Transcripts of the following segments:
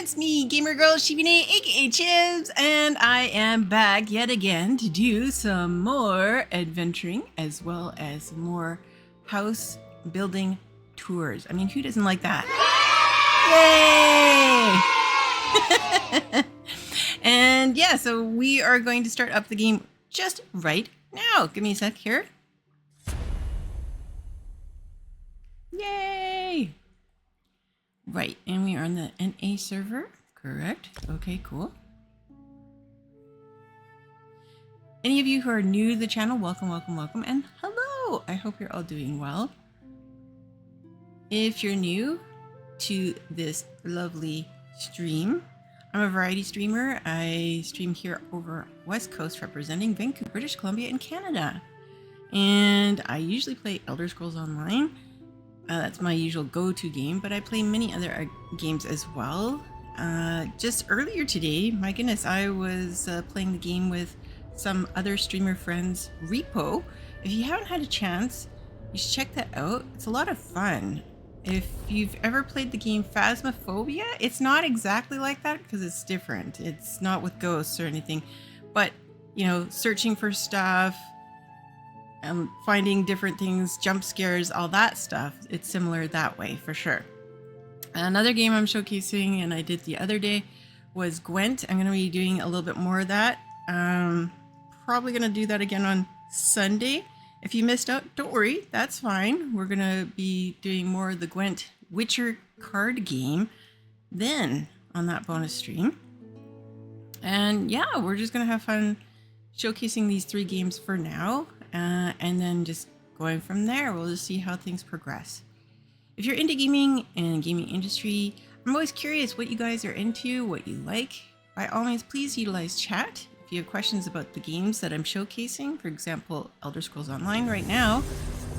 it's me, Gamer Girl Shivine, aka Chibs, and I am back yet again to do some more adventuring as well as more house building tours. I mean, who doesn't like that? Yay! And yeah, so we are going to start up the game just right now. Give me a sec here. Yay! Right, and we are on the NA server, correct? Okay, cool. Any of you who are new to the channel, welcome, welcome, welcome, and hello! I hope you're all doing well. If you're new to this lovely stream, I'm a variety streamer. I stream here over West Coast representing Vancouver, British Columbia, and Canada. And I usually play Elder Scrolls Online. That's my usual go-to game, but I play many other games as well. Just earlier today, my goodness, I was playing the game with some other streamer friends, Repo. If you haven't had a chance, you should check that out. It's a lot of fun. If you've ever played the game Phasmophobia, it's not exactly like that because it's different. It's not with ghosts or anything, but you know, searching for stuff, finding different things, jump scares, all that stuff. It's similar that way for sure. Another game I'm showcasing and I did the other day was Gwent. I'm going to be doing a little bit more of that. Probably going to do that again on Sunday. If you missed out, don't worry, that's fine. We're going to be doing more of the Gwent Witcher card game then on that bonus stream. And yeah, we're just going to have fun showcasing these 3 games for now. And then just going from there, we'll just see how things progress. If you're into gaming and gaming industry, I'm always curious what you guys are into, what you like. By all means, please utilize chat. If you have questions about the games that I'm showcasing, for example, Elder Scrolls Online right now,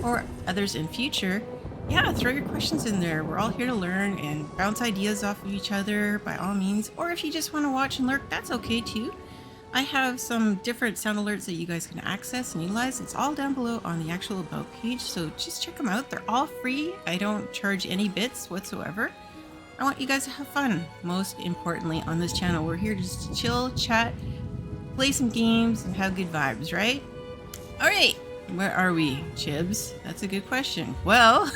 or others in future, yeah, throw your questions in there. We're all here to learn and bounce ideas off of each other by all means. Or if you just want to watch and lurk, that's okay too. I have some different sound alerts that you guys can access and utilize. It's all down below on the actual About page, so just check them out. They're all free. I don't charge any bits whatsoever. I want you guys to have fun. Most importantly, on this channel, we're here just to chill, chat, play some games, and have good vibes, right? All right, where are we, Chibs? That's a good question. Well,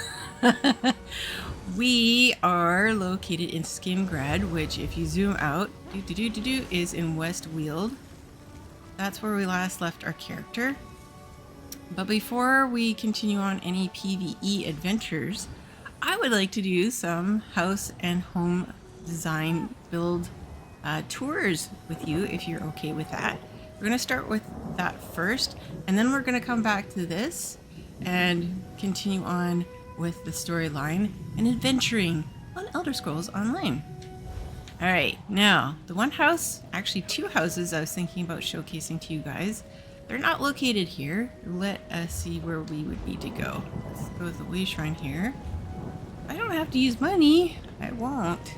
we are located in Skimgrad, which if you zoom out, is in West Weald. That's where we last left our character. But before we continue on any PvE adventures, I would like to do some house and home design build tours with you, if you're okay with that. We're going to start with that first, and then we're going to come back to this and continue on with the storyline and adventuring on Elder Scrolls Online. All right, now the one house, actually 2 houses I was thinking about showcasing to you guys. They're not located here. Let us see where we would need to go. Let's go with the Way Shrine here. I don't have to use money. I won't.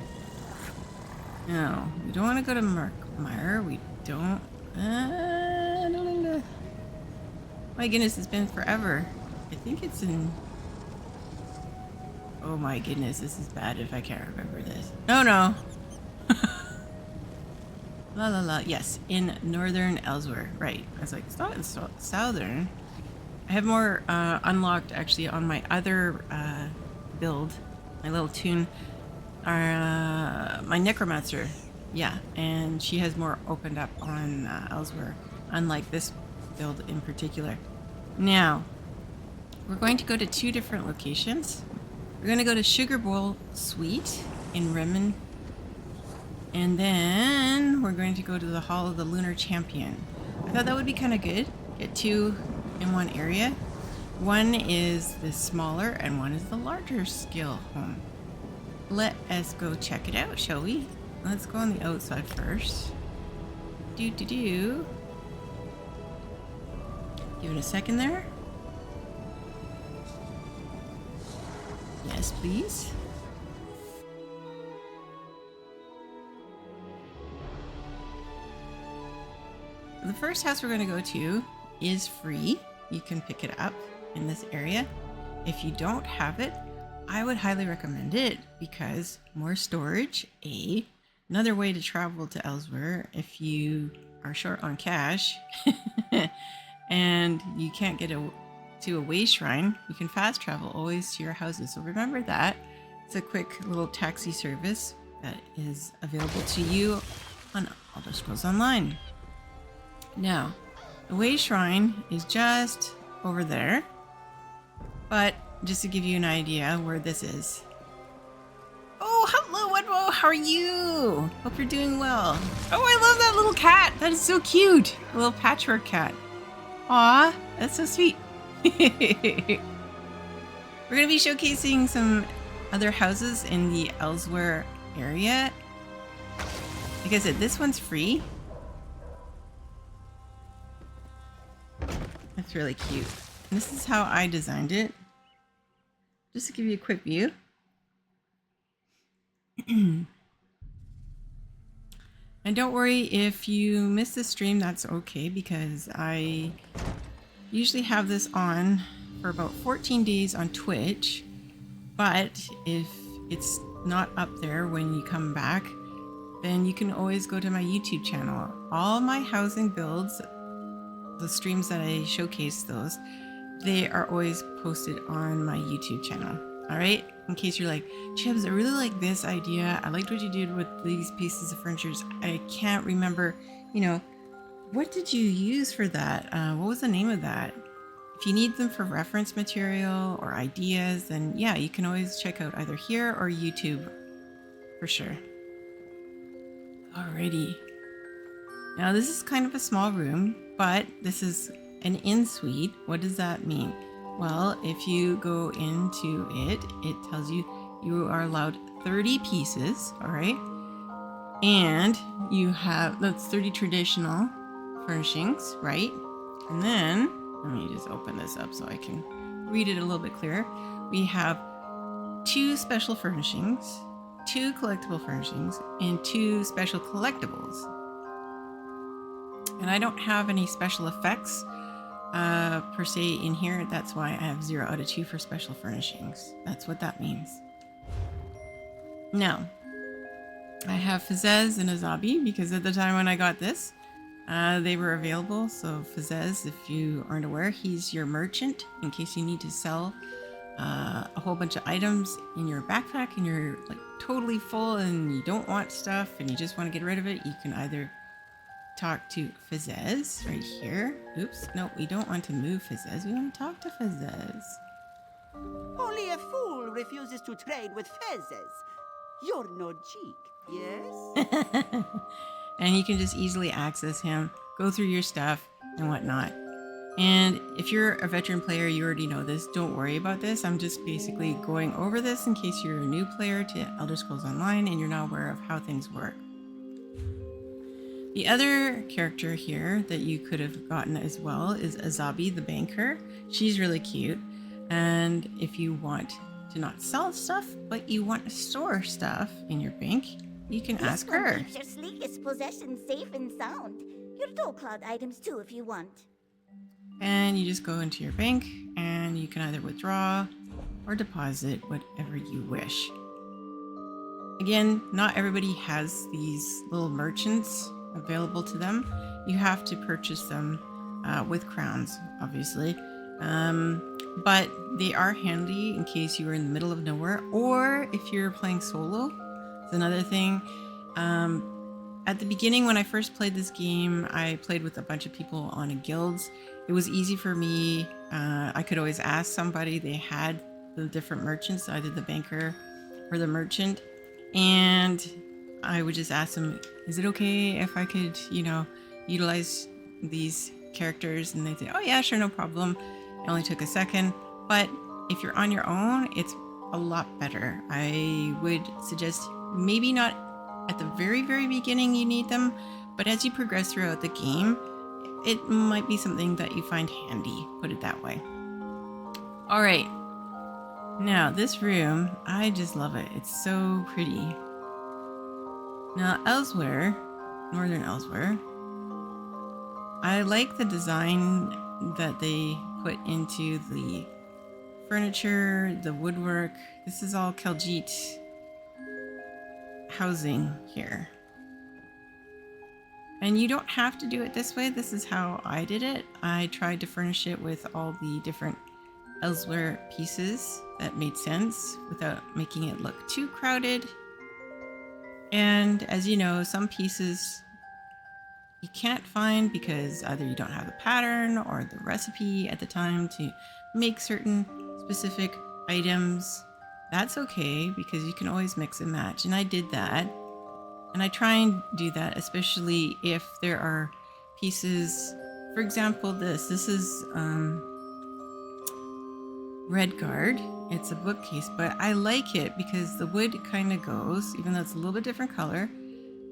No, we don't want to go to Markmire. We don't. My goodness, it's been forever. I think it's in... Oh my goodness, this is bad if I can't remember this. No. La la la. Yes, in northern Elsewhere. Right. I was like, it's not in southern. I have more unlocked actually on my other build, my little tune. My Necromancer. Yeah, and she has more opened up on Elsewhere, unlike this build in particular. Now, we're going to go to 2 different locations. We're going to go to Sugar Bowl Suite in Rimmen. And then we're going to go to the Hall of the Lunar Champion. I thought that would be kind of good. Get 2 in one area. One is the smaller and one is the larger scale home. Let us go check it out, shall we? Let's go on the outside first. Give it a second there. Yes, please. The first house we're going to go to is free. You can pick it up in this area. If you don't have it, I would highly recommend it because more storage, A, another way to travel to Elsewhere if you are short on cash and you can't get to a way shrine, you can fast travel always to your houses. So remember that. It's a quick little taxi service that is available to you on Elder Scrolls Online. Now, the way shrine is just over there, but just to give you an idea where this is. Oh, hello, Wedmo. How are you? Hope you're doing well. Oh, I love that little cat. That is so cute. A little patchwork cat. Aw, that's so sweet. We're going to be showcasing some other houses in the Elsewhere area. Like I said, this one's free. That's really cute. And this is how I designed it. Just to give you a quick view. And don't worry if you miss the stream, that's okay, because I usually have this on for about 14 days on Twitch. But if it's not up there when you come back, then you can always go to my YouTube channel. All my housing builds, the streams that I showcase those, they are always posted on my YouTube channel. All right, in case you're like, Chibs, I really like this idea. I liked what you did with these pieces of furniture. I can't remember, what did you use for that? What was the name of that? If you need them for reference material or ideas, then yeah, you can always check out either here or YouTube for sure. Alrighty. Now this is kind of a small room, but this is an in suite. What does that mean? Well, if you go into it, it tells you you are allowed 30 pieces, all right? And you have, that's 30 traditional furnishings, right? And then, let me just open this up so I can read it a little bit clearer. We have 2 special furnishings, 2 collectible furnishings, and 2 special collectibles. And I don't have any special effects per se in here. That's why I have 0 out of 2 for special furnishings. That's what that means. Now, I have Fazez and Azabi because at the time when I got this, they were available. So Fazez, if you aren't aware, he's your merchant in case you need to sell a whole bunch of items in your backpack and you're like totally full and you don't want stuff and you just want to get rid of it. You can either talk to Fazez right here. Oops, no, we don't want to move Fazez. We want to talk to Fazez. Only a fool refuses to trade with Fezes. You're no cheek, yes? And you can just easily access him, go through your stuff and whatnot. And if you're a veteran player, you already know this. Don't worry about this. I'm just basically going over this in case you're a new player to Elder Scrolls Online and you're not aware of how things work. The other character here that you could have gotten as well is Azabi the banker. She's really cute. And if you want to not sell stuff, but you want to store stuff in your bank, you can ask her. Keeps your sleekest possessions safe and sound. Your dough-cloud items too if you want. And you just go into your bank and you can either withdraw or deposit whatever you wish. Again, not everybody has these little merchants available to them. You have to purchase them with crowns, obviously. But they are handy in case you are in the middle of nowhere or if you're playing solo. It's another thing. At the beginning, when I first played this game, I played with a bunch of people on a guilds. It was easy for me. I could always ask somebody. They had the different merchants, either the banker or the merchant. And I would just ask them, is it okay if I could, utilize these characters? And they'd say, oh yeah, sure, no problem. It only took a second. But if you're on your own, it's a lot better. I would suggest maybe not at the very, very beginning you need them, but as you progress throughout the game, it might be something that you find handy, put it that way. All right. Now, this room, I just love it. It's so pretty. Now, Elsewhere, Northern Elsewhere, I like the design that they put into the furniture, the woodwork. This is all Khajiit housing here. And you don't have to do it this way. This is how I did it. I tried to furnish it with all the different elsewhere pieces that made sense without making it look too crowded. And as you know, some pieces you can't find because either you don't have the pattern or the recipe at the time to make certain specific items. That's okay because you can always mix and match. And I did that. And I try and do that, especially if there are pieces. For example, this is Red Guard. It's a bookcase, but I like it because the wood kind of goes, even though it's a little bit different color,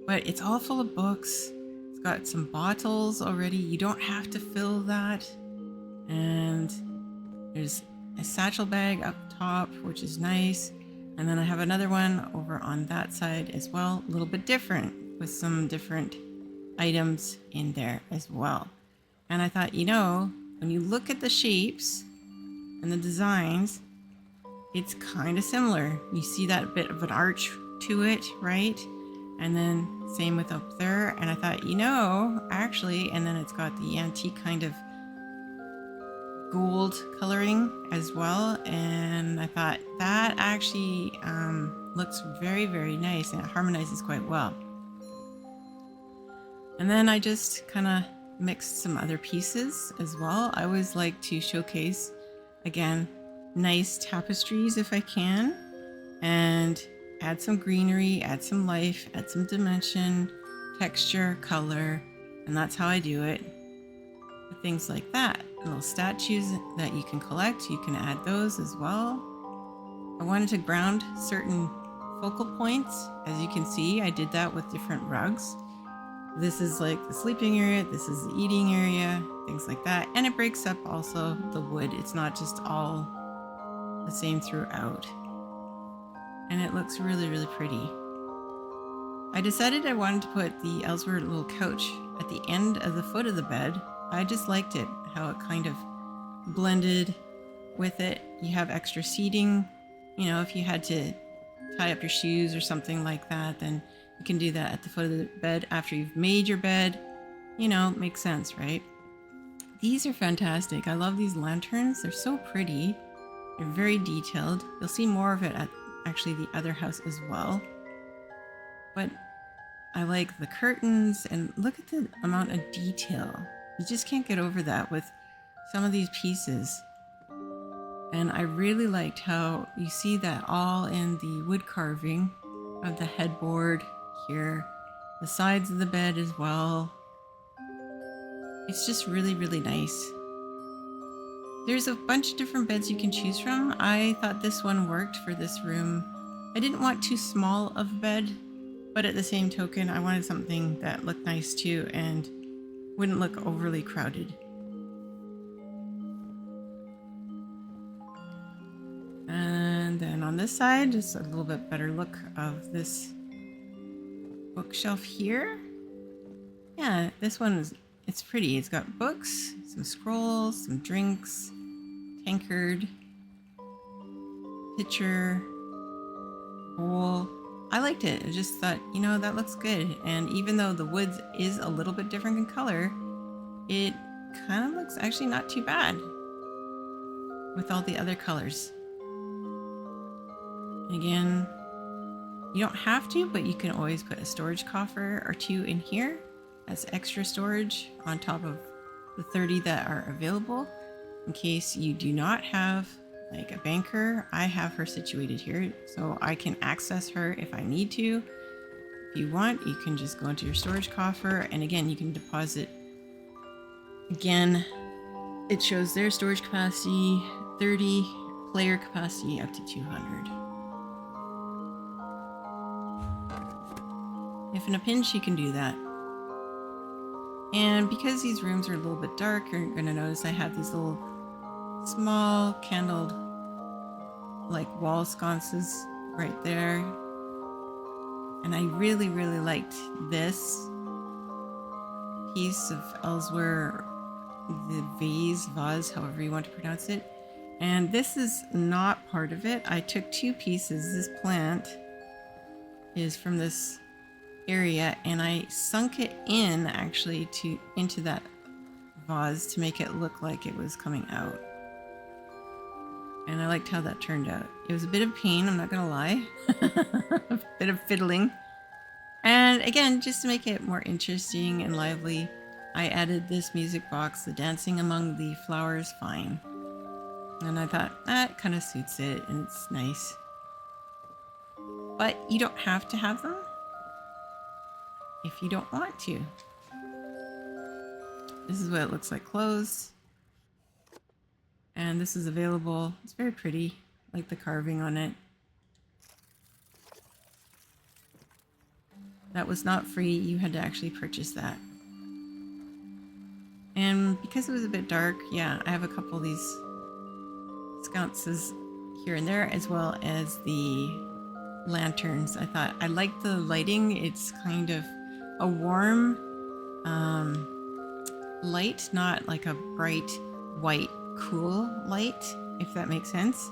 but it's all full of books. It's got some bottles already. You don't have to fill that. And there's a satchel bag up top, which is nice. And then I have another one over on that side as well, a little bit different with some different items in there as well. And I thought, you know, when you look at the shapes and the designs, it's kind of similar. You see that bit of an arch to it, right? And then same with up there. And I thought, you know, actually, and then it's got the antique kind of gold coloring as well, and I thought that actually looks very, very nice and it harmonizes quite well. And then I just kind of mixed some other pieces as well. I always like to showcase, again, nice tapestries if I can, and add some greenery, add some life, add some dimension, texture, color, and that's how I do it. Things like that. Little statues that you can collect, you can add those as well. I wanted to ground certain focal points. As you can see, I did that with different rugs. This is like the sleeping area, this is the eating area, things like that. And it breaks up also the wood. It's not just all the same throughout. And it looks really, really pretty. I decided I wanted to put the Ellsworth little couch at the end of the foot of the bed. I just liked it, how it kind of blended with it. You have extra seating. You know, if you had to tie up your shoes or something like that, then you can do that at the foot of the bed after you've made your bed. You know, makes sense, right? These are fantastic. I love these lanterns. They're so pretty. They're very detailed. You'll see more of it at actually the other house as well. But I like the curtains, and look at the amount of detail. You just can't get over that with some of these pieces. And I really liked how you see that all in the wood carving of the headboard here, the sides of the bed as well. It's just really, really nice. There's a bunch of different beds you can choose from. I thought this one worked for this room. I didn't want too small of a bed, but at the same token, I wanted something that looked nice too and wouldn't look overly crowded. And then on this side, just a little bit better look of this bookshelf here. Yeah, this one it's pretty. It's got books, some scrolls, some drinks, tankard, pitcher, bowl. I liked it. I just thought, you know, that looks good. And even though the wood is a little bit different in color, it kind of looks actually not too bad with all the other colors. And again, you don't have to, but you can always put a storage coffer or two in here as extra storage on top of the 30 that are available. In case you do not have like a banker, I have her situated here, so I can access her if I need to. If you want, you can just go into your storage coffer, and again, you can deposit. Again, it shows their storage capacity 30, player capacity up to 200. If in a pinch, you can do that. And because these rooms are a little bit dark, you're going to notice I have these little small candled like wall sconces right there. And I really, really liked this piece of Ellsworth, the vase, however you want to pronounce it. And this is not part of it. I took two pieces. This plant is from this area, and I sunk it in actually into that vase to make it look like it was coming out. And I liked how that turned out. It was a bit of pain, I'm not gonna lie. A bit of fiddling. And again, just to make it more interesting and lively, I added this music box, the Dancing Among the Flowers Fine. And I thought, that kind of suits it and it's nice. But you don't have to have them if you don't want to. This is what it looks like closed. And this is available. It's very pretty, like the carving on it. That was not free, you had to actually purchase that. And because it was a bit dark, yeah, I have a couple of these sconces here and there, as well as the lanterns. I thought I liked the lighting. It's kind of a warm light, not like a bright white cool light, if that makes sense.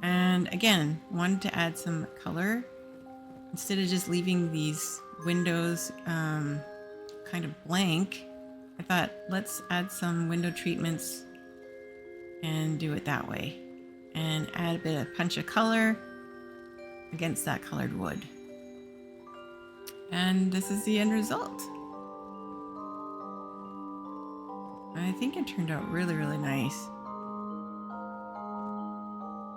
And again, wanted to add some color instead of just leaving these windows kind of blank. I thought, let's add some window treatments and do it that way, and add a bit of punch of color against that colored wood. And this is the end result. I think it turned out really, really nice.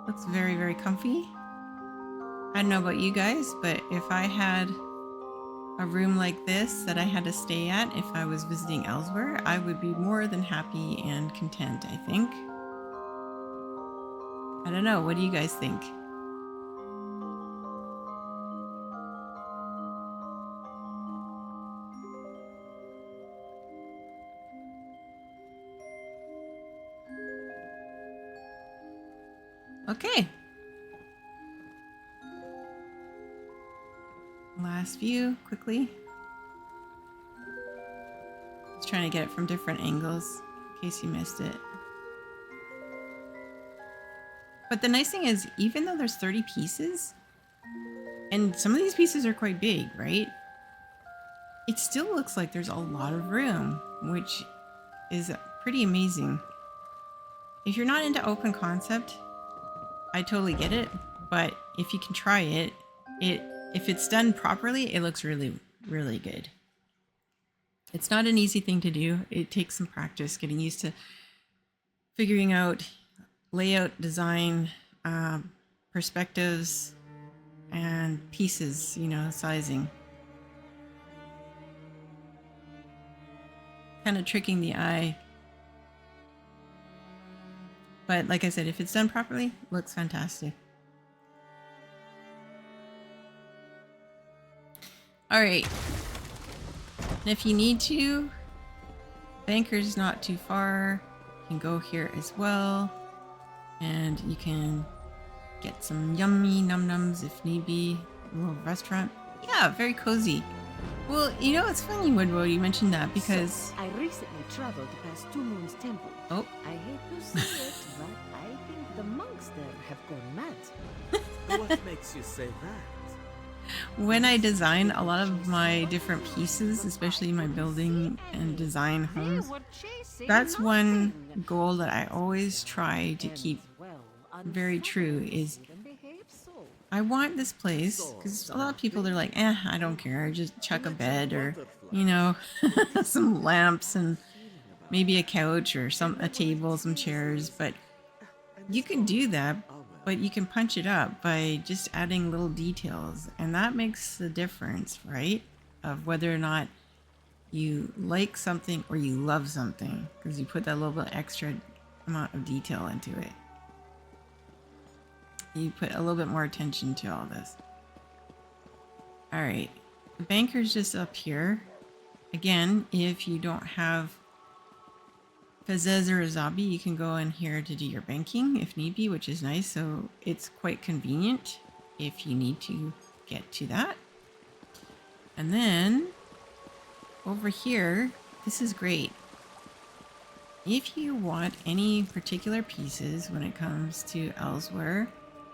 Looks very, very comfy. I don't know about you guys, but if I had a room like this that I had to stay at if I was visiting elsewhere, I would be more than happy and content, I think. I don't know, what do you guys think? Okay. Last view, quickly. Just trying to get it from different angles, in case you missed it. But the nice thing is, even though there's 30 pieces, and some of these pieces are quite big, right? It still looks like there's a lot of room, which is pretty amazing. If you're not into open concept, I totally get it, but if you can try it, if it's done properly, it looks really, really good. It's not an easy thing to do. It takes some practice, getting used to figuring out layout, design, perspectives, and pieces, you know, sizing. Kind of tricking the eye. But like I said, if it's done properly, it looks fantastic. All right. And if you need to, Banker's not too far. You can go here as well. And you can get some yummy num-nums if need be. A little restaurant. Yeah, very cozy. Well, you know, it's funny, Woodrow, you mentioned that because... So, I recently traveled past Two Moons Temple. Oh. I hate to say it, but I think the monks there have gone mad. What makes you say that? When I design a lot of my different pieces, especially my building and design homes, that's one goal that I always try to keep very true is I want this place, because a lot of people, they're like, I don't care, just chuck a bed or, you know, some lamps and maybe a couch or a table, some chairs, but you can do that, but you can punch it up by just adding little details, and that makes the difference, right? Of whether or not you like something or you love something, because you put that little bit extra amount of detail into it. You put a little bit more attention to all this. All right, the Banker's just up here. Again, if you don't have Fezes or Azabi, you can go in here to do your banking if need be, which is nice. So it's quite convenient if you need to get to that. And then over here, this is great. If you want any particular pieces when it comes to elsewhere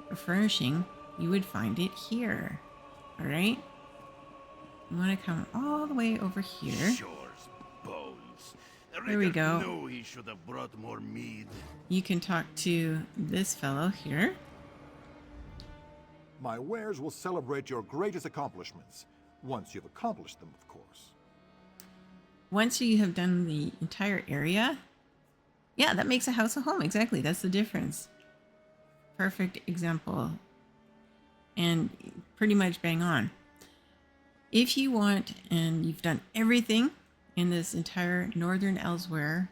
or furnishing, you would find it here. All right. You want to come all the way over here. Shore's bones. There we go. Knew he should have brought more mead. You can talk to this fellow here. My wares will celebrate your greatest accomplishments, once you've accomplished them, of course. Once you have done the entire area, yeah, that makes a house a home. Exactly. That's the difference. Perfect example. And pretty much bang on. If you want, and you've done everything in this entire Northern Elsewhere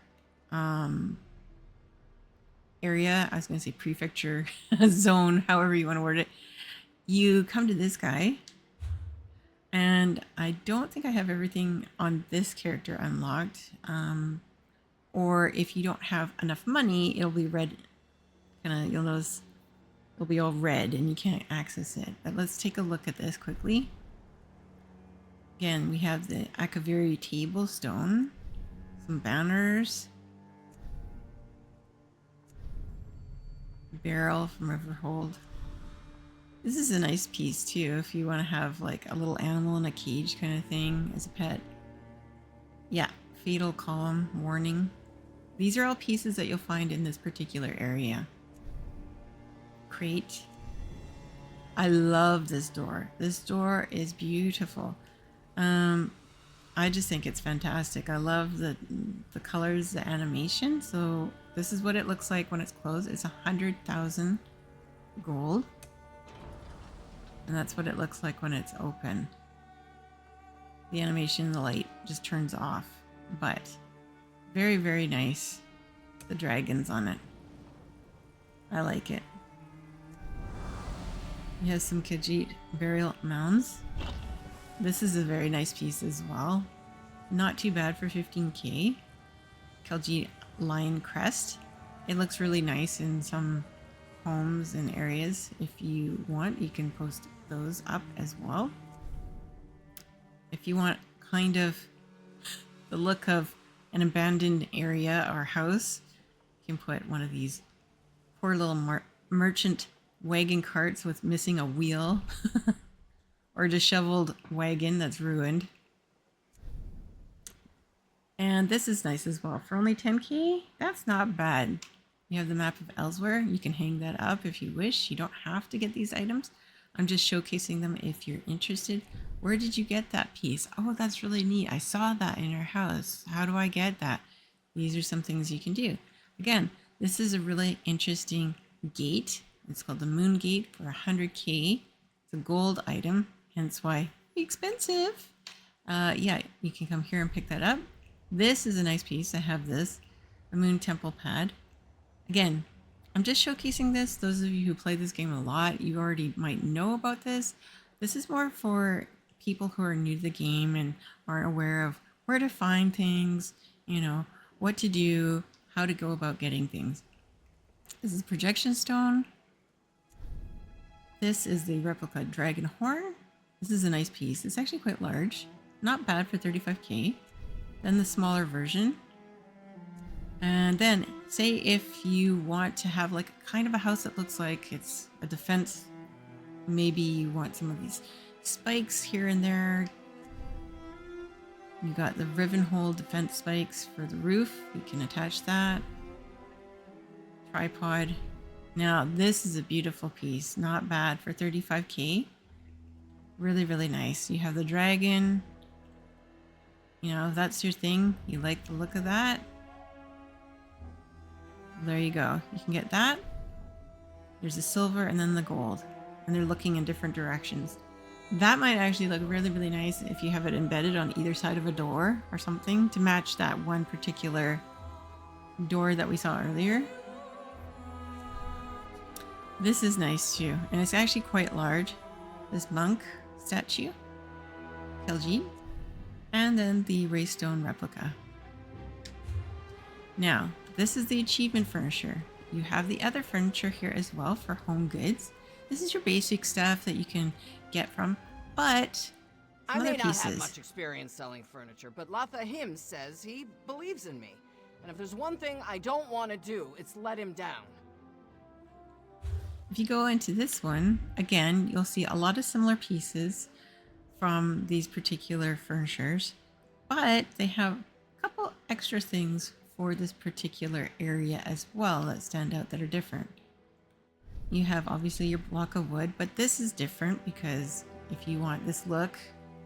area, I was going to say prefecture, zone, however you want to word it, you come to this guy. And I don't think I have everything on this character unlocked. Or if you don't have enough money, it'll be red. You'll notice it'll be all red and you can't access it. But let's take a look at this quickly. Again, we have the Akaviri table stone, some banners, barrel from Riverhold. This is a nice piece too if you want to have like a little animal in a cage kind of thing as a pet. Yeah, fatal column, warning. These are all pieces that you'll find in this particular area. Crate. I love this door. This door is beautiful. I just think it's fantastic. I love the colors, the animation. So this is what it looks like when it's closed. It's 100,000 gold. And that's what it looks like when it's open. The animation, the light just turns off. But very, very nice. The dragons on it. I like it. It has some Khajiit burial mounds. This is a very nice piece as well. Not too bad for 15k. Khajiit lion crest. It looks really nice in some homes and areas. If you want, you can post those up as well. If you want kind of the look of an abandoned area or house, you can put one of these poor little merchant wagon carts with missing a wheel or a disheveled wagon that's ruined. And this is nice as well. For only 10k, that's not bad. You have the map of Elsewhere. You can hang that up if you wish. You don't have to get these items. I'm just showcasing them if you're interested. Where did you get that piece? Oh, that's really neat. I saw that in your house. How do I get that? These are some things you can do. Again, this is a really interesting gate. It's called the Moon Gate for 100k. It's a gold item, hence why expensive. Yeah, you can come here and pick that up. This is a nice piece. I have this, a Moon Temple pad. Again, I'm just showcasing this. Those of you who play this game a lot, you already might know about this. This is more for people who are new to the game and aren't aware of where to find things, you know, what to do, how to go about getting things. This is projection stone. This is the replica dragon horn. This is a nice piece. It's actually quite large. Not bad for 35k. Then the smaller version. And then say if you want to have like kind of a house that looks like it's a defense, maybe you want some of these spikes here and there. You got the Rivenhold defense spikes for the roof. You can attach that. Tripod. Now this is a beautiful piece. Not bad for 35k. Really, really nice. You have the dragon. You know, if that's your thing, you like the look of that, there you go. You can get that. There's the silver and then the gold. And they're looking in different directions. That might actually look really, really nice if you have it embedded on either side of a door or something to match that one particular door that we saw earlier. This is nice too. And it's actually quite large. This monk statue. Khajiit. And then the Raystone replica. Now, this is the achievement furniture. You have the other furniture here as well for home goods. This is your basic stuff that you can get from, but I may other not pieces. have much experience selling furniture, but Latha Him says he believes in me. And if there's one thing I don't want to do, it's let him down. If you go into this one, again, you'll see a lot of similar pieces from these particular furnishers, but they have a couple extra things for this particular area as well that stand out that are different. You have obviously your block of wood, but this is different because if you want this look,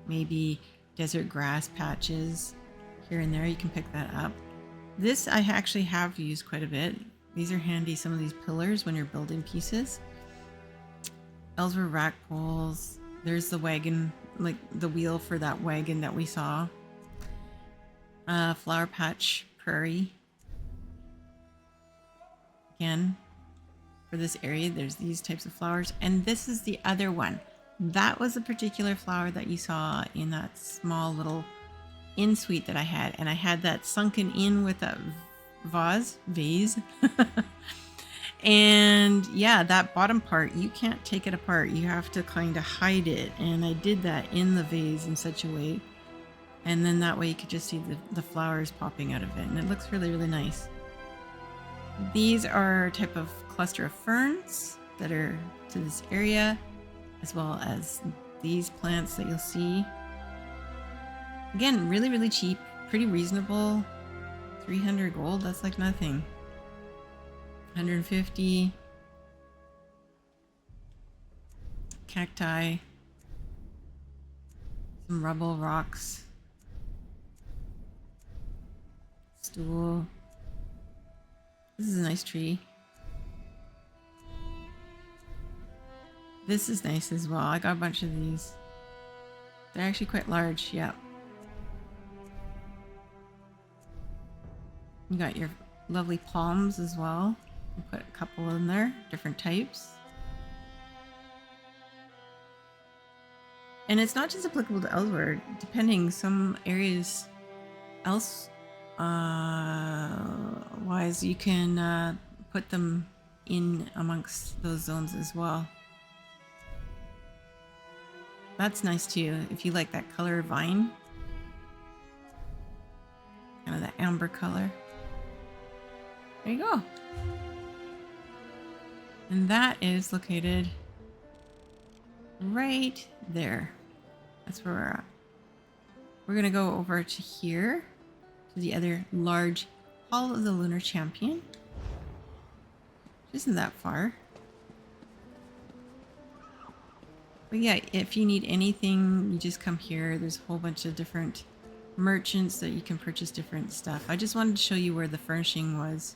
maybe desert grass patches here and there, you can pick that up. This I actually have used quite a bit. These are handy, some of these pillars when you're building pieces. Ellsworth rack poles. There's the wagon, like the wheel for that wagon that we saw. Flower patch prairie. Again, for this area, there's these types of flowers. And this is the other one. That was a particular flower that you saw in that small little inn suite that I had. And I had that sunken in with a vase. And yeah, that bottom part, you can't take it apart. You have to kind of hide it. And I did that in the vase in such a way. And then that way you could just see the flowers popping out of it. And it looks really, really nice. These are a type of cluster of ferns that are to this area, as well as these plants that you'll see. Again, really, really cheap, pretty reasonable. 300 gold, that's like nothing. 150. Cacti. Some rubble rocks. Stool. This is a nice tree. This is nice as well. I got a bunch of these. They're actually quite large, yeah. You got your lovely palms as well. You put a couple in there, different types. And it's not just applicable to Ellsworth, depending some areas else wise, you can put them in amongst those zones as well. That's nice too, if you like that color vine. Kind of that amber color. There you go. And that is located right there. That's where we're at. We're gonna go over to here, to the other large Hall of the Lunar Champion. Which isn't that far. But yeah, if you need anything, you just come here. There's a whole bunch of different merchants that you can purchase different stuff. I just wanted to show you where the furnishing was.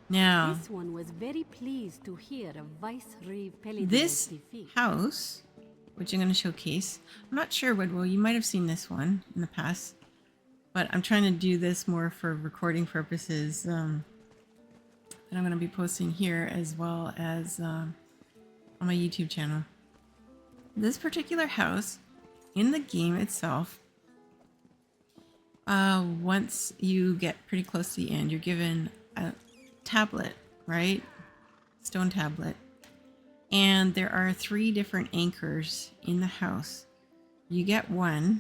Now, This one was very pleased to hear of Vice Reeve Pellider's this defeat. house, which I'm going to showcase, I'm not sure, Woodwell, you might have seen this one in the past, but I'm trying to do this more for recording purposes. And I'm going to be posting here as well as on my YouTube channel. This particular house in the game itself, once you get pretty close to the end, you're given a tablet, right? Stone tablet. And there are 3 different anchors in the house. You get one,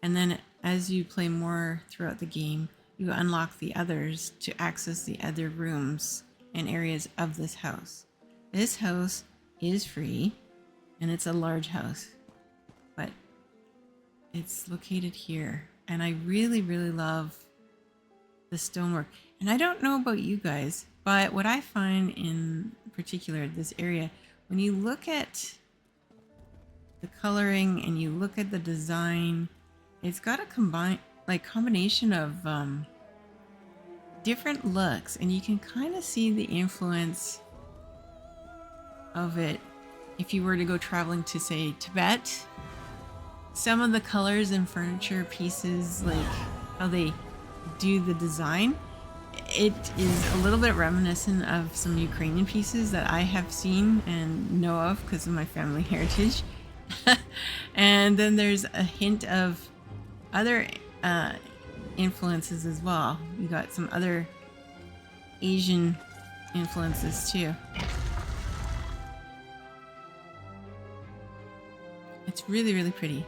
and then as you play more throughout the game, you unlock the others to access the other rooms and areas of this house. This house is free, and it's a large house, but it's located here. And I really, really love the stonework. And I don't know about you guys, but what I find in particular this area, when you look at the coloring and you look at the design, it's got a combination of different looks, and you can kind of see the influence of it if you were to go traveling to, say, Tibet. Some of the colors and furniture pieces, like how they do the design, it is a little bit reminiscent of some Ukrainian pieces that I have seen and know of because of my family heritage. And then there's a hint of other influences as well. You got some other Asian influences too. It's really, really pretty.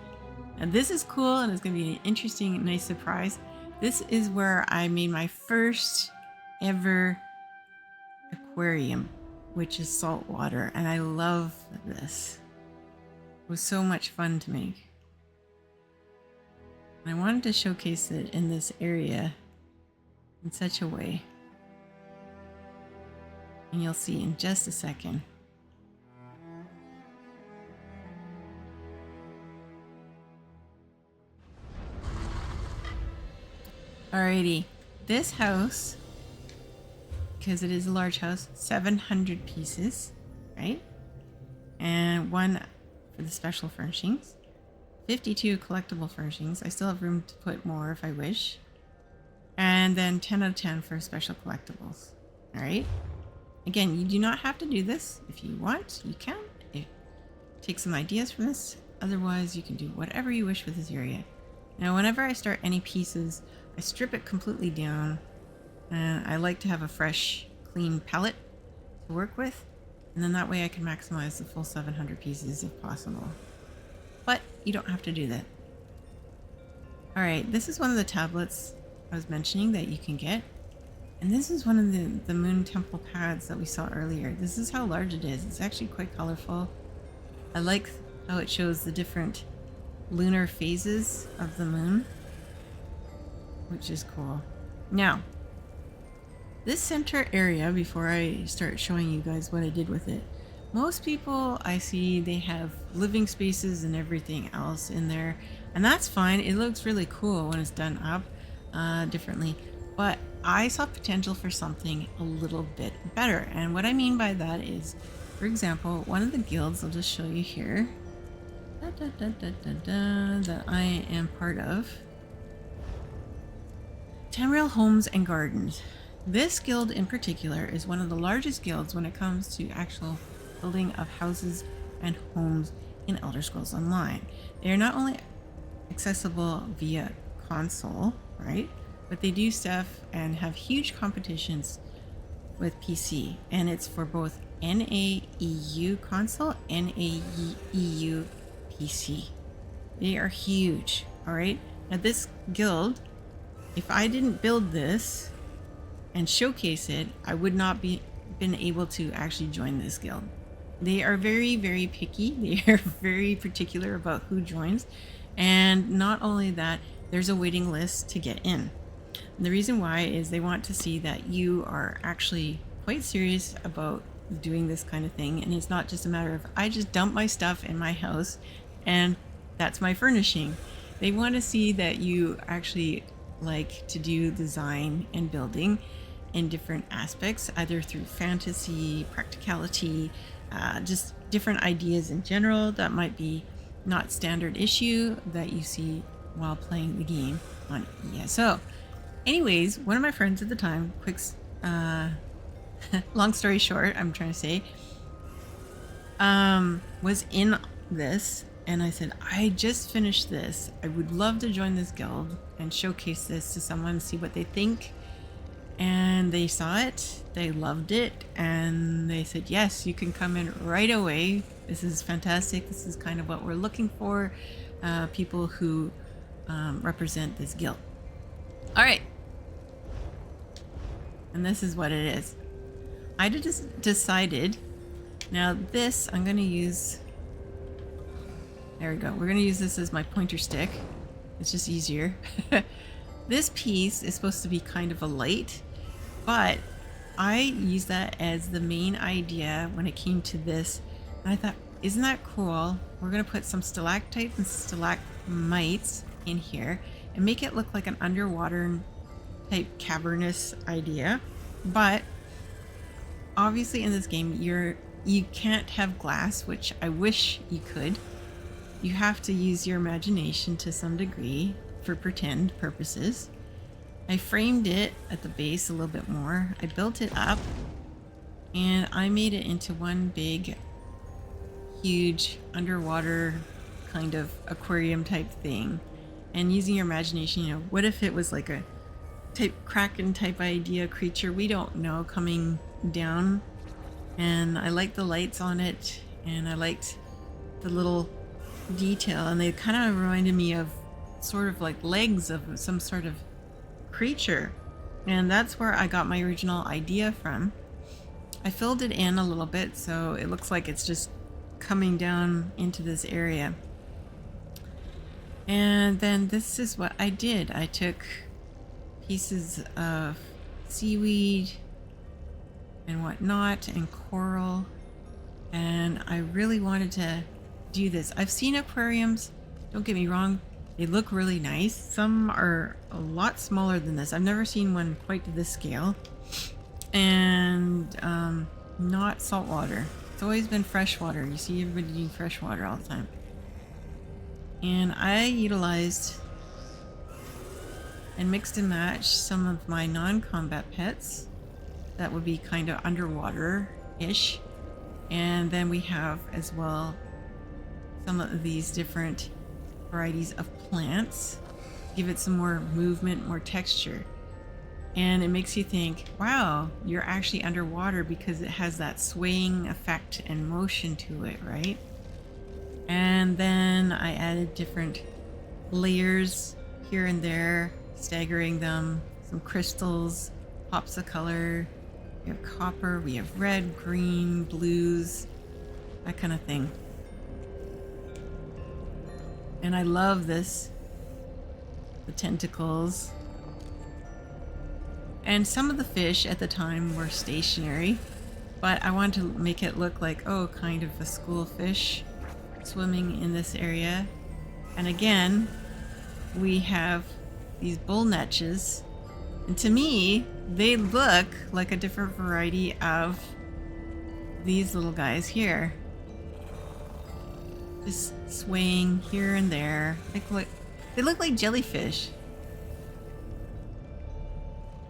And this is cool, and it's going to be an interesting, nice surprise. This is where I made my first ever aquarium, which is saltwater, and I love this. was so much fun to make. And I wanted to showcase it in this area in such a way. And you'll see in just a second. Alrighty, this house, because it is a large house, 700 pieces, right? And 1 for the special furnishings, 52 collectible furnishings. I still have room to put more if I wish. And then 10 out of 10 for special collectibles. Alright? Again, you do not have to do this. If you want, you can. Take some ideas from this. Otherwise, you can do whatever you wish with this area. Now, whenever I start any pieces, I strip it completely down. And I like to have a fresh, clean palette to work with. And then that way I can maximize the full 700 pieces if possible. But you don't have to do that. Alright, this is one of the tablets I was mentioning that you can get. And this is one of the Moon Temple pads that we saw earlier. This is how large it is. It's actually quite colorful. I like how it shows the different lunar phases of the moon, which is cool. Now, this center area, before I start showing you guys what I did with it, most people I see, they have living spaces and everything else in there, and that's fine. It looks really cool when it's done up differently, but I saw potential for something a little bit better. And what I mean by that is, for example, one of the guilds, I'll just show you here, that I am part of, Tamriel Homes and Gardens. This guild in particular is one of the largest guilds when it comes to actual building of houses and homes in Elder Scrolls Online. They are not only accessible via console, right, but they do stuff and have huge competitions with PC, and it's for both NAEU console, NAEU PC. They are huge. All right, now this guild, if I didn't build this and showcase it, I would not been able to actually join this guild. They are very, very picky. They are very particular about who joins, and not only that, there's a waiting list to get in. And the reason why is they want to see that you are actually quite serious about doing this kind of thing, and it's not just a matter of I just dump my stuff in my house and that's my furnishing. They want to see that you actually like to do design and building in different aspects, either through fantasy, practicality, just different ideas in general that might be not standard issue that you see while playing the game on ESO. Anyways, one of my friends at the time, long story short, I'm trying to say, was in this, and I said, I just finished this. I would love to join this guild and showcase this to someone, see what they think. And they saw it, they loved it, and they said, yes, you can come in right away. This is fantastic. This is kind of what we're looking for, people who represent this guild. All right. And this is what it is. I just decided, now this, I'm going to use, there we go. We're going to use this as my pointer stick. It's just easier. This piece is supposed to be kind of a light, but I use that as the main idea when it came to this. And I thought, isn't that cool? We're going to put some stalactites and stalagmites in here and make it look like an underwater type cavernous idea. But obviously in this game, you can't have glass, which I wish you could. You have to use your imagination to some degree for pretend purposes. I framed it at the base a little bit more. I built it up and I made it into one big, huge underwater kind of aquarium type thing. And using your imagination, you know, what if it was like a type kraken type idea creature? We don't know, coming down. And I liked the lights on it, and I liked the little detail, and they kind of reminded me of sort of like legs of some sort of creature. And that's where I got my original idea from. I filled it in a little bit so it looks like it's just coming down into this area. And then this is what I did. I took pieces of seaweed and whatnot and coral, and I really wanted to do this. I've seen aquariums, don't get me wrong, they look really nice. Some are a lot smaller than this. I've never seen one quite to this scale. And not saltwater. It's always been freshwater. You see everybody doing freshwater all the time. And I utilized and mixed and matched some of my non-combat pets that would be kind of underwater-ish. And then we have as well some of these different varieties of plants. Give it some more movement, more texture. And it makes you think, wow, you're actually underwater because it has that swaying effect and motion to it, right? And then I added different layers here and there, staggering them, some crystals, pops of color. We have copper, we have red, green, blues, that kind of thing. And I love this, the tentacles. And some of the fish at the time were stationary, but I wanted to make it look like, oh, kind of a school fish swimming in this area. And again, we have these bull netches, and to me, they look like a different variety of these little guys here. Just swaying here and there. They look like jellyfish.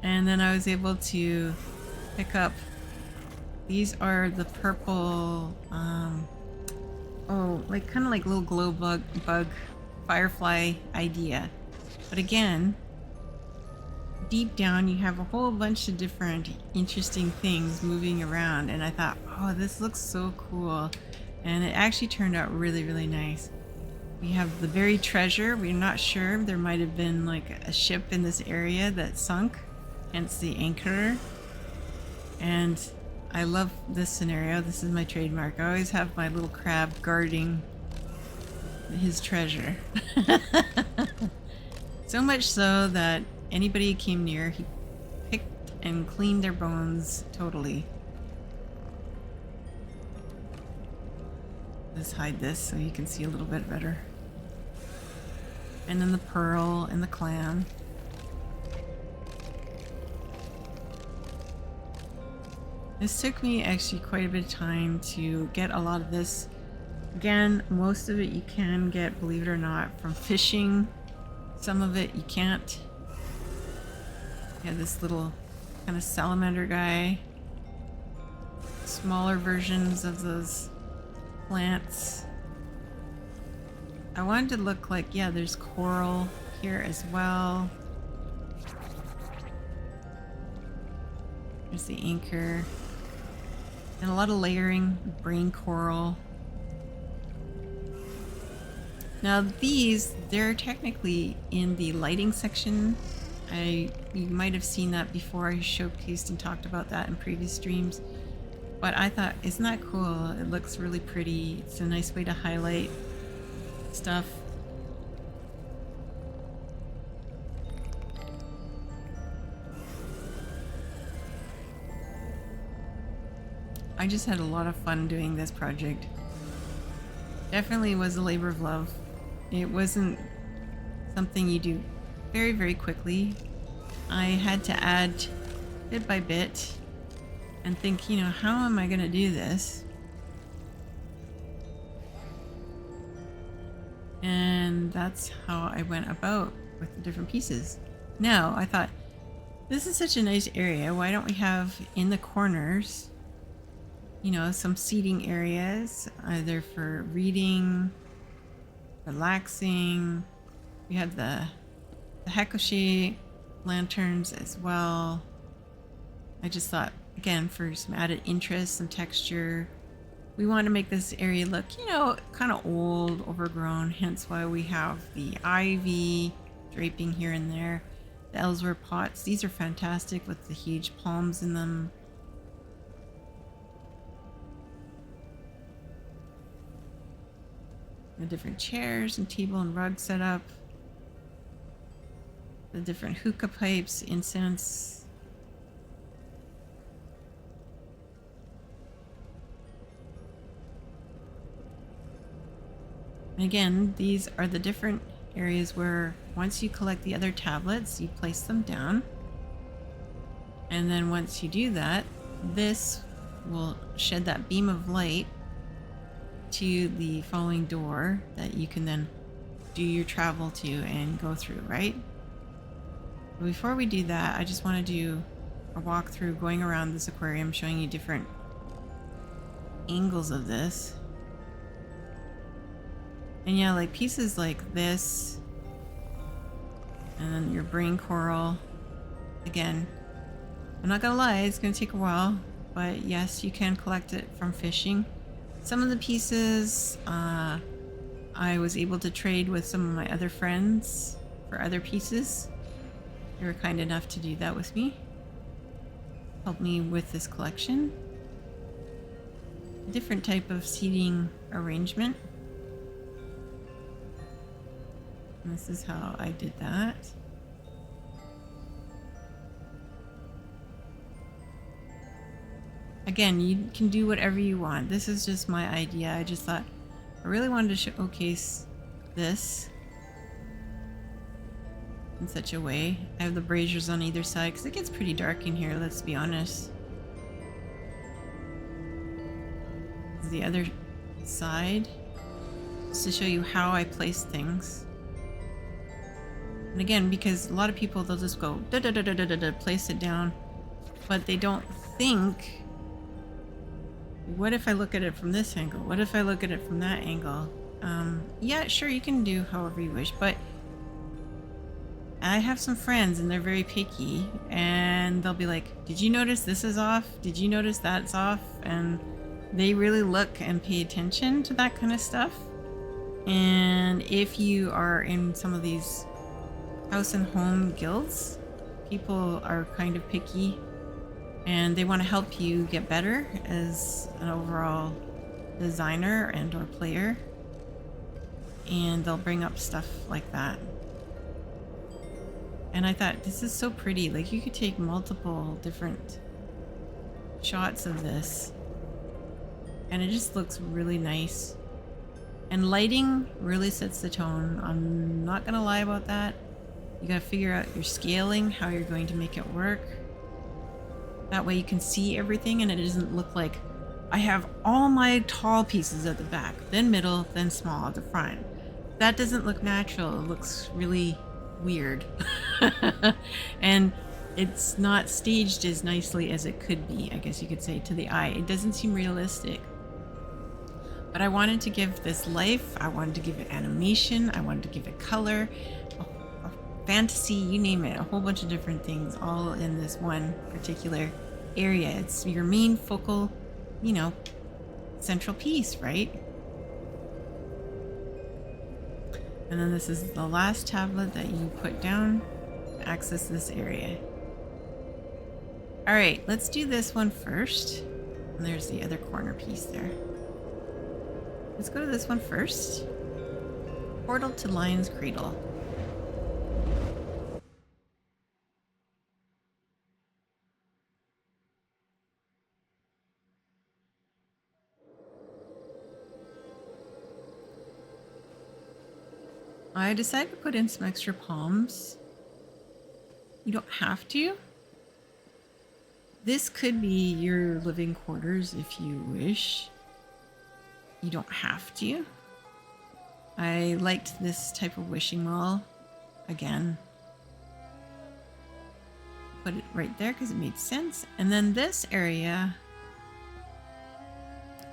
And then I was able to pick up, these are the purple, like kind of like little glow bug firefly idea. But again, deep down you have a whole bunch of different interesting things moving around, and I thought, oh, this looks so cool. And it actually turned out really, really nice. We have the buried treasure. We're not sure. There might have been like a ship in this area that sunk, hence the anchor. And I love this scenario. This is my trademark. I always have my little crab guarding his treasure. So much so that anybody who came near, he picked and cleaned their bones totally. Let's hide this so you can see a little bit better. And then the pearl and the clam. This took me actually quite a bit of time to get a lot of this. Again, most of it you can get, believe it or not, from fishing. Some of it you can't. You have this little kind of salamander guy. Smaller versions of those plants. I wanted to look like, yeah, there's coral here as well. There's the anchor. And a lot of layering, brain coral. Now these, they're technically in the lighting section. You might have seen that before. I showcased and talked about that in previous streams. But I thought, isn't that cool? It looks really pretty. It's a nice way to highlight stuff. I just had a lot of fun doing this project. Definitely was a labor of love. It wasn't something you do very, very quickly. I had to add bit by bit and think, you know, how am I going to do this? And that's how I went about with the different pieces. Now, I thought, this is such a nice area. Why don't we have in the corners, you know, some seating areas, either for reading, relaxing. We have the Hakoshi lanterns as well. I just thought, again, for some added interest, some texture. We want to make this area look, you know, kind of old, overgrown, hence why we have the ivy draping here and there. The Ellsworth pots, these are fantastic with the huge palms in them. The different chairs and table and rug set up. The different hookah pipes, incense. And again, these are the different areas where once you collect the other tablets, you place them down. And then once you do that, this will shed that beam of light to the following door that you can then do your travel to and go through, right? But before we do that, I just want to do a walkthrough going around this aquarium, showing you different angles of this. And yeah, like pieces like this, and then your brain coral. Again, I'm not gonna lie, it's gonna take a while, but yes, you can collect it from fishing. Some of the pieces I was able to trade with some of my other friends for other pieces. They were kind enough to do that with me. Help me with this collection. A different type of seating arrangement. And this is how I did that. Again, you can do whatever you want. This is just my idea. I just thought I really wanted to showcase this in such a way. I have the braziers on either side because it gets pretty dark in here, let's be honest. This is the other side, just to show you how I place things. And again, because a lot of people, they'll just go da da da da da da da, place it down, but they don't think, what if I look at it from this angle? What if I look at it from that angle? Yeah, sure, you can do however you wish, but I have some friends and they're very picky, and they'll be like, did you notice this is off? Did you notice that's off? And they really look and pay attention to that kind of stuff. And if you are in some of these house and home guilds, people are kind of picky and they want to help you get better as an overall designer and or player, and they'll bring up stuff like that. And I thought, this is so pretty. Like, you could take multiple different shots of this and it just looks really nice. And lighting really sets the tone. I'm not gonna lie about that. You gotta figure out your scaling, how you're going to make it work. That way you can see everything and it doesn't look like I have all my tall pieces at the back, then middle, then small at the front. That doesn't look natural. It looks really weird. And it's not staged as nicely as it could be, I guess you could say, to the eye. It doesn't seem realistic. But I wanted to give this life. I wanted to give it animation. I wanted to give it color, fantasy, you name it, a whole bunch of different things all in this one particular area. It's your main focal, you know, central piece, right? And then this is the last tablet that you put down to access this area. All right, let's do this one first. And there's the other corner piece there. Let's go to this one first. Portal to Lion's Cradle. I decided to put in some extra palms. You don't have to. This could be your living quarters if you wish. You don't have to. I liked this type of wishing well. Again, put it right there because it made sense. And then this area,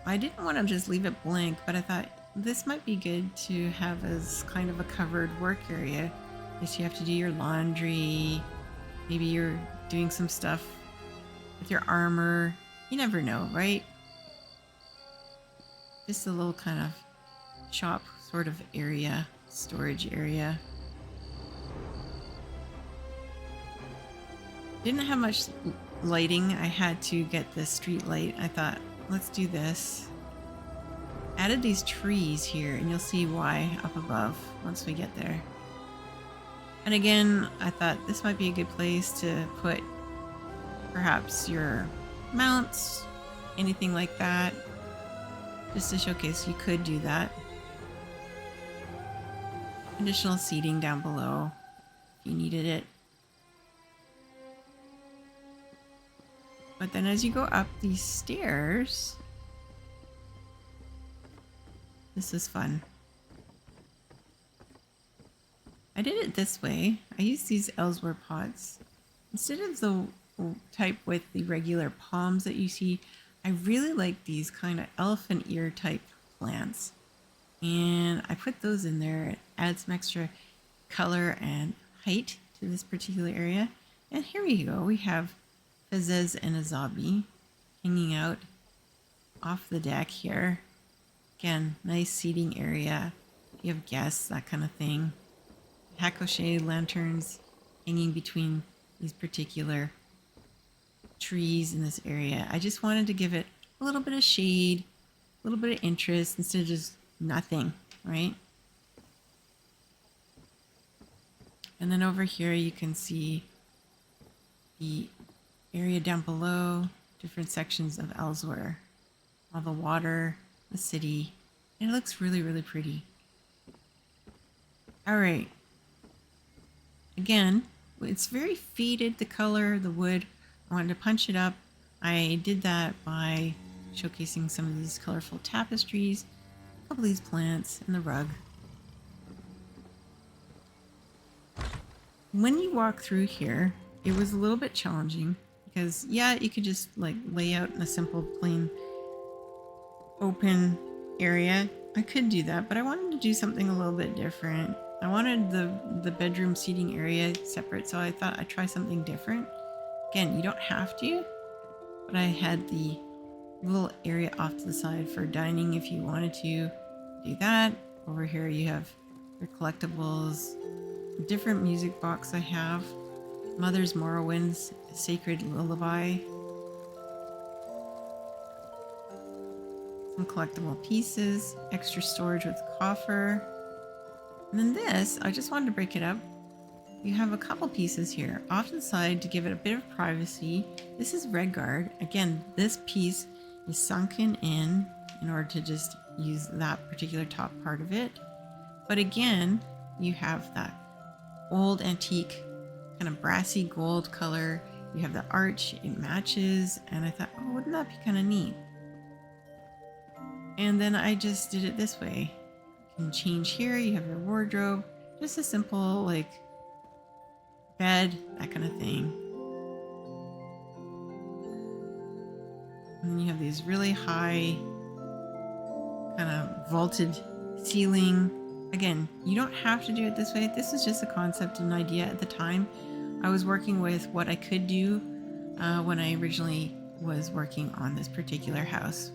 I didn't want to just leave it blank, but I thought this might be good to have as kind of a covered work area. If you have to do your laundry, maybe you're doing some stuff with your armor. You never know, right? Just a little kind of shop sort of area, storage area. Didn't have much lighting. I had to get the street light. I thought, let's do this. added these trees here, and you'll see why up above once we get there. And again, I thought this might be a good place to put perhaps your mounts, anything like that, just to showcase you could do that. Additional seating down below if you needed it. But then as you go up these stairs, this is fun. I did it this way. I used these Ellsworth pots. Instead of the type with the regular palms that you see, I really like these kind of elephant ear type plants. And I put those in there. It adds some extra color and height to this particular area. And here we go. We have Fezes and Azabi hanging out off the deck here. Again, nice seating area. You have guests, that kind of thing. Hakoshe lanterns hanging between these particular trees in this area. I just wanted to give it a little bit of shade, a little bit of interest instead of just nothing, right? And then over here you can see the area down below, different sections of Ellsworth, all the water, the city, and it looks really, really pretty. All right. Again, it's very faded, the color, the wood. I wanted to punch it up. I did that by showcasing some of these colorful tapestries, a couple of these plants, and the rug. When you walk through here, it was a little bit challenging because, yeah, you could just like lay out in a simple, plain, open area. I could do that, but I wanted to do something a little bit different. I wanted the bedroom seating area separate, so I thought I'd try something different. Again, you don't have to, but I had the little area off to the side for dining if you wanted to do that. Over here you have your collectibles, different music box I have, Mother's Morrowind's Sacred Lullaby, some collectible pieces, extra storage with coffer. And then this, I just wanted to break it up. You have a couple pieces here off to the side to give it a bit of privacy. This is Redguard. Again, this piece is sunken in order to just use that particular top part of it. But again, you have that old antique kind of brassy gold color. You have the arch, it matches. And I thought, oh, wouldn't that be kind of neat? And then I just did it this way. You can change here, you have your wardrobe, just a simple like bed, that kind of thing. And then you have these really high kind of vaulted ceiling. Again, you don't have to do it this way. This is just a concept and idea at the time. I was working with what I could do when I originally was working on this particular house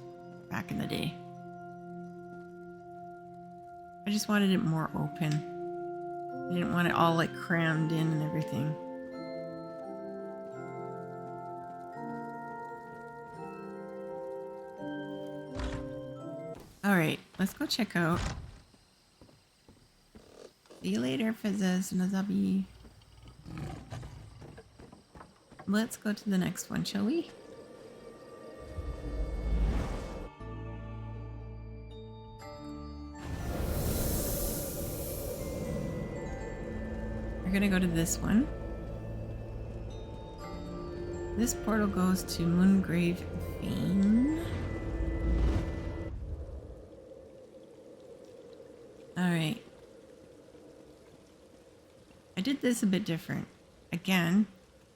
back in the day. I just wanted it more open. I didn't want it all like crammed in and everything. All right, let's go check out. See you later, Fezes and Azabi. Let's go to the next one, shall we? We're gonna go to this one. This portal goes to Moongrave Fane. Alright. I did this a bit different. Again,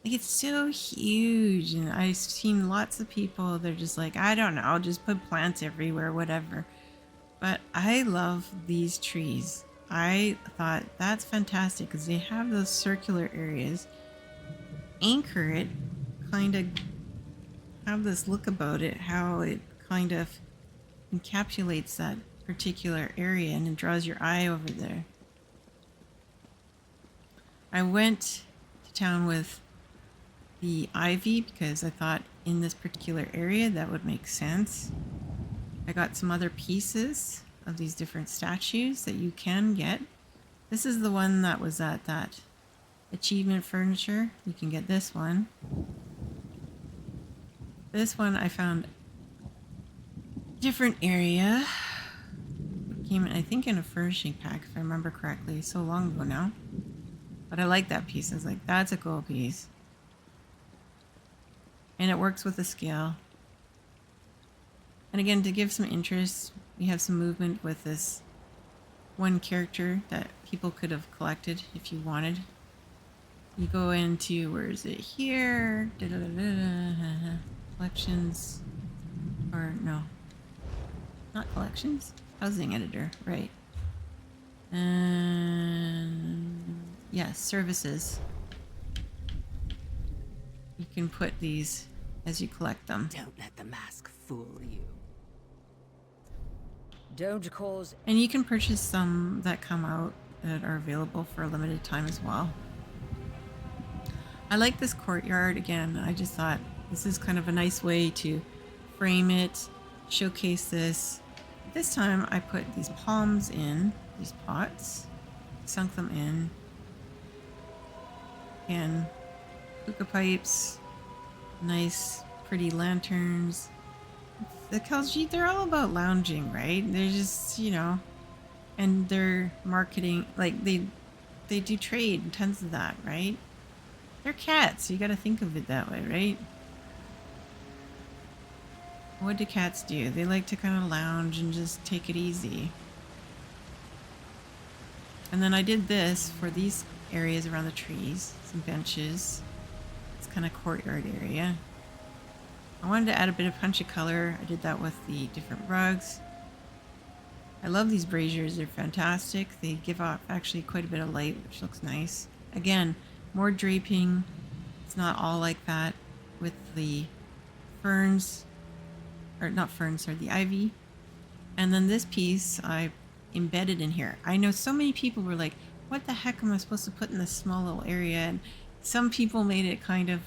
like it's so huge, and I've seen lots of people, they're just like, I don't know, I'll just put plants everywhere, whatever. But I love these trees. I thought that's fantastic because they have those circular areas. Anchor it, kind of have this look about it, how it kind of encapsulates that particular area and it draws your eye over there. I went to town with the ivy because I thought in this particular area that would make sense. I got some other pieces of these different statues that you can get. This is the one that was at that achievement furniture. You can get this one. This one I found different area. It came, I think, in a furnishing pack, if I remember correctly. So long ago now. But I like that piece. I was like, that's a cool piece. And it works with the scale. And again, to give some interest, we have some movement with this one character that people could have collected if you wanted. You go into, where is it? Here. Collections. Or no. Not collections. Housing editor. Right. And yes, services. You can put these as you collect them. Don't let the mask fool you. Don't cause... And you can purchase some that come out that are available for a limited time as well. I like this courtyard. Again, I just thought this is kind of a nice way to frame it, showcase this. This time I put these palms in, these pots, sunk them in. And hookah pipes, nice pretty lanterns. The Khaljit, they're all about lounging, right? They're just, you know, and they're marketing, like they do trade, tons of that, right? They're cats, you gotta think of it that way, right? What do cats do? They like to kind of lounge and just take it easy. And then I did this for these areas around the trees, some benches. It's kind of courtyard area. I wanted to add a bit of punch of color. I did that with the different rugs. I love these braziers. They're fantastic. They give off actually quite a bit of light, which looks nice. Again, more draping. It's not all like that with the ferns, or not ferns, or the ivy. And then this piece I embedded in here. I know so many people were like, what the heck am I supposed to put in this small little area? And some people made it kind of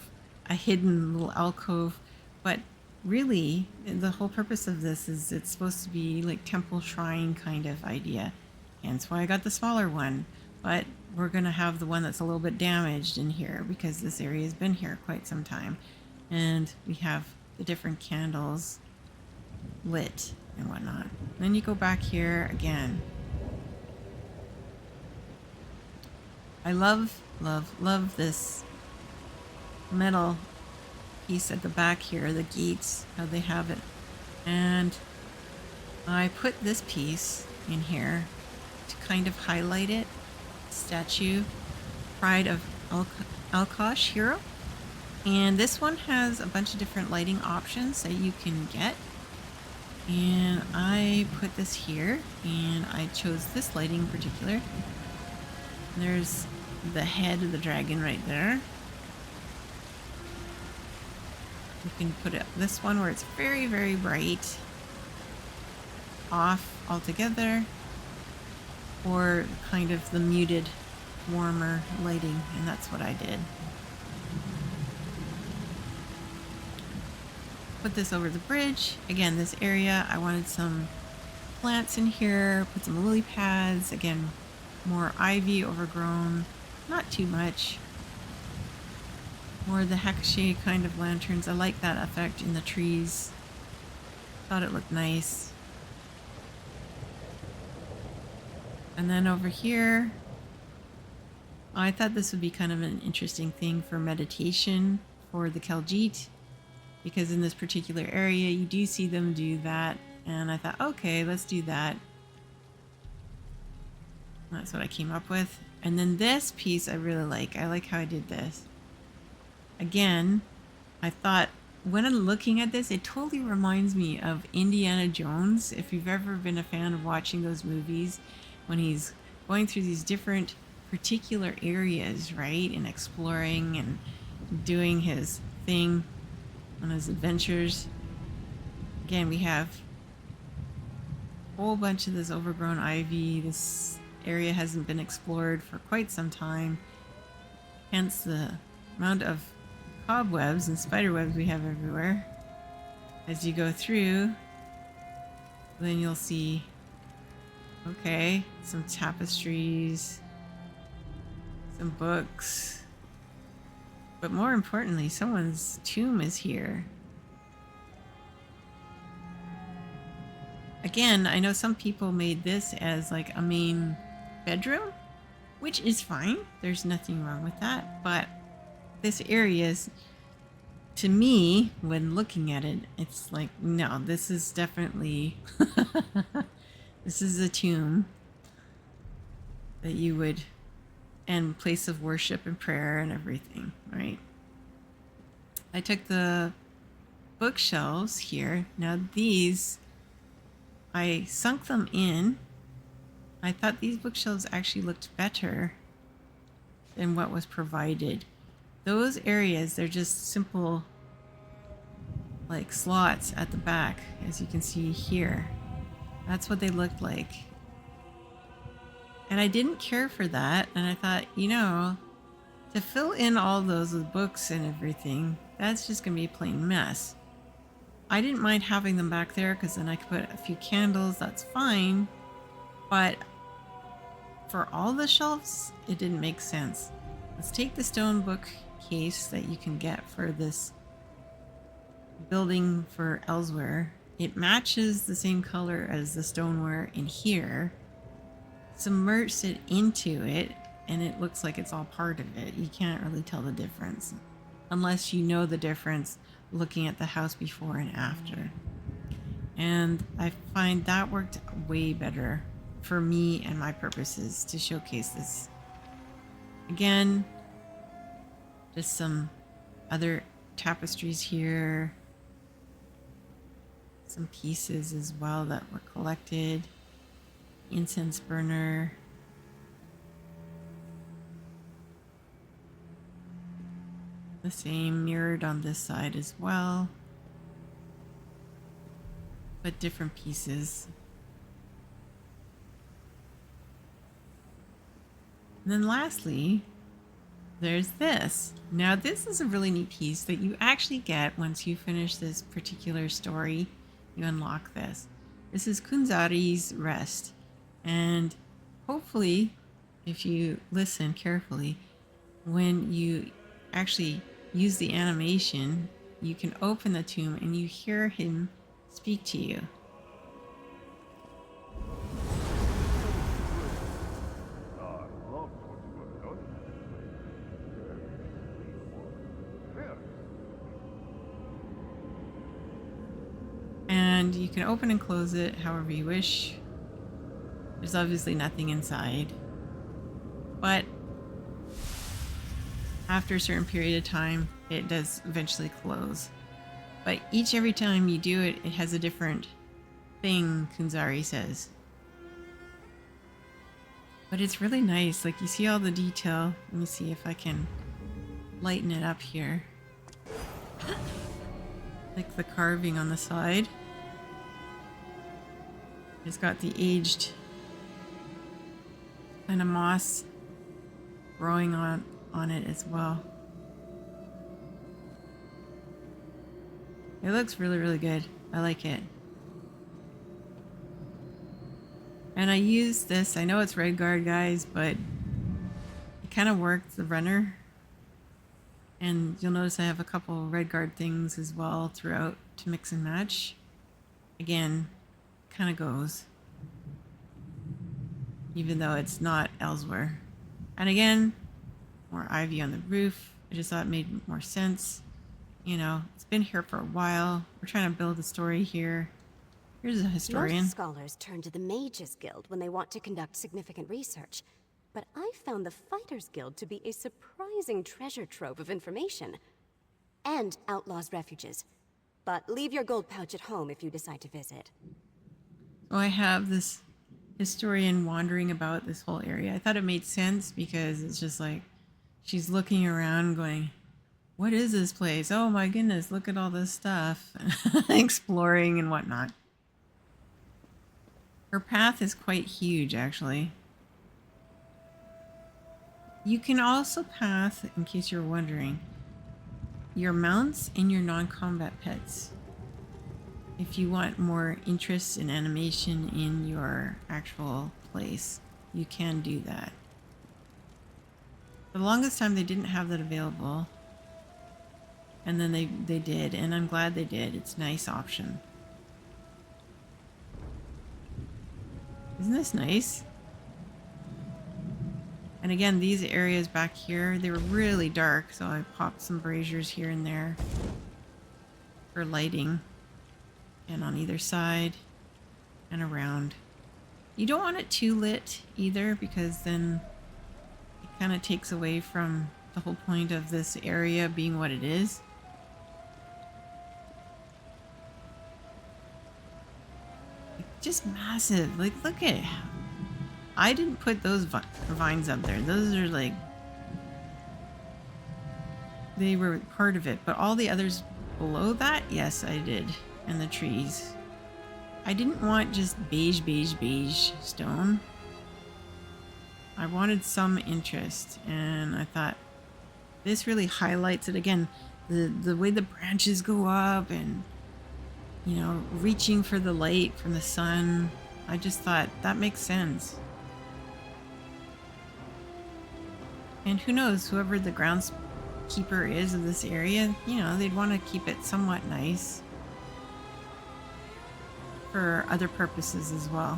a hidden little alcove. But really, the whole purpose of this is it's supposed to be like temple shrine kind of idea. Hence why I got the smaller one. But we're going to have the one that's a little bit damaged in here because this area has been here quite some time. And we have the different candles lit and whatnot. Then you go back here again. I love, love, love this metal piece at the back here, the gates, how they have it. And I put this piece in here to kind of highlight it. Statue, Pride of Alkosh hero. And this one has a bunch of different lighting options that you can get. And I put this here, and I chose this lighting in particular. There's the head of the dragon right there. You can put it this one where it's very, very bright off altogether, or kind of the muted, warmer lighting, and that's what I did. Put this over the bridge. Again, this area, I wanted some plants in here, put some lily pads, again, more ivy overgrown, not too much. More the Hakushi kind of lanterns. I like that effect in the trees. Thought it looked nice. And then over here, I thought this would be kind of an interesting thing for meditation for the Khaljit, because in this particular area you do see them do that, and I thought, okay, let's do that. That's what I came up with. And then this piece I really like. I like how I did this. Again, I thought when I'm looking at this, it totally reminds me of Indiana Jones. If you've ever been a fan of watching those movies, when he's going through these different particular areas, right, and exploring and doing his thing on his adventures. Again, we have a whole bunch of this overgrown ivy. This area hasn't been explored for quite some time, hence the amount of cobwebs and spider webs we have everywhere. As you go through, Then you'll see, okay, some tapestries, some books. But more importantly, someone's tomb is here. Again, I know some people made this as like a main bedroom, which is fine. There's nothing wrong with that. But this area is, to me, when looking at it, it's like, no, this is definitely, this is a tomb that you would, and place of worship and prayer and everything, right? I took the bookshelves here. Now these, I sunk them in. I thought these bookshelves actually looked better than what was provided. Those areas, they're just simple like slots at the back, as you can see here. That's what they looked like. And I didn't care for that, and I thought, you know, to fill in all those with books and everything, that's just gonna be a plain mess. I didn't mind having them back there because then I could put a few candles, that's fine. But for all the shelves, it didn't make sense. Let's take the stone book case that you can get for this building for elsewhere. It matches the same color as the stoneware in here. Submerge it into it, and it looks like it's all part of it. You can't really tell the difference unless you know the difference looking at the house before and after. And I find that worked way better for me and my purposes to showcase this. Again, just some other tapestries here, some pieces as well that were collected, incense burner, the same mirrored on this side as well, but different pieces. And then lastly, there's this. Now this is a really neat piece that you actually get once you finish this particular story. You unlock this. This is Kunzari's Rest. And hopefully, if you listen carefully, when you actually use the animation, you can open the tomb and you hear him speak to you. And you can open and close it however you wish. There's obviously nothing inside, but after a certain period of time, it does eventually close. But every time you do it, it has a different thing, Kunzari says. But it's really nice. Like, you see all the detail. Let me see if I can lighten it up here. Like the carving on the side. It's got the aged kind of moss growing on it as well. It looks really, really good. I like it. And I use this. I know it's red guard, guys, but it kind of worked the runner. And you'll notice I have a couple red guard things as well throughout to mix and match. Again, kind of goes, even though it's not elsewhere. And again, more ivy on the roof. I just thought it made more sense. You know, it's been here for a while. We're trying to build a story here. Here's a historian. Most scholars turn to the Mages Guild when they want to conduct significant research. But I found the Fighters Guild to be a surprising treasure trove of information. And outlaws' refuges. But leave your gold pouch at home if you decide to visit. So I have this historian wandering about this whole area. I thought it made sense because it's just like she's looking around going, what is this place? Oh my goodness, look at all this stuff. Exploring and whatnot. Her path is quite huge, actually. You can also path, in case you're wondering, your mounts and your non-combat pets. if you want more interest in animation in your actual place, you can do that. For the longest time, they didn't have that available. And then they did, and I'm glad they did. It's a nice option. Isn't this nice? And again, these areas back here, they were really dark, so I popped some braziers here and there for lighting. And on either side and around. You don't want it too lit either, because then it kind of takes away from the whole point of this area being what it is. Just massive. Like, look at it. I didn't put those vines up there. Those are like, they were part of it, but all the others below that, yes, I did. And the trees. I didn't want just beige, beige, beige stone. I wanted some interest, and I thought this really highlights it. Again, the way the branches go up and, you know, reaching for the light from the sun. I just thought that makes sense. And who knows, whoever the groundskeeper is of this area, you know, they'd want to keep it somewhat nice for other purposes as well.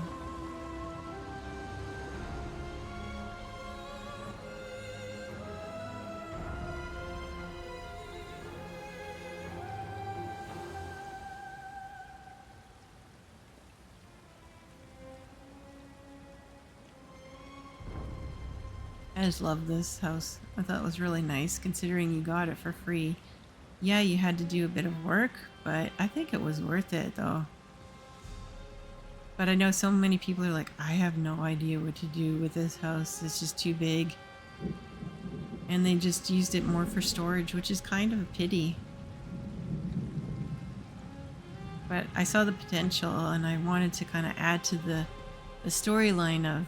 I just love this house. I thought it was really nice considering you got it for free. Yeah, you had to do a bit of work, but I think it was worth it though. But I know so many people are like, I have no idea what to do with this house. It's just too big. And they just used it more for storage, which is kind of a pity. But I saw the potential, and I wanted to kind of add to the storyline of,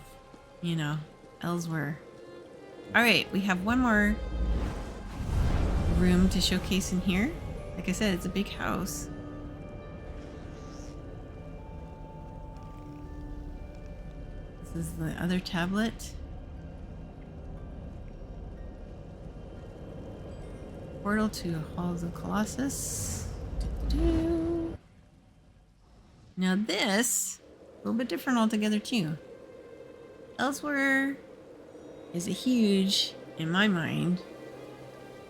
you know, Elsewhere. All right, we have one more room to showcase in here. Like I said, it's a big house. This is the other tablet. Portal to Halls of Colossus. Now this, a little bit different altogether too. Elsewhere is a huge, in my mind,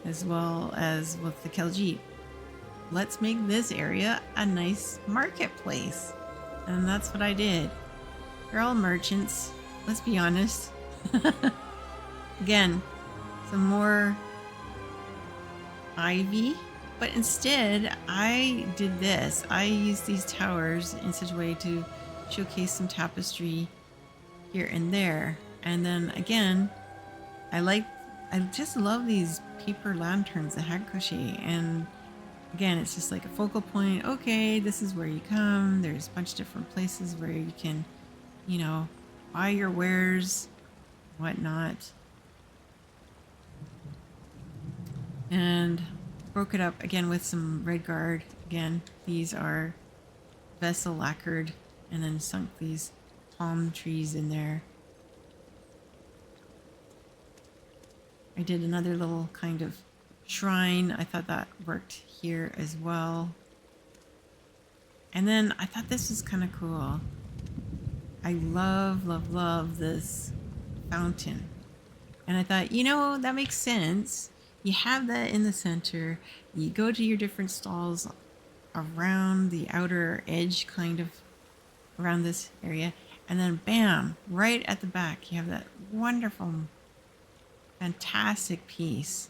as well as with the Khajiit. Let's make this area a nice marketplace. And that's what I did. They're all merchants, let's be honest. Again, some more ivy, but instead I did this. I used these towers in such a way to showcase some tapestry here and there. And then again, I just love these paper lanterns, the hand crochet. And again, it's just like a focal point. Okay, this is where you come. There's a bunch of different places where you can, you know, buy your wares, whatnot. And broke it up again with some red guard. Again, these are vessel lacquered, and then sunk these palm trees in there. I did another little kind of shrine. I thought that worked here as well. And then I thought this was kind of cool. I love, love, love this fountain. And I thought, you know, that makes sense. You have that in the center. You go to your different stalls around the outer edge, kind of around this area. And then bam, right at the back, you have that wonderful, fantastic piece.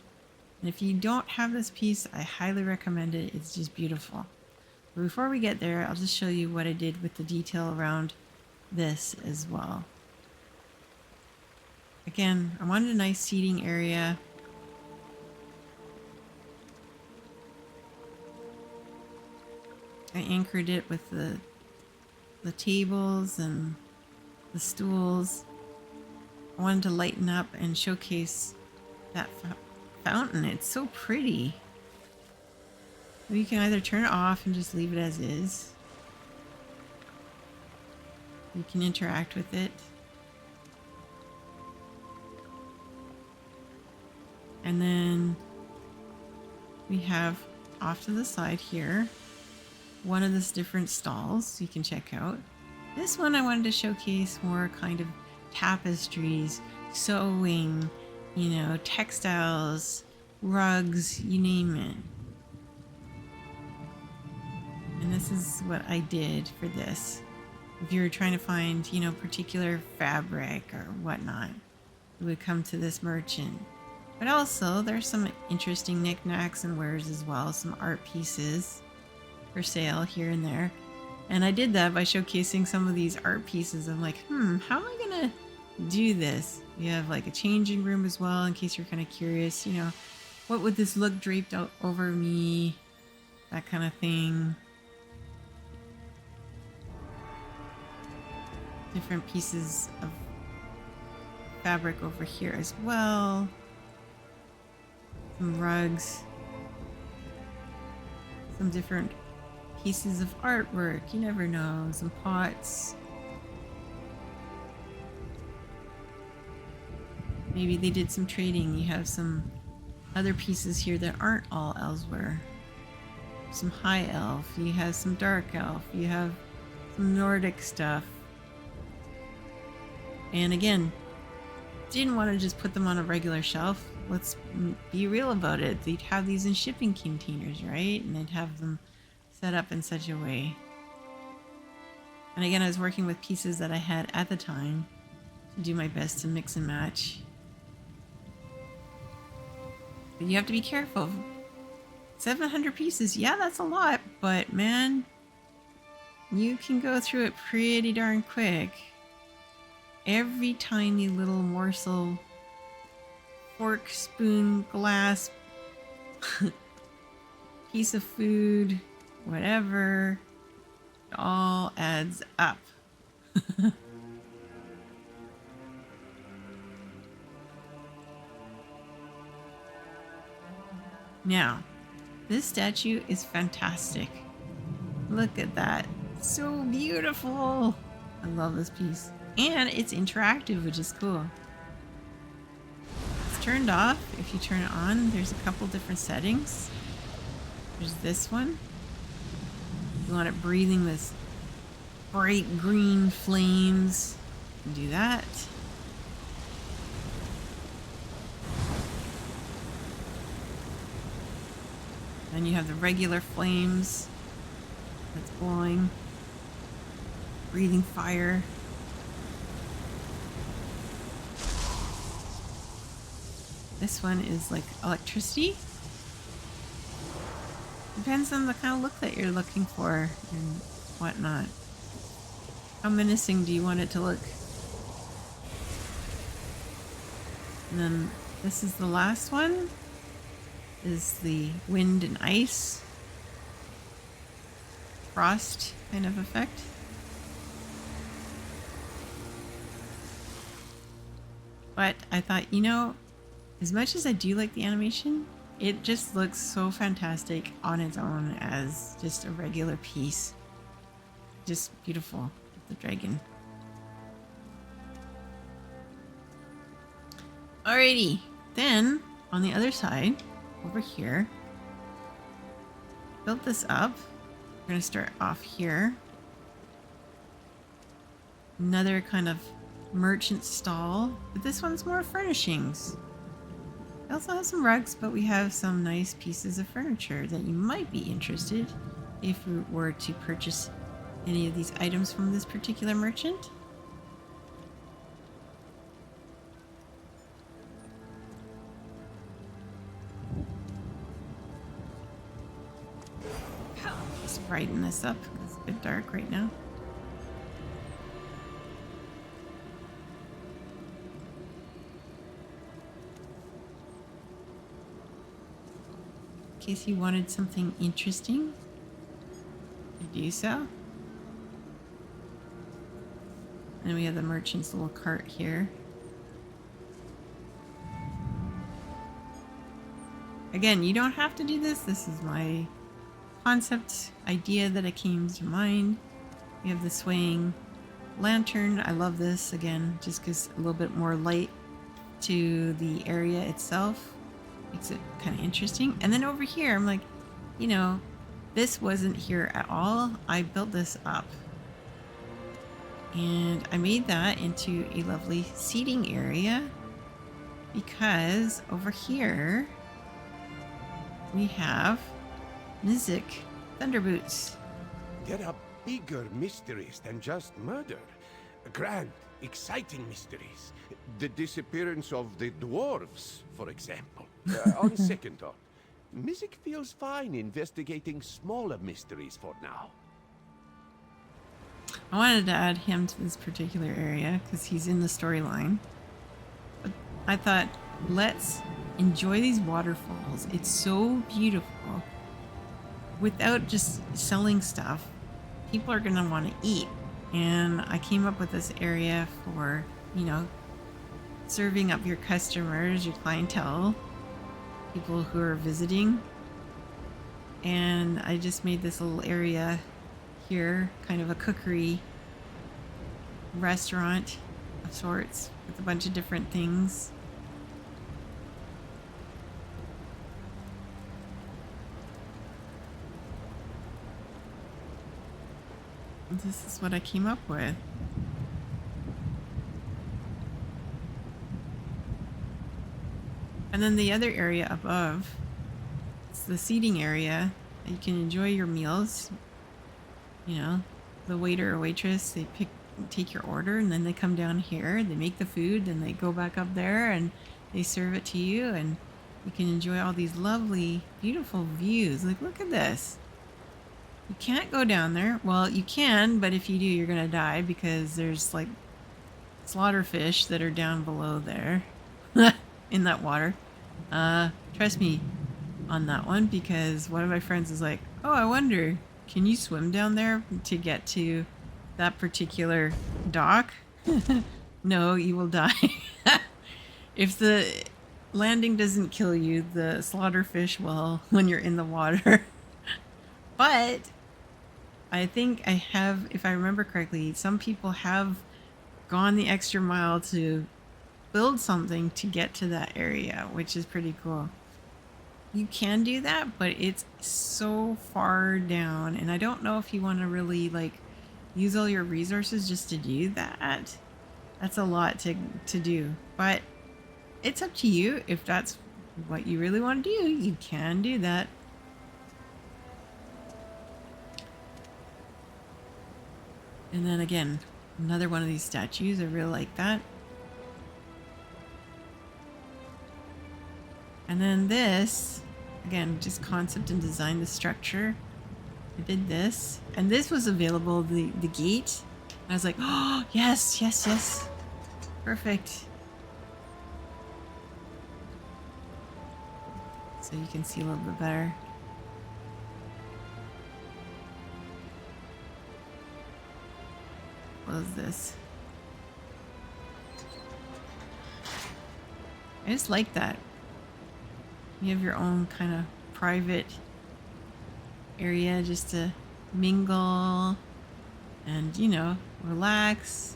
And if you don't have this piece, I highly recommend it. It's just beautiful. But before we get there, I'll just show you what I did with the detail around this as well. Again, I wanted a nice seating area. I anchored it with the tables and the stools. I wanted to lighten up and showcase that fountain. It's so pretty. You can either turn it off and just leave it as is, You can interact with it. And then we have off to the side here one of these different stalls you can check out. This one I wanted to showcase more kind of tapestries, sewing, you know, textiles, rugs, you name it. And this is what I did for this. If you were trying to find, you know, particular fabric or whatnot, you would come to this merchant. But also, there's some interesting knickknacks and wares as well, some art pieces for sale here and there. And I did that by showcasing some of these art pieces. I'm like, how am I gonna do this? You have like a changing room as well, in case you're kind of curious, you know, what would this look draped out over me? That kind of thing. Different pieces of fabric over here as well. Some rugs. Some different pieces of artwork. You never know. Some pots. Maybe they did some trading. You have some other pieces here that aren't all elsewhere. Some high elf. You have some dark elf. You have some Nordic stuff. And again, didn't want to just put them on a regular shelf. Let's be real about it. They'd have these in shipping containers, right? And they'd have them set up in such a way. And again, I was working with pieces that I had at the time to do my best to mix and match. But you have to be careful. 700 pieces, yeah, that's a lot, but man, you can go through it pretty darn quick. Every tiny little morsel, fork, spoon, glass, piece of food, whatever, it all adds up. Now, this statue is fantastic. Look at that. So beautiful. I love this piece. And it's interactive, which is cool. It's turned off. If you turn it on, there's a couple different settings. There's this one. You want it breathing this bright green flames. You can do that. Then you have the regular flames that's glowing, breathing fire. This one is like electricity. Depends on the kind of look that you're looking for and whatnot. How menacing do you want it to look? And then this is the last one. Is the wind and ice, frost kind of effect. But I thought, you know, as much as I do like the animation, it just looks so fantastic on its own as just a regular piece. Just beautiful, the dragon. Alrighty, then on the other side, over here, built this up. We're going to start off here. Another kind of merchant stall, but this one's more furnishings. We also have some rugs, but we have some nice pieces of furniture that you might be interested if you were to purchase any of these items from this particular merchant. Just brighten this up. It's a bit dark right now. In case you wanted something interesting, you do so. And we have the merchant's little cart here. Again, you don't have to do this. This is my concept idea that it came to mind. We have the swaying lantern. I love this again, just gives a little bit more light to the area itself. Makes it kind of interesting. And then over here, I'm like, you know, this wasn't here at all. I built this up. And I made that into a lovely seating area because over here we have Mizik Thunderboots. There are bigger mysteries than just murder. Grand, exciting mysteries. The disappearance of the dwarves, for example. On second thought, Mizik feels fine investigating smaller mysteries for now. I wanted to add him to this particular area because he's in the storyline. But I thought, let's enjoy these waterfalls. It's so beautiful. Without just selling stuff, people are going to want to eat. And I came up with this area for, you know, serving up your customers, your clientele, people who are visiting. And I just made this little area here, kind of a cookery restaurant of sorts with a bunch of different things. This is what I came up with. And then the other area above, it's the seating area. You can enjoy your meals. You know, the waiter or waitress, they take your order and then they come down here, they make the food, then they go back up there and they serve it to you, and you can enjoy all these lovely, beautiful views. Like, look at this. You can't go down there. Well, you can, but if you do, you're gonna die because there's like slaughter fish that are down below there in that water. Trust me on that one, because one of my friends is like, oh, I wonder, can you swim down there to get to that particular dock? No, you will die. If the landing doesn't kill you, the slaughterfish will when you're in the water. But I think I have, if I remember correctly, some people have gone the extra mile to build something to get to that area, which is pretty cool. You can do that, but it's so far down, and I don't know if you want to really like use all your resources just to do that. That's a lot to do, but it's up to you. If that's what you really want to do, you can do that. And then again, another one of these statues. I really like that. And then this, again, just concept and design the structure. I did this, and this was available, the gate. I was like, oh, yes, yes, yes. Perfect. So you can see a little bit better. What is this? I just like that. You have your own kind of private area just to mingle and, you know, relax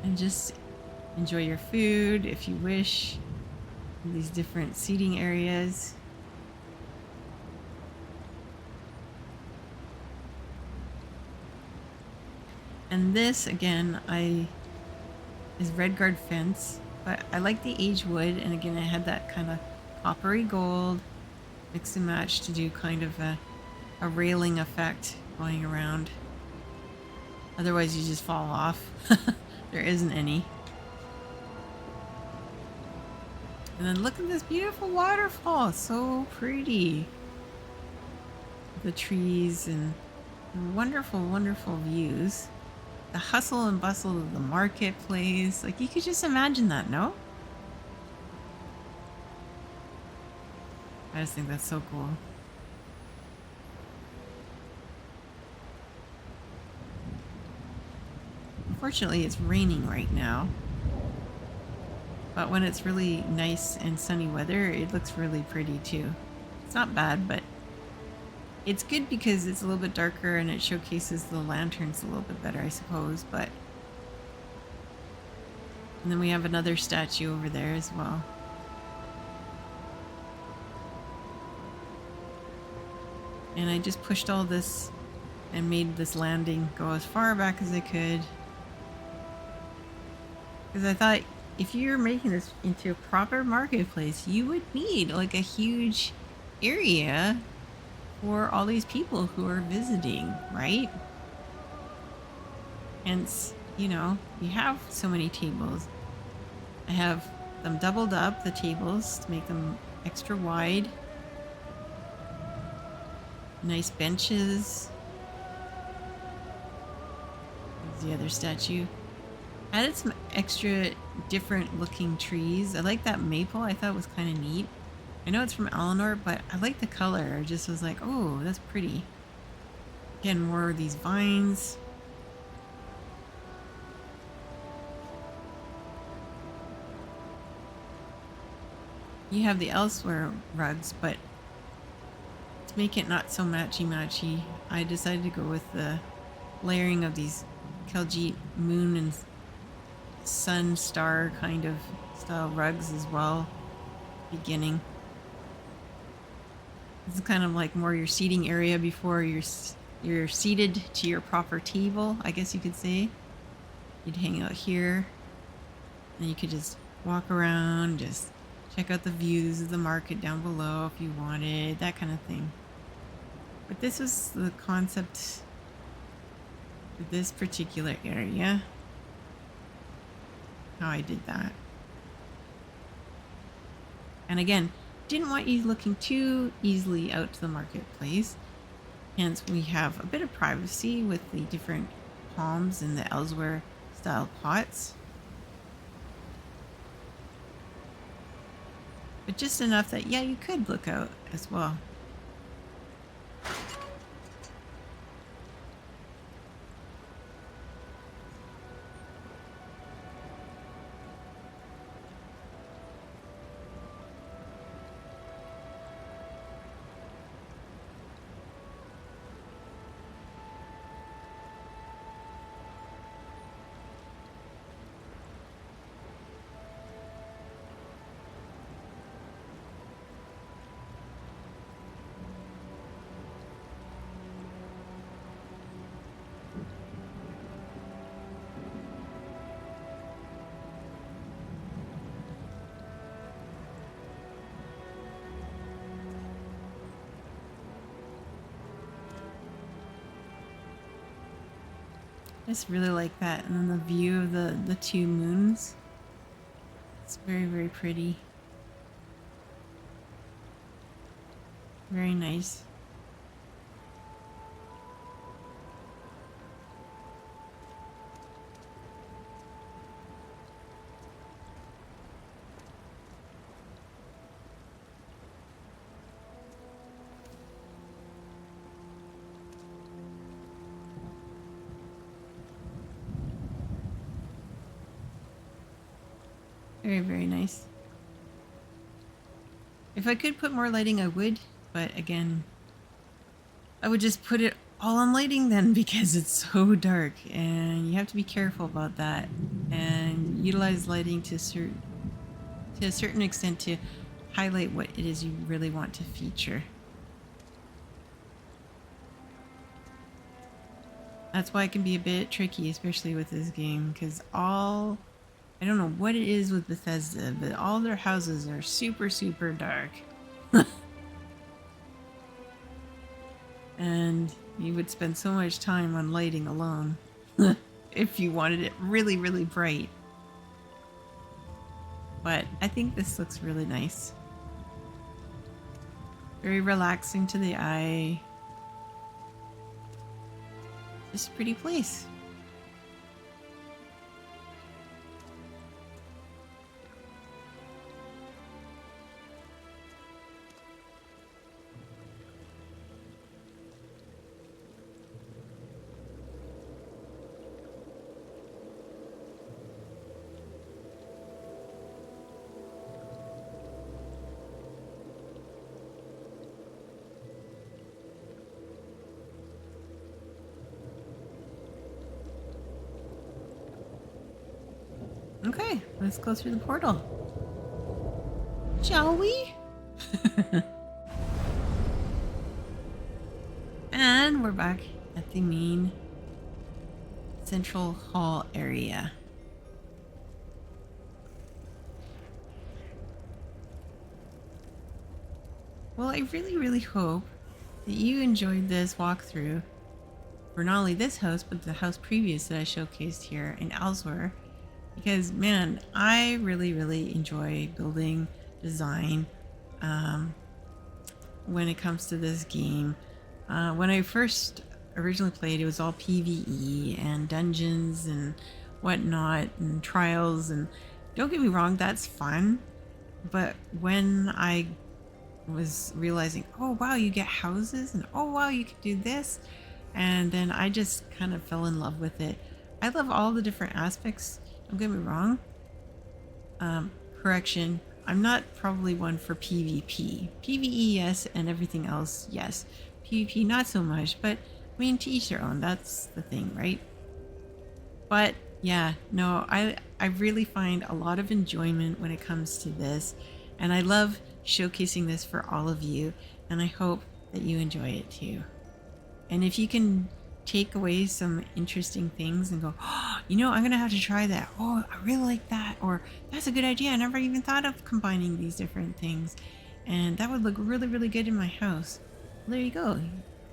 and just enjoy your food if you wish. These different seating areas. And this again, is red guard fence, but I like the age wood, and again I had that kind of coppery gold mix and match to do kind of a railing effect going around. Otherwise you just fall off. There isn't any. And then look at this beautiful waterfall. So pretty. The trees and wonderful, wonderful views. The hustle and bustle of the marketplace. Like, you could just imagine that, no? I just think that's so cool. Unfortunately, it's raining right now. But when it's really nice and sunny weather, it looks really pretty too. It's not bad, but it's good because it's a little bit darker and it showcases the lanterns a little bit better, I suppose. But And then we have another statue over there as well. And I just pushed all this and made this landing go as far back as I could. Because I thought if you're making this into a proper marketplace, you would need like a huge area for all these people who are visiting, right? Hence, you know, you have so many tables. I have them doubled up, the tables, to make them extra wide. Nice benches. There's the other statue. Added some extra different looking trees. I like that maple. I thought it was kind of neat. I know it's from Eleanor, but I like the color. I just was like, oh, that's pretty. Again, more of these vines. You have the elsewhere rugs, but to make it not so matchy-matchy, I decided to go with the layering of these Khajiit moon and sun star kind of style rugs as well. Beginning. This is kind of like more your seating area before you're seated to your proper table, I guess you could say. You'd hang out here, and you could just walk around, just check out the views of the market down below if you wanted, that kind of thing. But this was the concept for this particular area. How I did that. And again, didn't want you looking too easily out to the marketplace. Hence, we have a bit of privacy with the different palms and the elsewhere style pots. But just enough that, yeah, you could look out as well. I just really like that. And then the view of the two moons. It's very, very pretty. Very nice. Very, very nice. If I could put more lighting, I would. But again, I would just put it all on lighting then because it's so dark. And you have to be careful about that. And utilize lighting to a certain extent to highlight what it is you really want to feature. That's why it can be a bit tricky, especially with this game, because I don't know what it is with Bethesda, but all their houses are super, super dark. And you would spend so much time on lighting alone if you wanted it really, really bright. But I think this looks really nice. Very relaxing to the eye. Just a pretty place. let's go through the portal. Shall we? And we're back at the main central hall area. Well, I really hope that you enjoyed this walkthrough for not only this house, but the house previous that I showcased here in Elsewhere. Because, man, I really enjoy building design when it comes to this game. When I first originally played, it was all PvE and dungeons and whatnot and trials. And don't get me wrong, that's fun. But when I was realizing, oh wow, you get houses, and oh wow, you can do this, and then I just kind of fell in love with it. I love all the different aspects, don't get me wrong. Correction, I'm not probably one for PvP. PvE, yes, and everything else, yes. PvP, not so much, but I mean, to each their own, that's the thing, right? But yeah, no, I really find a lot of enjoyment when it comes to this, and I love showcasing this for all of you, and I hope that you enjoy it too. And if you can take away some interesting things and go, oh, you know, I'm gonna have to try that. Oh, I really like that. Or that's a good idea. I never even thought of combining these different things, and that would look really good in my house. Well, there you go.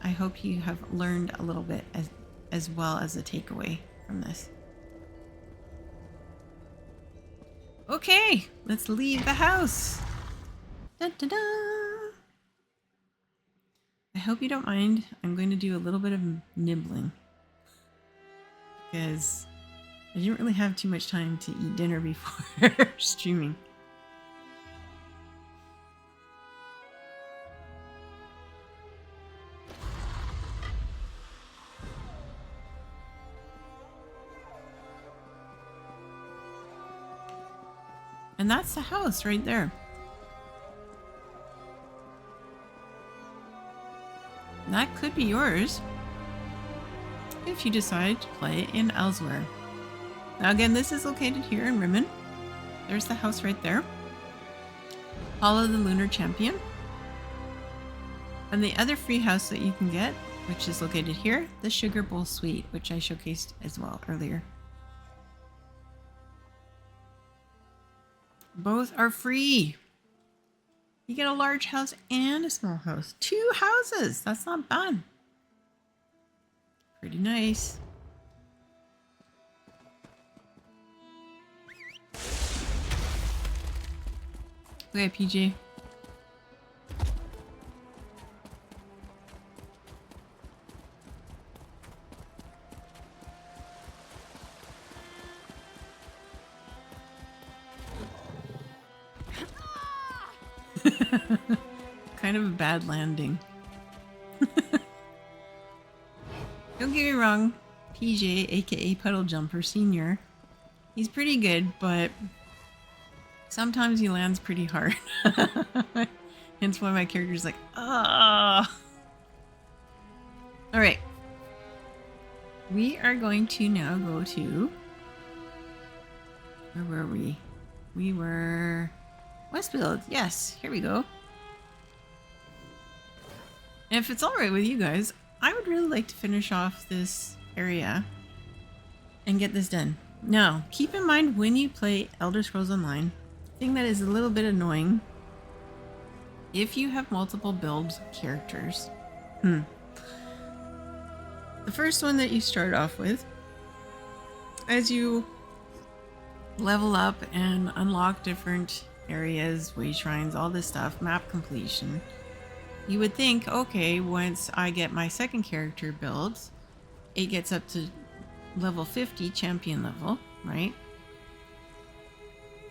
I hope you have learned a little bit as well as a takeaway from this. Okay, let's leave the house. Dun, dun, dun. I hope you don't mind. I'm going to do a little bit of nibbling because I didn't really have too much time to eat dinner before streaming. And that's the house right there. That could be yours if you decide to play in Elsewhere. Now again, this is located here in Rimmen. There's the house right there. Follow the Lunar Champion. And the other free house that you can get, which is located here, the Sugar Bowl Suite, which I showcased as well earlier. Both are free. You get a large house and a small house. 2 houses. That's not bad. Pretty nice. Okay, PJ. Kind of a bad landing. Don't get me wrong, PJ, aka Puddle Jumper Senior, he's pretty good, but sometimes he lands pretty hard. Hence why my character's like, ah. All right. We are going to now go to, where were we? We were Westfield. Yes, here we go. And if it's all right with you guys, I would really like to finish off this area and get this done. Now, keep in mind when you play Elder Scrolls Online, thing that is a little bit annoying, if you have multiple build characters, the first one that you start off with, as you level up and unlock different areas, way shrines, all this stuff, map completion, you would think, okay, once I get my second character built, it gets up to level 50, champion level, right?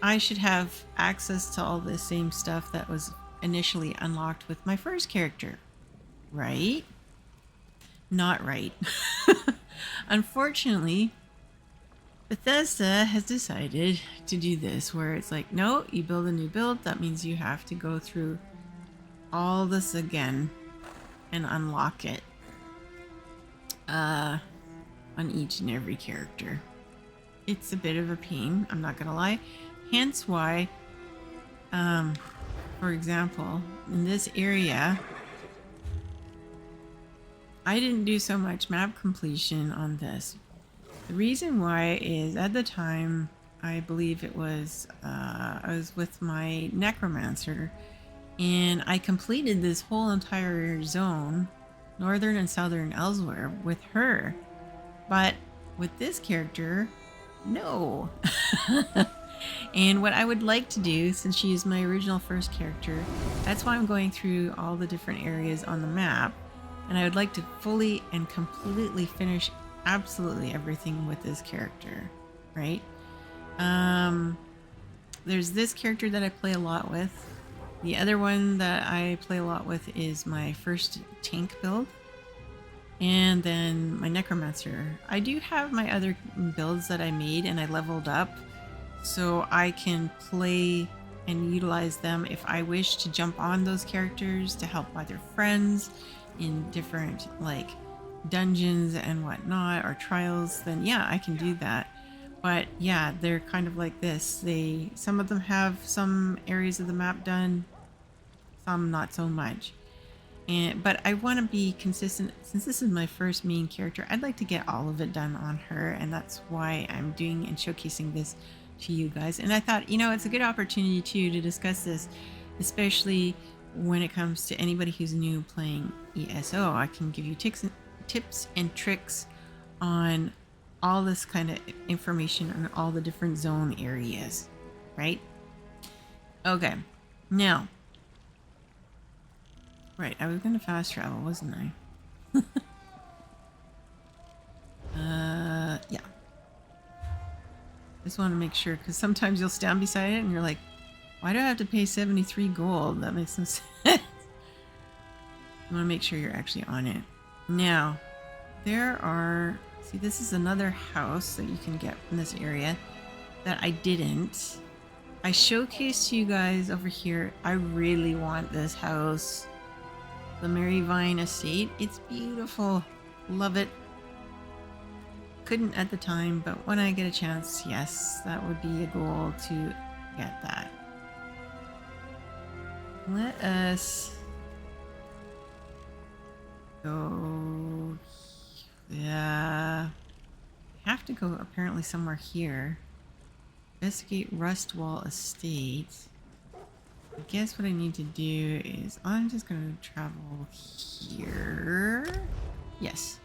I should have access to all the same stuff that was initially unlocked with my first character, right? Not right. Unfortunately, Bethesda has decided to do this, where it's like, no, you build a new build, that means you have to go through all this again and unlock it on each and every character. It's a bit of a pain, I'm not gonna lie. Hence why, for example, in this area, I didn't do so much map completion on this. The reason why is at the time, I believe it was, I was with my necromancer, and I completed this whole entire zone, northern and southern Elsewhere, with her. But with this character, no. And what I would like to do, since she is my original first character, that's why I'm going through all the different areas on the map. And I would like to fully and completely finish absolutely everything with this character, right? There's this character that I play a lot with. The other one that I play a lot with is my first tank build. And then my necromancer. I do have my other builds that I made and I leveled up, so I can play and utilize them if I wish to jump on those characters to help other friends in different like dungeons and whatnot, or trials. Then yeah, I can do that. But yeah, they're kind of like this. Some of them have some areas of the map done, some not so much. But I want to be consistent. Since this is my first main character, I'd like to get all of it done on her, and that's why I'm doing and showcasing this to you guys. And I thought, you know, it's a good opportunity too to discuss this, especially when it comes to anybody who's new playing ESO. I can give you tips and tricks on all this kind of information on all the different zone areas, right? Okay, now, right, I was gonna fast travel, wasn't I? Yeah. Just want to make sure, because sometimes you'll stand beside it and you're like, why do I have to pay 73 gold? That makes no sense. I want to make sure you're actually on it. Now, there are... See, this is another house that you can get from this area that I didn't. I showcased to you guys over here. I really want this house. The Maryvine Estate. It's beautiful. Love it. Couldn't at the time, but when I get a chance, yes, that would be a goal to get that. Let us go. Yeah. I have to go apparently somewhere here. Investigate Rustwall Estate. I guess what I need to do is I'm just going to travel here. Yes.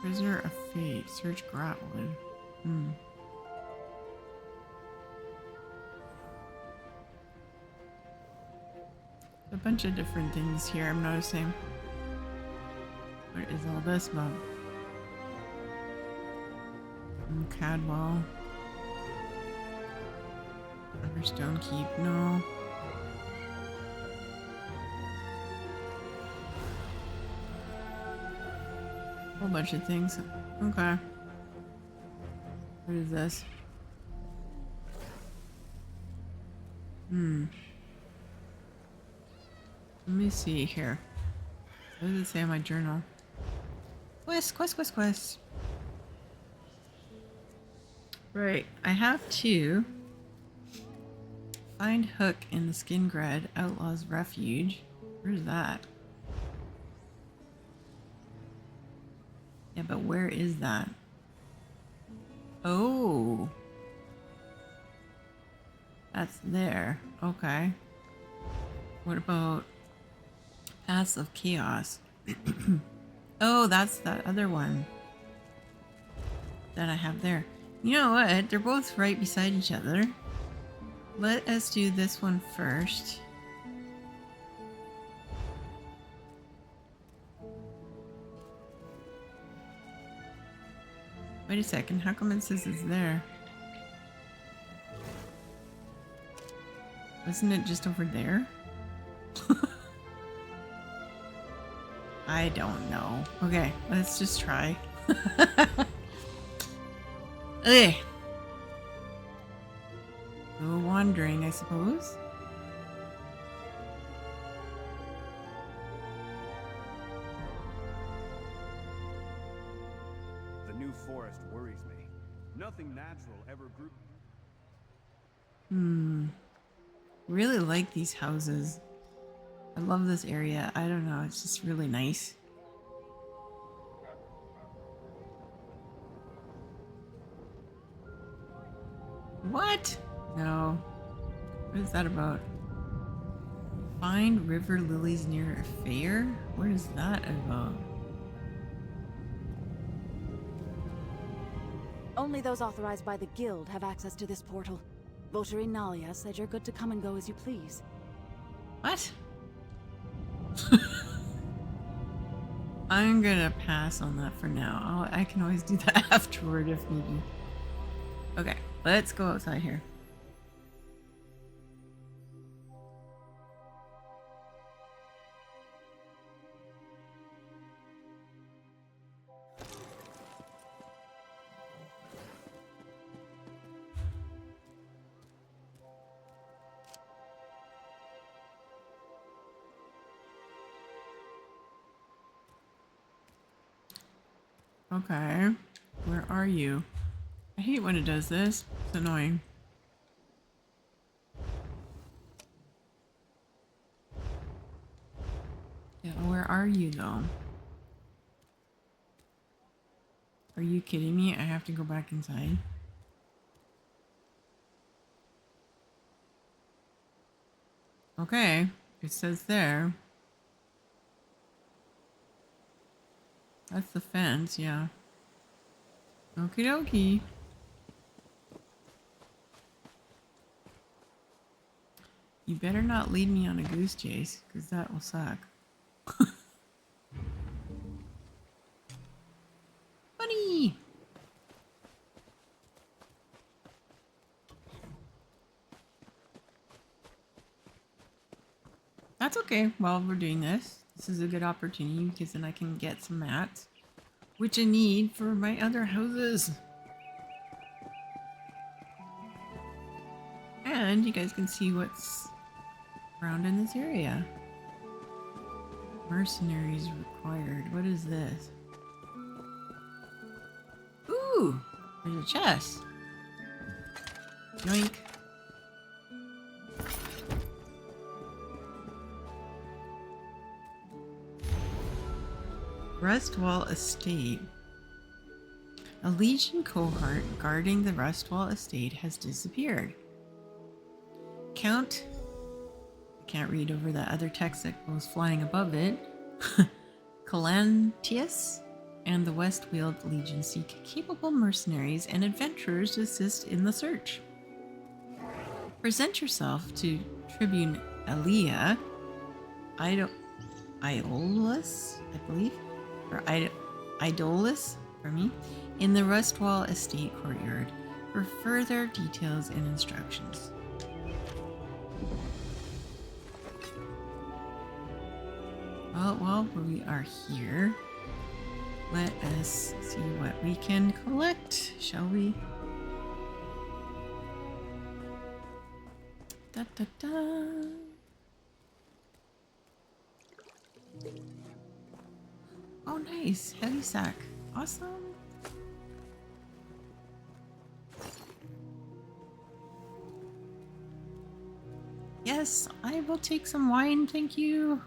Prisoner of Fate. Search Gratwood. A bunch of different things here I'm noticing. What is all this about? Cadwell. Understone Keep. No. Whole bunch of things. Okay. What is this? Let me see here. What does it say on my journal? Quest. Right. I have to find Hook in the Skingred Outlaws Refuge. Where's that? Yeah, but where is that? Oh. That's there. Okay. What about Paths of Chaos? Oh, that's that other one. that I have there. You know what? They're both right beside each other. Let us do this one first. Wait a second, how come it says it's there? Wasn't it just over there? I don't know. Okay, let's just try. Okay. No wandering, I suppose. The new forest worries me. Nothing natural ever grew. Really like these houses. I love this area. I don't know, it's just really nice. What? No. What is that about? Find river lilies near a fair? What is that about? Only those authorized by the guild have access to this portal. Votary Nalia said you're good to come and go as you please. What? I'm gonna pass on that for now. I can always do that afterward if needed. Okay, let's go outside here. Okay, where are you? I hate when it does this. It's annoying. Yeah, where are you though? Are you kidding me? I have to go back inside. Okay, it says there. That's the fence, yeah. Okie dokie. You better not lead me on a goose chase, because that will suck. Bunny! That's okay while we're doing this. This is a good opportunity because then I can get some mats, which I need for my other houses. And you guys can see what's around in this area. Mercenaries required. What is this? Ooh, there's a chest. Yoink. Rustwall Estate. A Legion cohort guarding the Rustwall Estate has disappeared. Count, I can't read over the other text that goes flying above it. Calantius and the Westweald Legion seek capable mercenaries and adventurers to assist in the search. Present yourself to Tribune Elia Iolus, I believe, or Idolus, for me, in the Rustwall Estate courtyard for further details and instructions. Well, while we are here, let us see what we can collect, shall we? Da da da. Oh, nice. Heavy sack. Awesome. Yes, I will take some wine, thank you.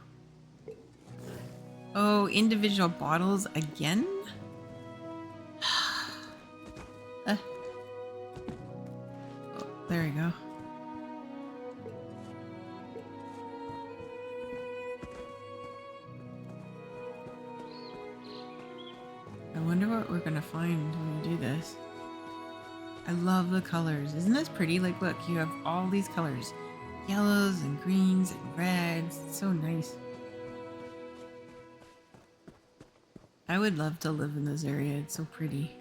Oh, individual bottles again? Oh, there we go. I wonder what we're gonna find when we do this. I love the colors. Isn't this pretty? Like, look, you have all these colors. Yellows and greens and reds. It's so nice. I would love to live in this area. It's so pretty.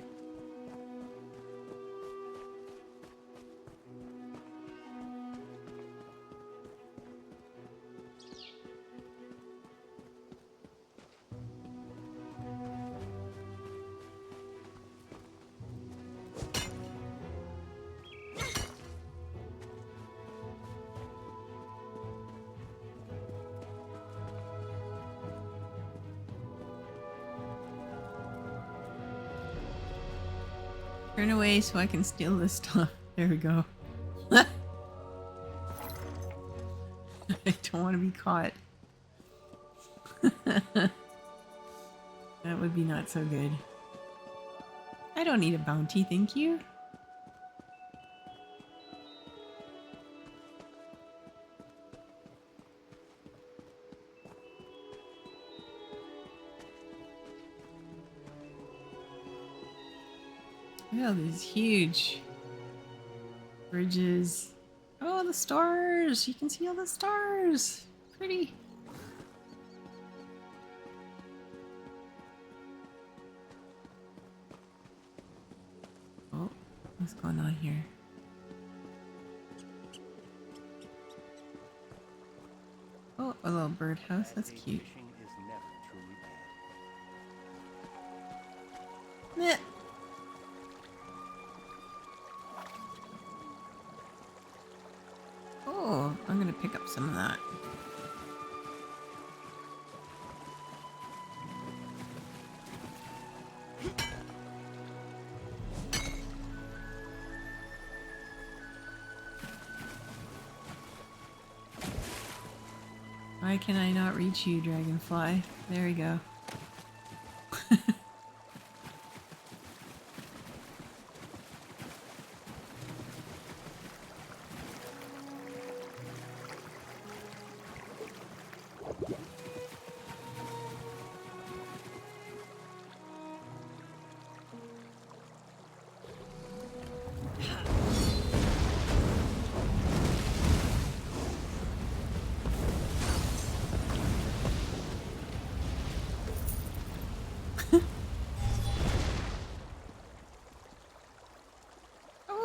Turn away so I can steal this stuff. There we go. I don't want to be caught. That would be not so good. I don't need a bounty, thank you. Oh, these huge bridges. Oh, the stars! You can see all the stars! Pretty. Oh, what's going on here? Oh, a little birdhouse. That's cute. Meh. Oh, I'm gonna pick up some of that. Why can I not reach you, dragonfly? There we go.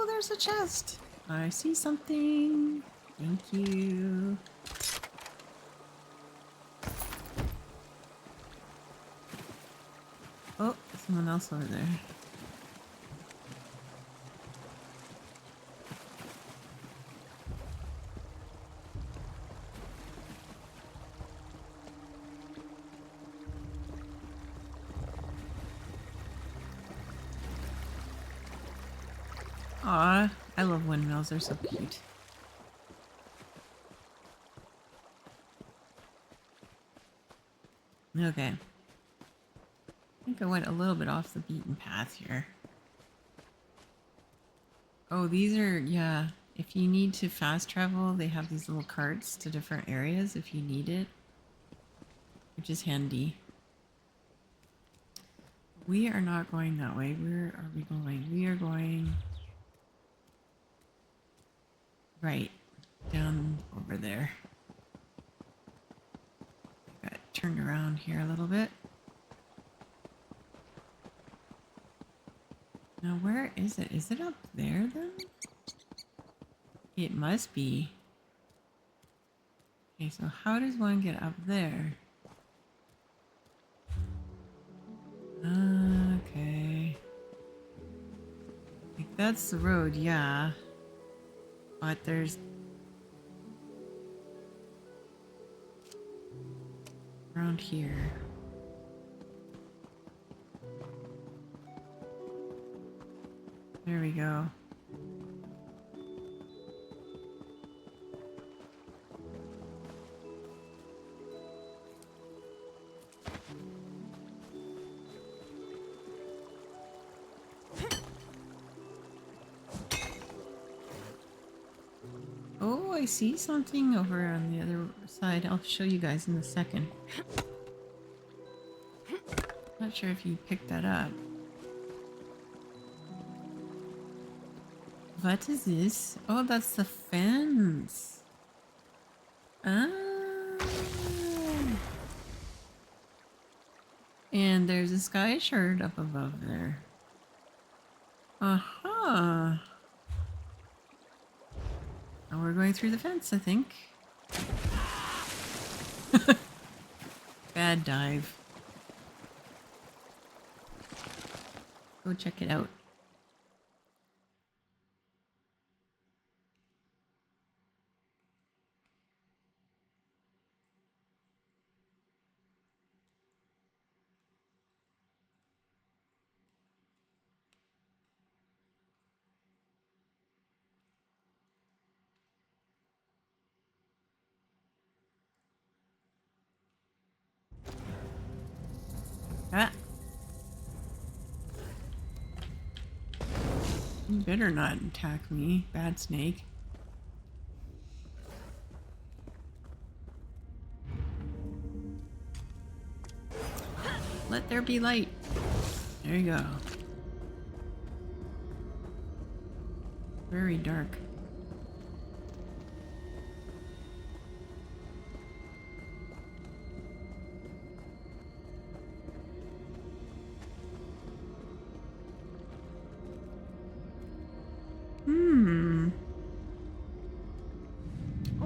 There's a chest. I see something. Thank you. Oh, someone else over there. Aw, I love windmills, they're so cute. Okay. I think I went a little bit off the beaten path here. Oh, these are, yeah, if you need to fast travel, they have these little carts to different areas if you need it, which is handy. We are not going that way. Where are we going? We are going right down over there. I got turned around here a little bit. Now where is it? Is it up there then? It must be. Okay, so how does one get up there? Okay. Like that's the road, yeah. But there's around here. There we go. Oh, I see something over on the other side. I'll show you guys in a second. Not sure if you picked that up. What is this? Oh, that's the fence. Ah. And there's a sky shard up above there. Aha. Now we're going through the fence, I think. Bad dive. Go check it out. Ah. You better not attack me, bad snake. Let there be light. There you go. Very dark.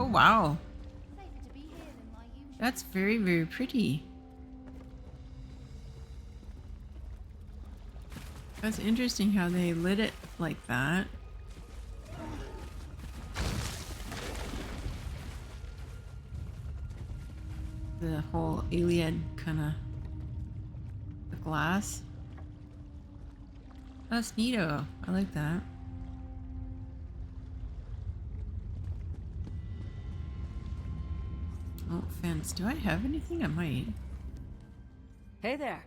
Oh wow. That's very, very pretty. That's interesting how they lit it like that. The whole Iliad kind of the glass. That's neato. I like that. Oh, fence. Do I have anything? I might. Hey there.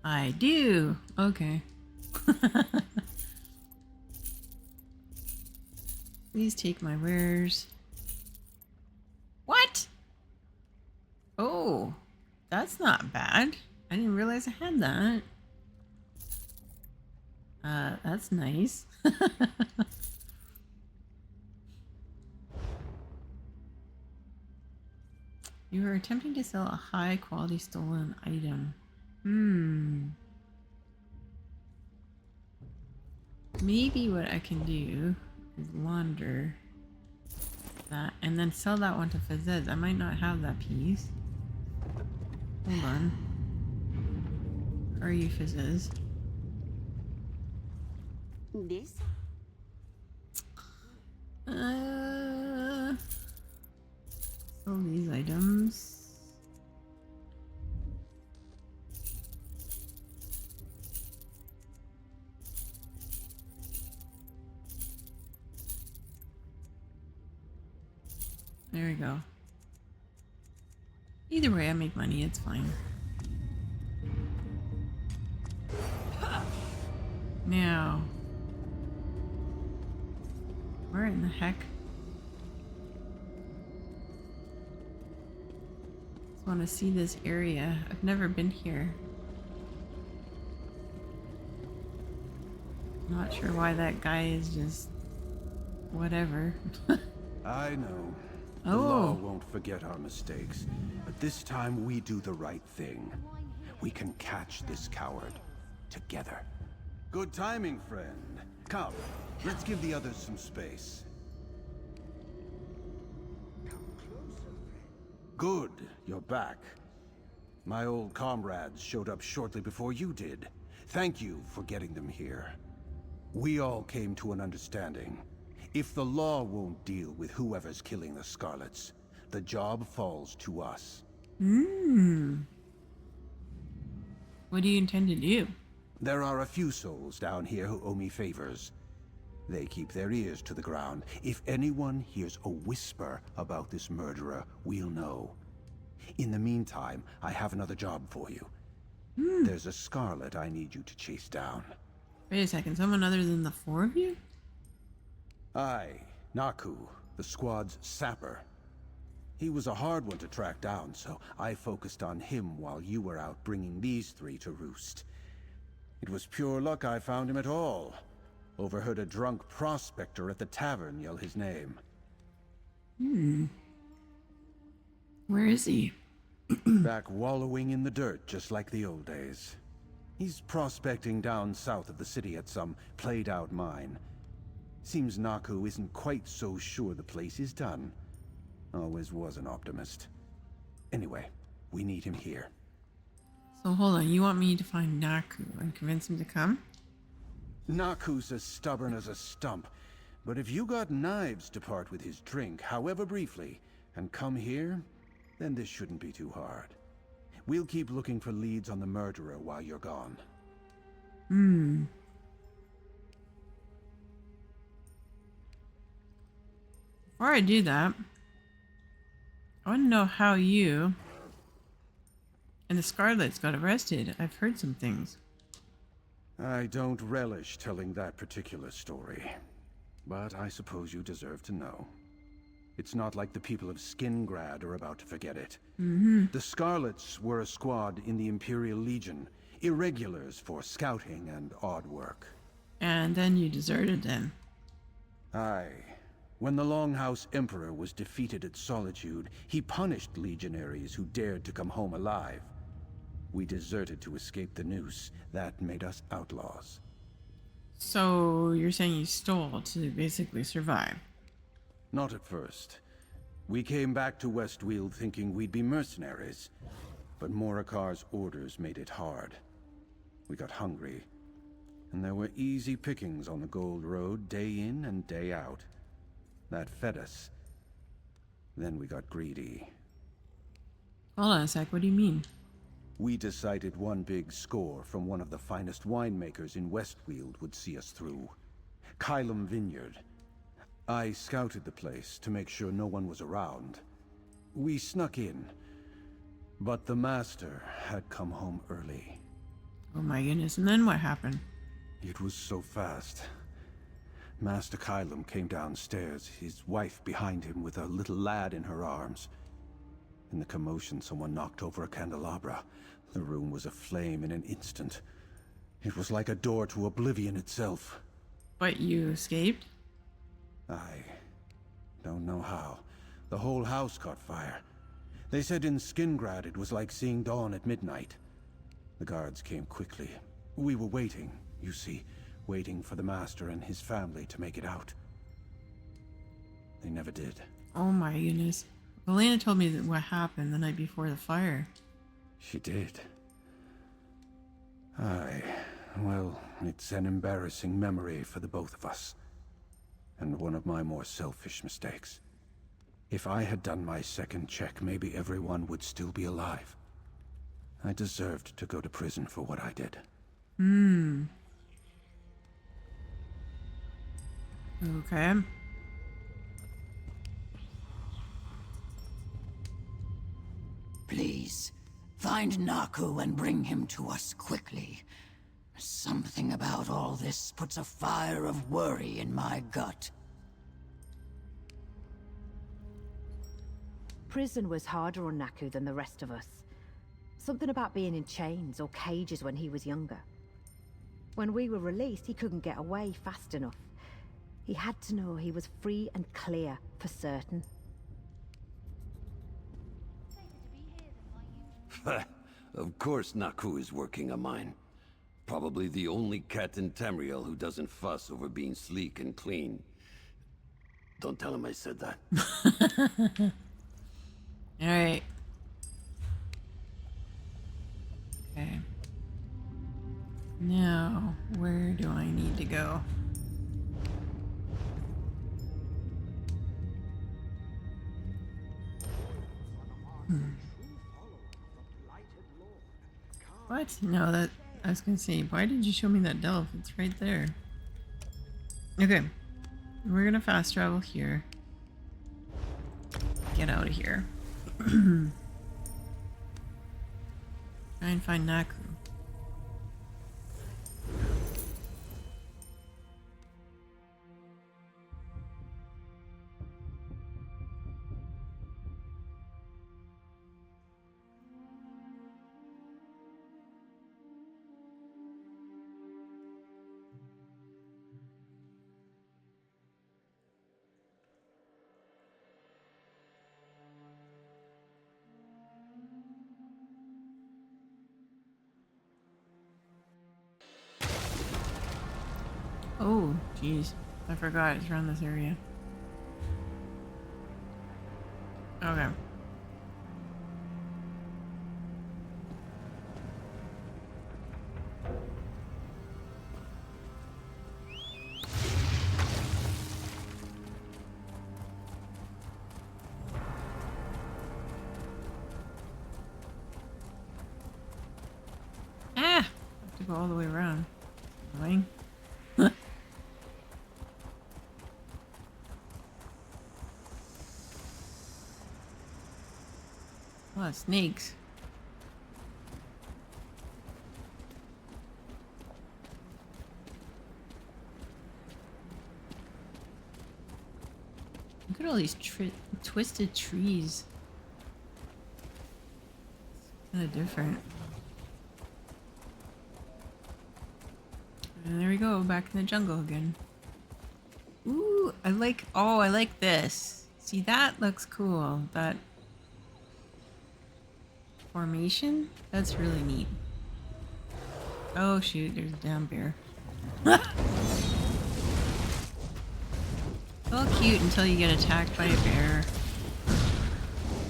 I do. Okay. Please take my wares. What? Oh, that's not bad. I didn't realize I had that. That's nice. You are attempting to sell a high quality stolen item. Maybe what I can do is launder that and then sell that one to Fazez. I might not have that piece. Hold on. Where are you, Fazez? This? Sell these items. There we go. Either way, I make money, it's fine. Now, where in the heck? Just want to see this area. I've never been here. Not sure why that guy is just whatever. I know. The Oh. law won't forget our mistakes, but this time we do the right thing. We can catch this coward together. Good timing, friend. Come, let's give the others some space. Good, you're back. My old comrades showed up shortly before you did. Thank you for getting them here. We all came to an understanding. If the law won't deal with whoever's killing the Scarlets, the job falls to us. What do you intend to do? There are a few souls down here who owe me favors. They keep their ears to the ground. If anyone hears a whisper about this murderer, we'll know. In the meantime, I have another job for you. There's a Scarlet I need you to chase down. Wait a second, someone other than the four of you? Aye, Naku, the squad's sapper. He was a hard one to track down, so I focused on him while you were out bringing these three to roost. It was pure luck I found him at all. Overheard a drunk prospector at the tavern yell his name. Where is he? Back wallowing in the dirt just like the old days. He's prospecting down south of the city at some played-out mine. Seems Naku isn't quite so sure the place is done. Always was an optimist. Anyway, we need him here. So hold on, you want me to find Naku and convince him to come? Naku's as stubborn as a stump, but if you got knives to part with his drink, however briefly, and come here, then this shouldn't be too hard. We'll keep looking for leads on the murderer while you're gone. Before I do that, I want to know how you and the Scarlets got arrested. I've heard some things. I don't relish telling that particular story, but I suppose you deserve to know. It's not like the people of Skingrad are about to forget it. The Scarlets were a squad in the Imperial Legion, irregulars for scouting and odd work. And then you deserted then. Aye. When the Longhouse Emperor was defeated at Solitude, he punished legionaries who dared to come home alive. We deserted to escape the noose. That made us outlaws. So you're saying you stole to basically survive? Not at first. We came back to Westweald thinking we'd be mercenaries, but Morikar's orders made it hard. We got hungry, and there were easy pickings on the Gold Road day in and day out. That fed us. Then we got greedy. Hold on a sec, what do you mean? We decided one big score from one of the finest winemakers in Westweald would see us through. Kylum Vineyard. I scouted the place to make sure no one was around. We snuck in, but the master had come home early. Oh my goodness, and then what happened? It was so fast. Master Kylum came downstairs, his wife behind him with a little lad in her arms. In the commotion, someone knocked over a candelabra. The room was aflame in an instant. It was like a door to oblivion itself. But you escaped? I don't know how. The whole house caught fire. They said in Skingrad it was like seeing dawn at midnight. The guards came quickly. We were waiting, you see, waiting for the master and his family to make it out. They never did. Oh my goodness. Elena told me that what happened the night before the fire. She did. Aye. Well, it's an embarrassing memory for the both of us. And one of my more selfish mistakes. If I had done my second check, maybe everyone would still be alive. I deserved to go to prison for what I did. Okay. Please, find Naku and bring him to us quickly. Something about all this puts a fire of worry in my gut. Prison was harder on Naku than the rest of us. Something about being in chains or cages when he was younger. When we were released, he couldn't get away fast enough. He had to know he was free and clear for certain. Of course Naku is working a mine. Probably the only cat in Tamriel who doesn't fuss over being sleek and clean. Don't tell him I said that. Alright. Okay. Now, where do I need to go? What? No, that... I was gonna say, why did you show me that delve? It's right there. Okay. We're gonna fast travel here. Get out of here. Try and find Naku. Oh, jeez. I forgot it's around this area. Okay. Ah! I have to go all the way around. Annoying. A lot of snakes. Look at all these twisted trees. Kind of different. And there we go, back in the jungle again. Ooh, I like this. See, that looks cool. That formation? That's really neat. Oh shoot, there's a damn bear. It's all cute until you get attacked by a bear.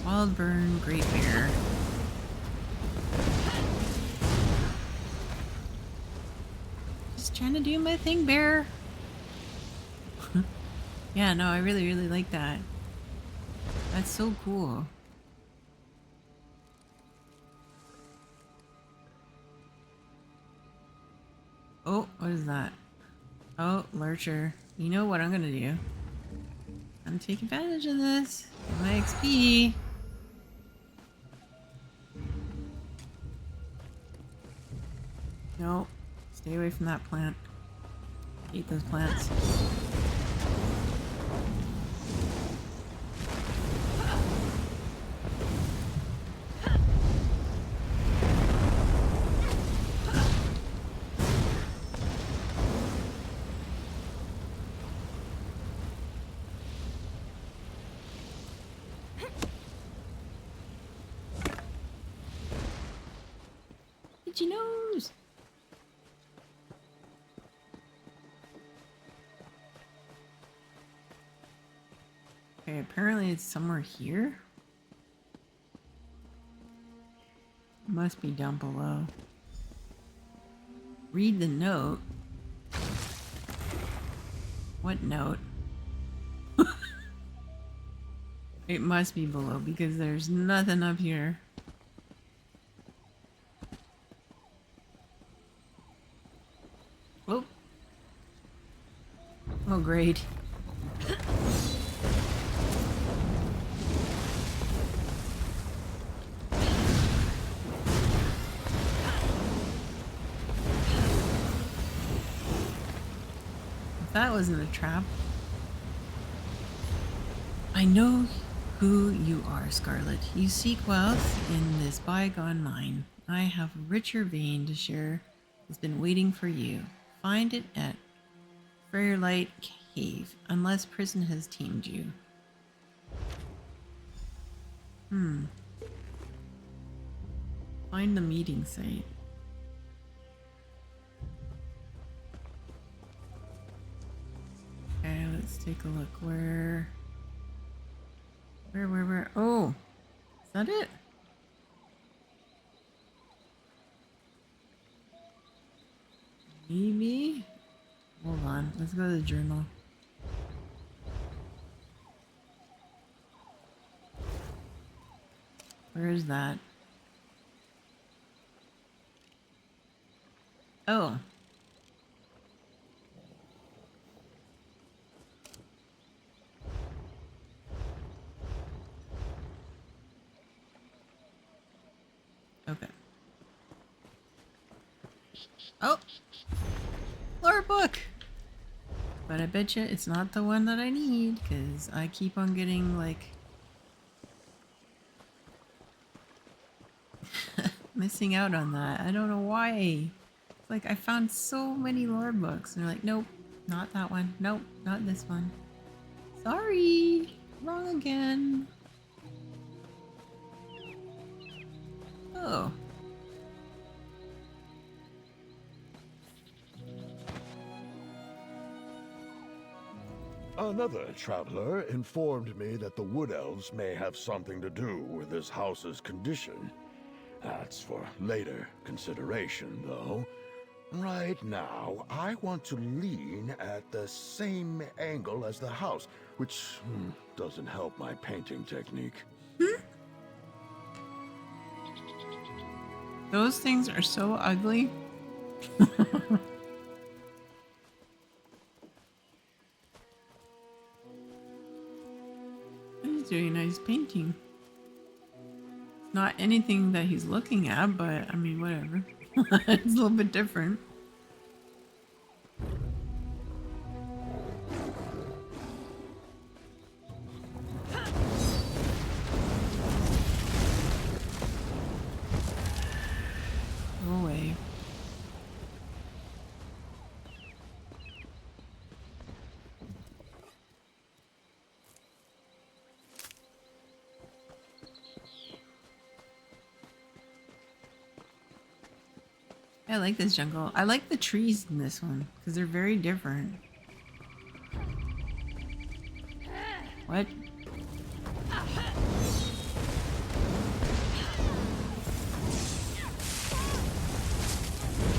Wild burn, great bear. Just trying to do my thing, bear. Yeah, no, I really, really like that. That's so cool. Oh, what is that? Oh, lurcher. You know what I'm gonna do? I'm gonna take advantage of this. Get my XP. No, stay away from that plant. Hate those plants. Itchy nose! Okay, apparently it's somewhere here. Must be down below. Read the note. What note? It must be below because there's nothing up here. Oh. Oh, great. If that wasn't a trap. I know who you are, Scarlet. You seek wealth in this bygone mine. I have a richer vein to share. Has been waiting for you. Find it at Fairlight Cave, unless prison has tamed you. Find the meeting site. Okay, let's take a look. Where? Oh! Is that it? Maybe? Hold on. Let's go to the journal. Where is that? Oh. Okay. Oh! Lore book! But I bet you it's not the one that I need, because I keep on getting, like... missing out on that. I don't know why. It's like I found so many lore books, and they're like, nope, not that one. Nope, not this one. Sorry! Wrong again. Oh. Another traveler informed me that the Wood Elves may have something to do with this house's condition. That's for later consideration, though. Right now, I want to lean at the same angle as the house, which doesn't help my painting technique. Those things are so ugly. He's doing nice painting. It's not anything that he's looking at, but I mean, whatever. It's a little bit different. Go away. I like this jungle. I like the trees in this one because they're very different. What? I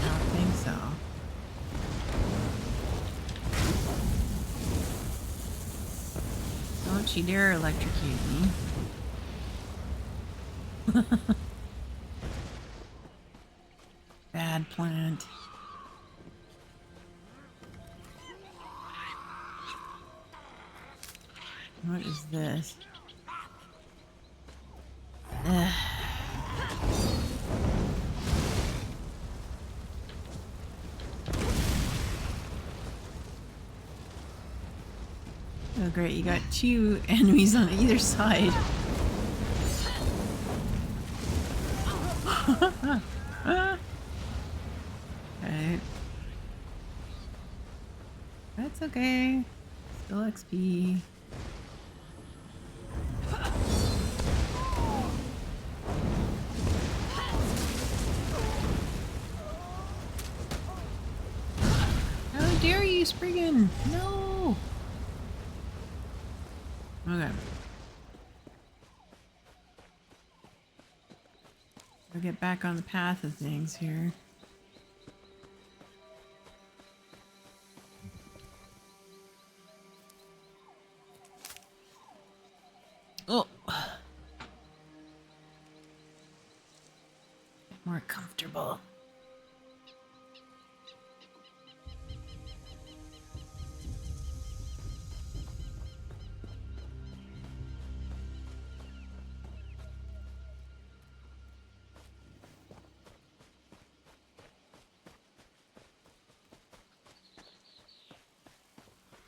don't think so. Don't you dare electrocute me. Bad plant. What is this? Ugh. Oh great, you got two enemies on either side. Okay. That's okay. Still XP. How dare you, Spriggan? No! Okay. We'll get back on the path of things here. Oh! More comfortable.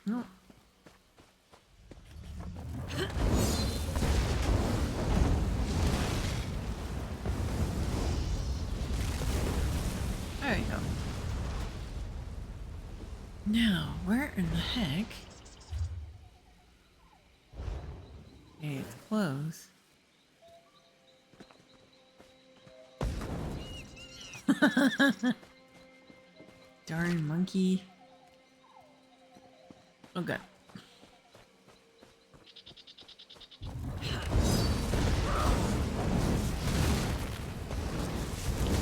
No. There you go. Now, where in the heck? Okay, it's close. Darn monkey. Okay.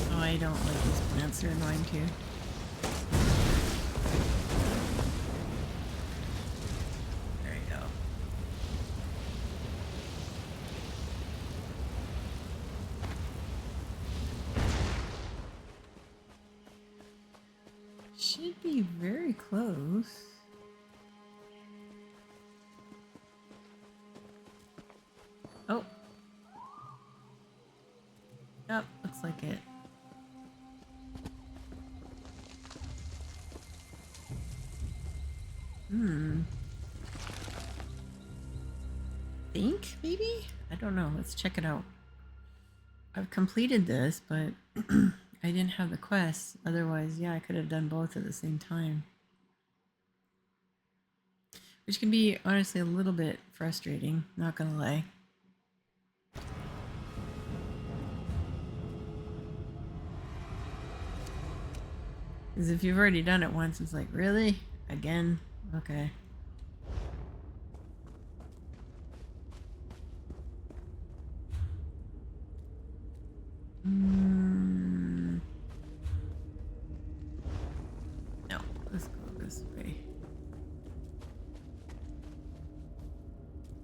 Oh, I don't like these plants. They're annoying too. There you go. Should be very close. Oh. Yep, looks like it. Think, maybe? I don't know. Let's check it out. I've completed this, but I didn't have the quest. Otherwise, yeah, I could have done both at the same time. Which can be, honestly, a little bit frustrating, not gonna lie. Because if you've already done it once, it's like, really? Again? Okay. No, let's go this way.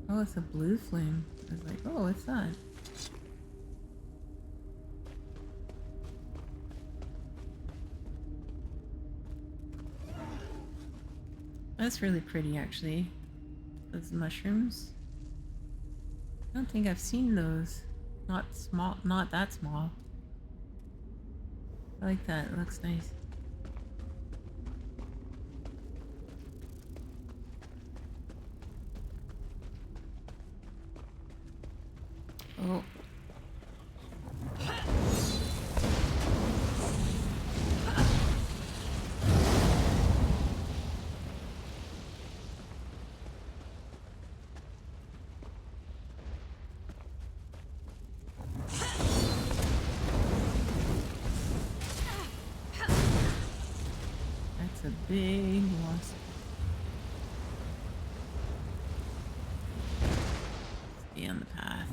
Oh, it's a blue flame. I was like, oh, what's that? That's really pretty, actually. Those mushrooms. I don't think I've seen those. Not small, not that small. I like that, it looks nice. Oh. That's a big wasp. Stay on the path.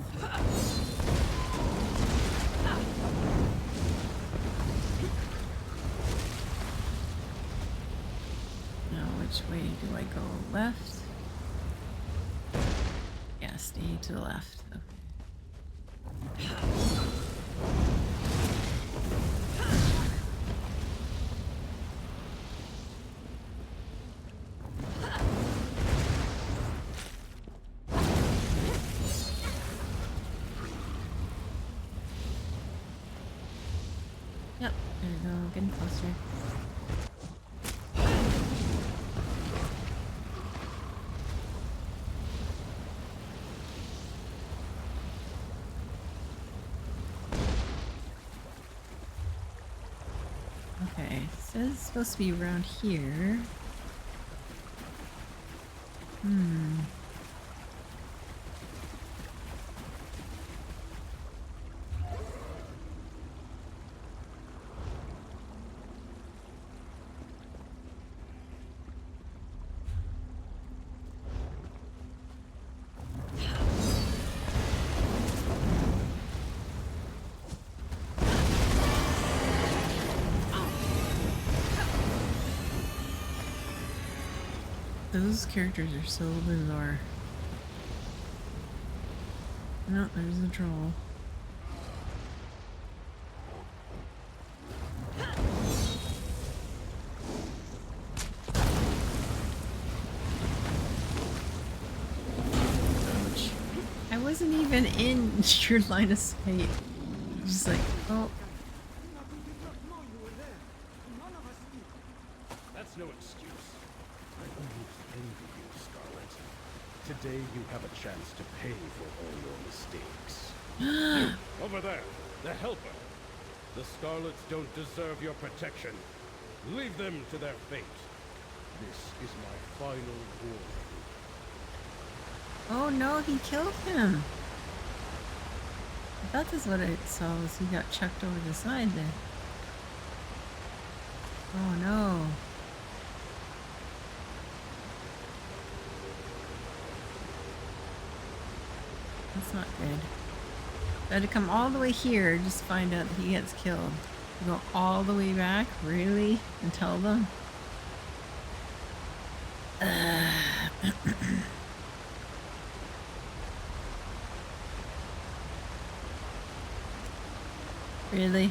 Now, which way do I go? Left? Yeah, stay to the left. Okay. Yep, there we go, getting closer. Okay, so it's supposed to be around here. Those characters are so bizarre. No, there's a troll. Ouch. I wasn't even in your line of sight. Just like, oh. That's no excuse. I almost envy you, Scarlet. Today you have a chance to pay for all your mistakes. You, over there, the helper. The Scarlets don't deserve your protection. Leave them to their fate. This is my final warning. Oh no, he killed him. I thought that's what I saw, was he got chucked over the side there. Oh no. That's not good. I had to come all the way here just to find out that he gets killed. Go all the way back? Really? And tell them? Really?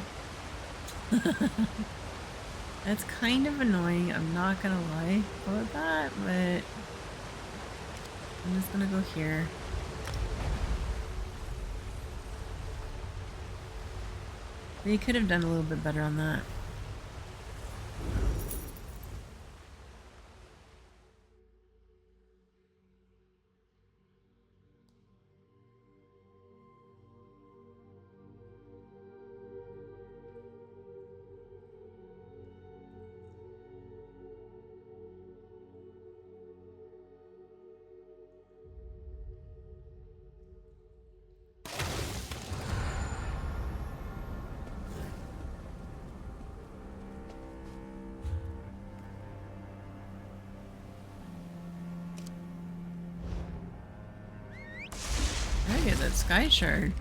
That's kind of annoying, I'm not gonna lie about that, but I'm just gonna go here. They could have done a little bit better on that. I get that sky shard.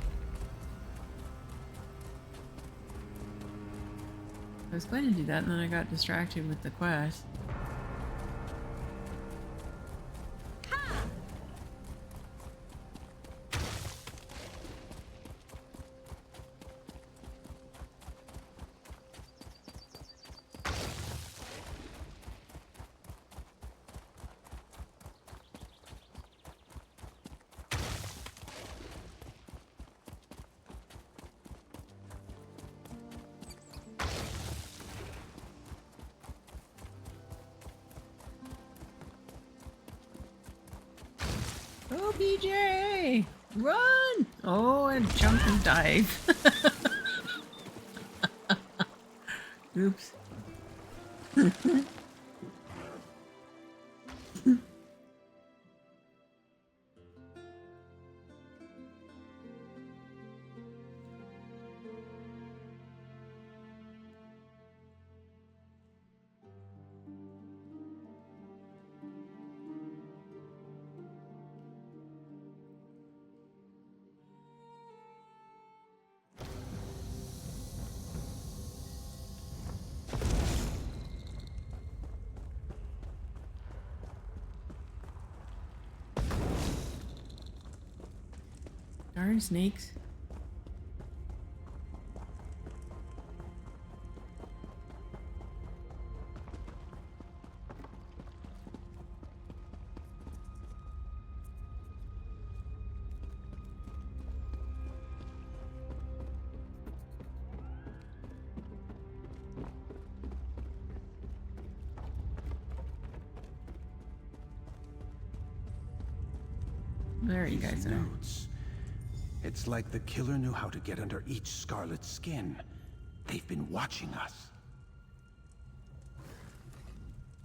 was going to do that, and then I got distracted with the quest. Oh, BJ! Run! Oh, and jump and dive. Oops. Darn snakes. There you guys are. Notes. It's like the killer knew how to get under each Scarlet's skin. They've been watching us.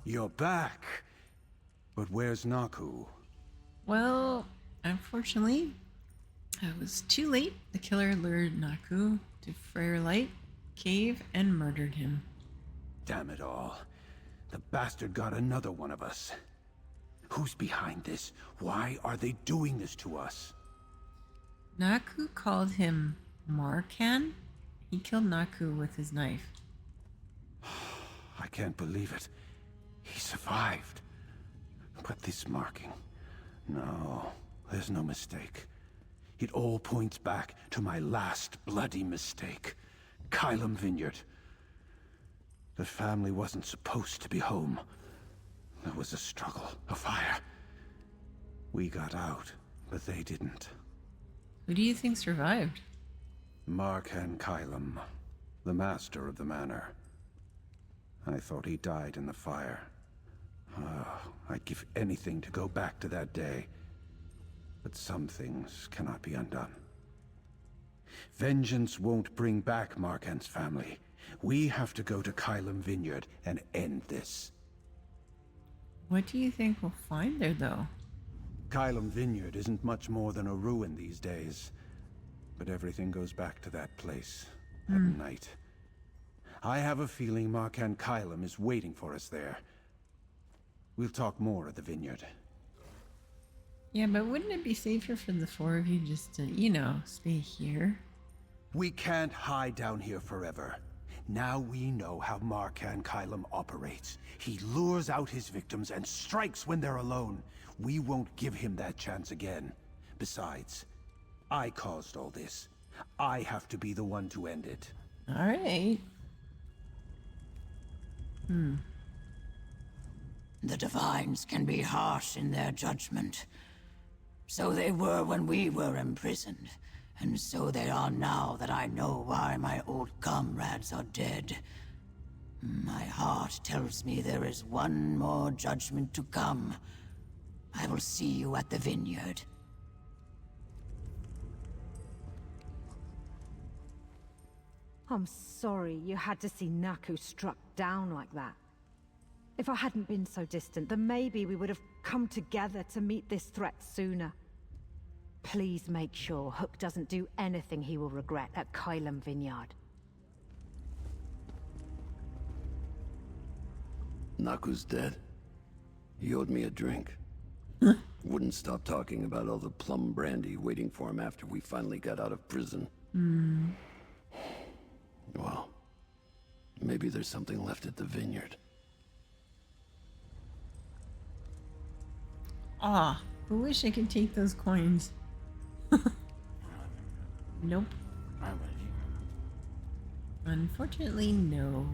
You're back. But where's Naku? Well, unfortunately, it was too late. The killer lured Naku to Frere Light Cave and murdered him. Damn it all. The bastard got another one of us. Who's behind this? Why are they doing this to us? Naku called him Markan. He killed Naku with his knife. I can't believe it. He survived. But this marking... No, there's no mistake. It all points back to my last bloody mistake. Kylam Vineyard. The family wasn't supposed to be home. There was a struggle, a fire. We got out, but they didn't. Who do you think survived? Markan Kylam, the master of the manor. I thought he died in the fire. I'd give anything to go back to that day. But some things cannot be undone. Vengeance won't bring back Markan's family. We have to go to Kylam Vineyard and end this. What do you think we'll find there, though? Kylam Vineyard isn't much more than a ruin these days. But everything goes back to that place at night. I have a feeling Markan Kylam is waiting for us there. We'll talk more at the vineyard. Yeah, but wouldn't it be safer for the four of you just to, you know, stay here? We can't hide down here forever. Now we know how Markan Kylam operates. He lures out his victims and strikes when they're alone. We won't give him that chance again. Besides, I caused all this. I have to be the one to end it. All right. The Divines can be harsh in their judgment. So they were when we were imprisoned, and so they are now that I know why my old comrades are dead. My heart tells me there is one more judgment to come. I will see you at the vineyard. I'm sorry you had to see Naku struck down like that. If I hadn't been so distant, then maybe we would have come together to meet this threat sooner. Please make sure Hook doesn't do anything he will regret at Kylam Vineyard. Naku's dead. He owed me a drink. Wouldn't stop talking about all the plum brandy waiting for him after we finally got out of prison. Well, Maybe there's something left at the vineyard. Aw, I wish I could take those coins. Nope. Unfortunately, no.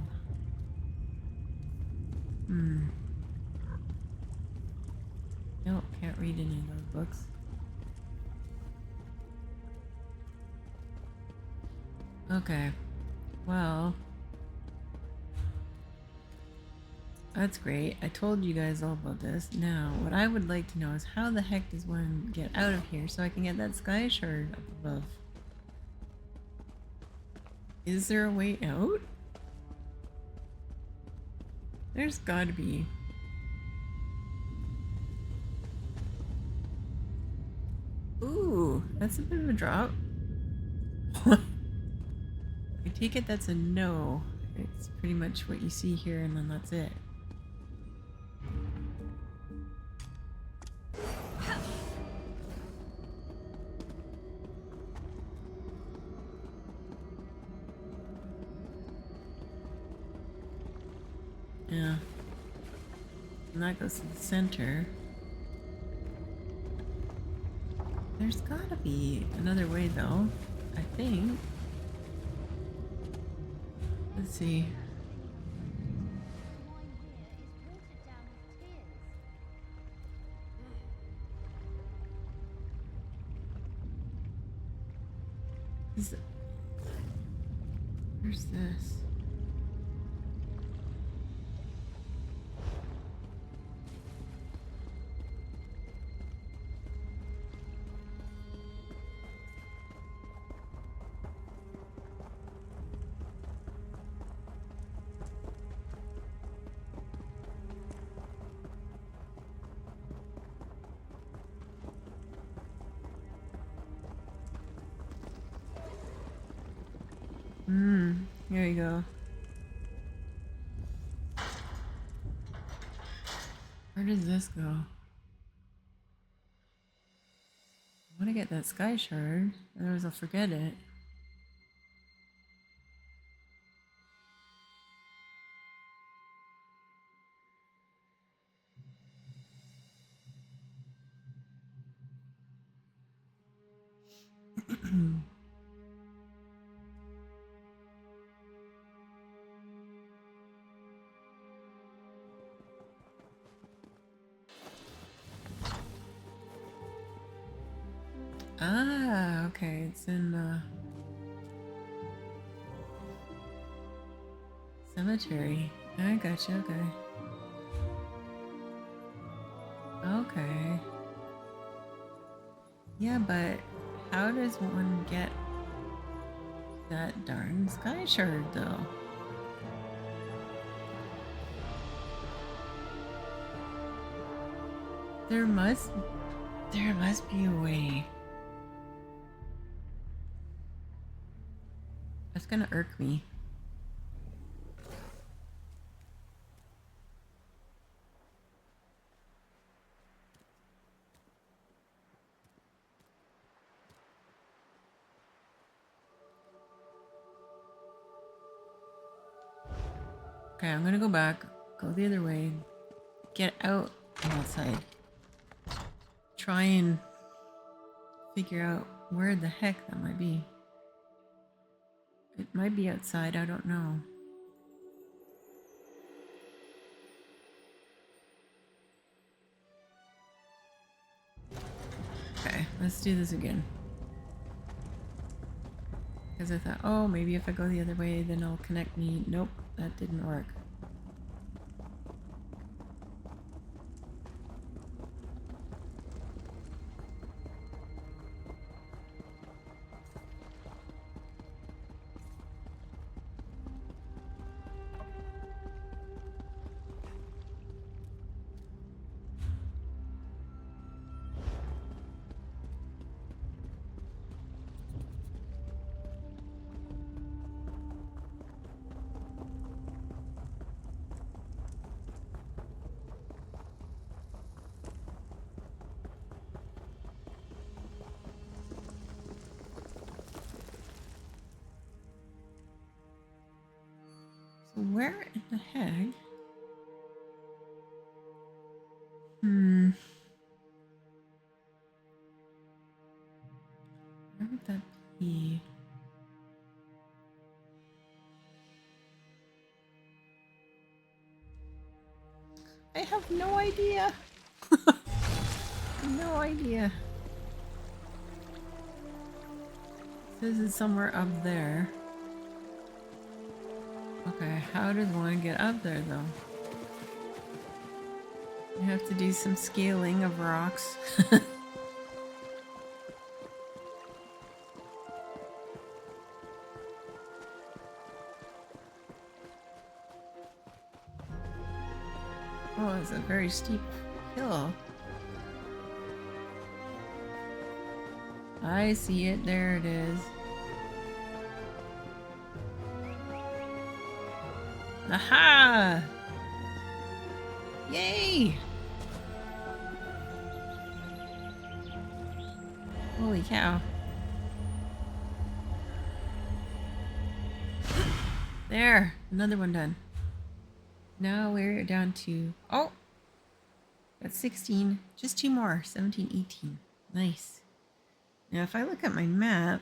Nope, can't read any of those books. Okay. Well, that's great. I told you guys all about this. Now, what I would like to know is how the heck does one get out of here so I can get that sky shard up above? Is there a way out? There's gotta be. Ooh, that's a bit of a drop. I take it that's a no. It's pretty much what you see here and then that's it. Yeah. And that goes to the center. There's gotta be another way though, I think. Let's see. Where's this? Here you go. Where does this go? I want to get that sky shard, otherwise I'll forget it. Ah, okay, it's in the cemetery. I gotcha, okay. Okay. Yeah, but how does one get that darn sky shard though? There must be a way. That's gonna irk me. Okay, I'm gonna go back, go the other way, get out on that side. Try and figure out where the heck that might be. It might be outside, I don't know. Okay, let's do this again. Because I thought, oh, maybe if I go the other way, then it'll connect me. Nope, that didn't work. Where in the heck? Where would that be? I have no idea. No idea. This is somewhere up there. Okay, how does one get up there though? You have to do some scaling of rocks. Oh, it's a very steep hill. I see it. There it is. Aha! Yay! Holy cow. There! Another one done. Now we're down to... Oh! That's 16. Just 2 more. 17, 18. Nice. Now if I look at my map...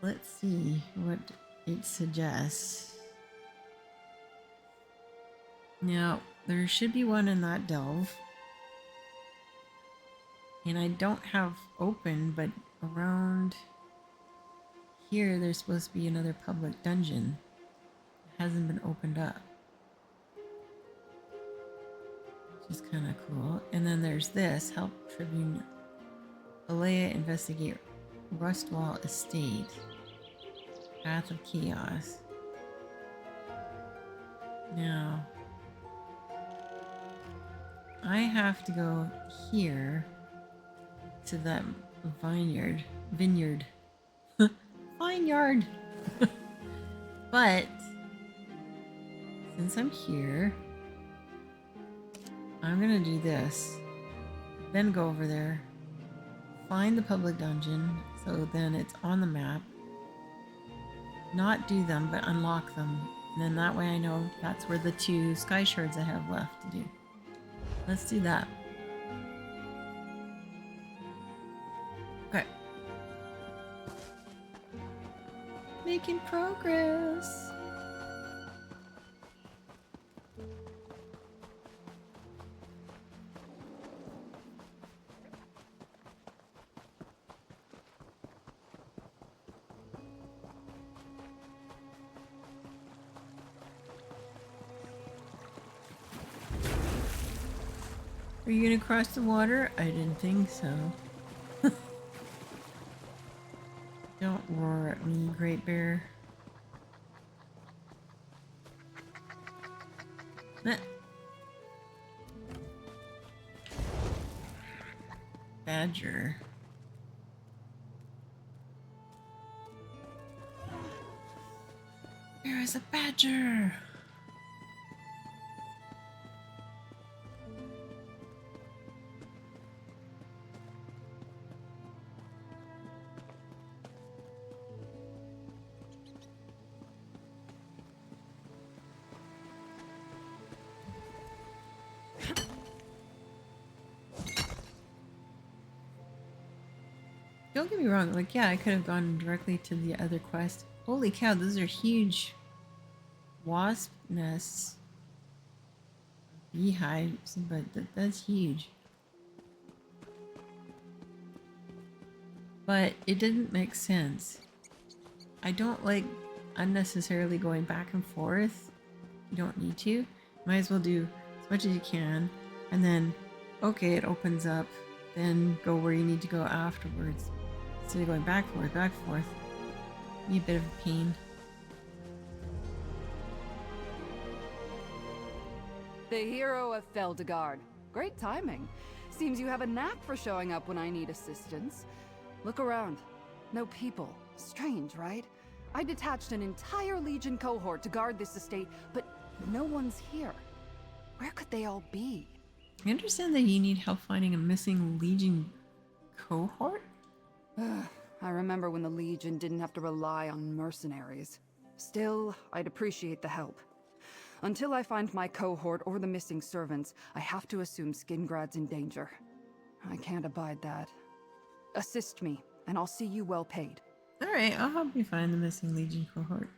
Let's see what it suggests. Now, there should be one in that delve. And I don't have open, but around here there's supposed to be another public dungeon. It hasn't been opened up. Which is kind of cool. And then there's this, help Tribune Alea investigate Rustwall Estate. Path of Chaos. Now, I have to go here to that vineyard. Vineyard! But, since I'm here, I'm gonna do this. Then go over there. Find the public dungeon, so then it's on the map. Not do them, but unlock them. And then that way I know that's where the 2 sky shards I have left to do. Let's do that. Okay. Making progress. Are you gonna cross the water? I didn't think so. Don't roar at me, Great Bear. Badger. There is a badger! Don't get me wrong, like, yeah, I could have gone directly to the other quest. Holy cow, those are huge wasp nests. Beehives, but that's huge. But it didn't make sense. I don't like unnecessarily going back and forth. You don't need to. Might as well do as much as you can. And then, okay, it opens up. Then go where you need to go afterwards. Instead of going back and forth. Be a bit of a pain. The hero of Feldegard. Great timing. Seems you have a knack for showing up when I need assistance. Look around. No people. Strange, right? I detached an entire Legion cohort to guard this estate, but no one's here. Where could they all be? I understand that you need help finding a missing Legion cohort? I remember when the Legion didn't have to rely on mercenaries. Still, I'd appreciate the help. Until I find my cohort or the missing servants, I have to assume Skingrad's in danger. I can't abide that. Assist me, and I'll see you well paid. Alright, I'll help you find the missing Legion cohort.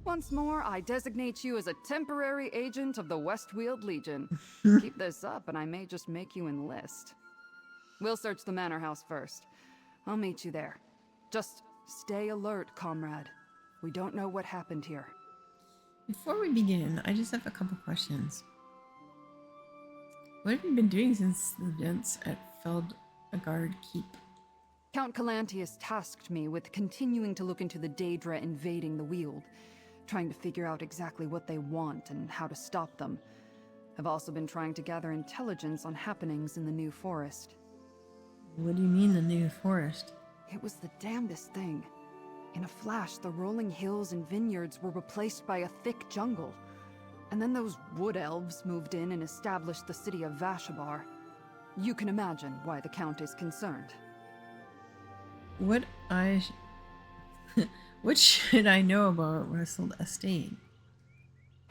Once more, I designate you as a temporary agent of the Westweald Legion. Keep this up, and I may just make you enlist. We'll search the manor house first. I'll meet you there. Just stay alert, comrade. We don't know what happened here. Before we begin, I just have a couple questions. What have you been doing since the events at Feldagard Keep? Count Calantius tasked me with continuing to look into the Daedra invading the Weald, trying to figure out exactly what they want and how to stop them. I've also been trying to gather intelligence on happenings in the New Forest. What do you mean, the New Forest? It was the damnedest thing. In a flash, the rolling hills and vineyards were replaced by a thick jungle. And then those wood elves moved in and established the city of Vashabar. You can imagine why the Count is concerned. What should I know about Wrestled Estate?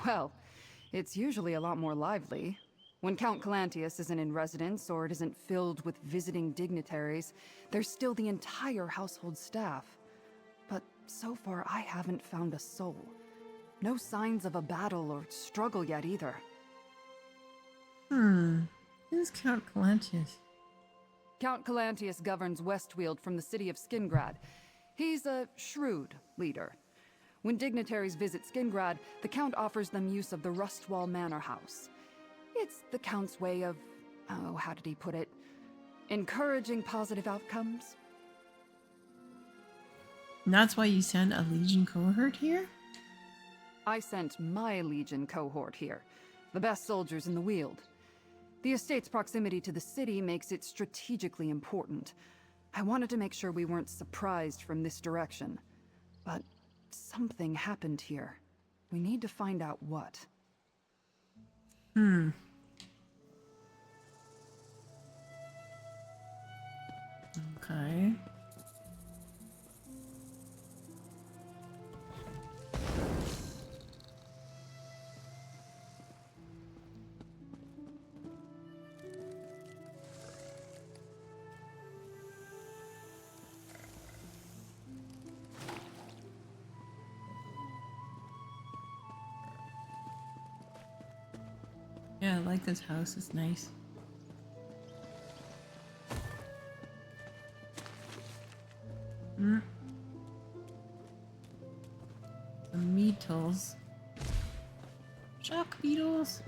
Well, it's usually a lot more lively. When Count Calantius isn't in residence or it isn't filled with visiting dignitaries, there's still the entire household staff. But so far, I haven't found a soul. No signs of a battle or struggle yet either. Who's Count Calantius? Count Calantius governs Westweald from the city of Skingrad. He's a shrewd leader. When dignitaries visit Skingrad, the Count offers them use of the Rustwall Manor House. It's the Count's way of, oh, how did he put it? Encouraging positive outcomes. And that's why you sent a Legion cohort here? I sent my Legion cohort here, the best soldiers in the Weald. The estate's proximity to the city makes it strategically important. I wanted to make sure we weren't surprised from this direction. But something happened here. We need to find out what. Okay. Yeah, I like this house. It's nice. The beetles. Shock beetles.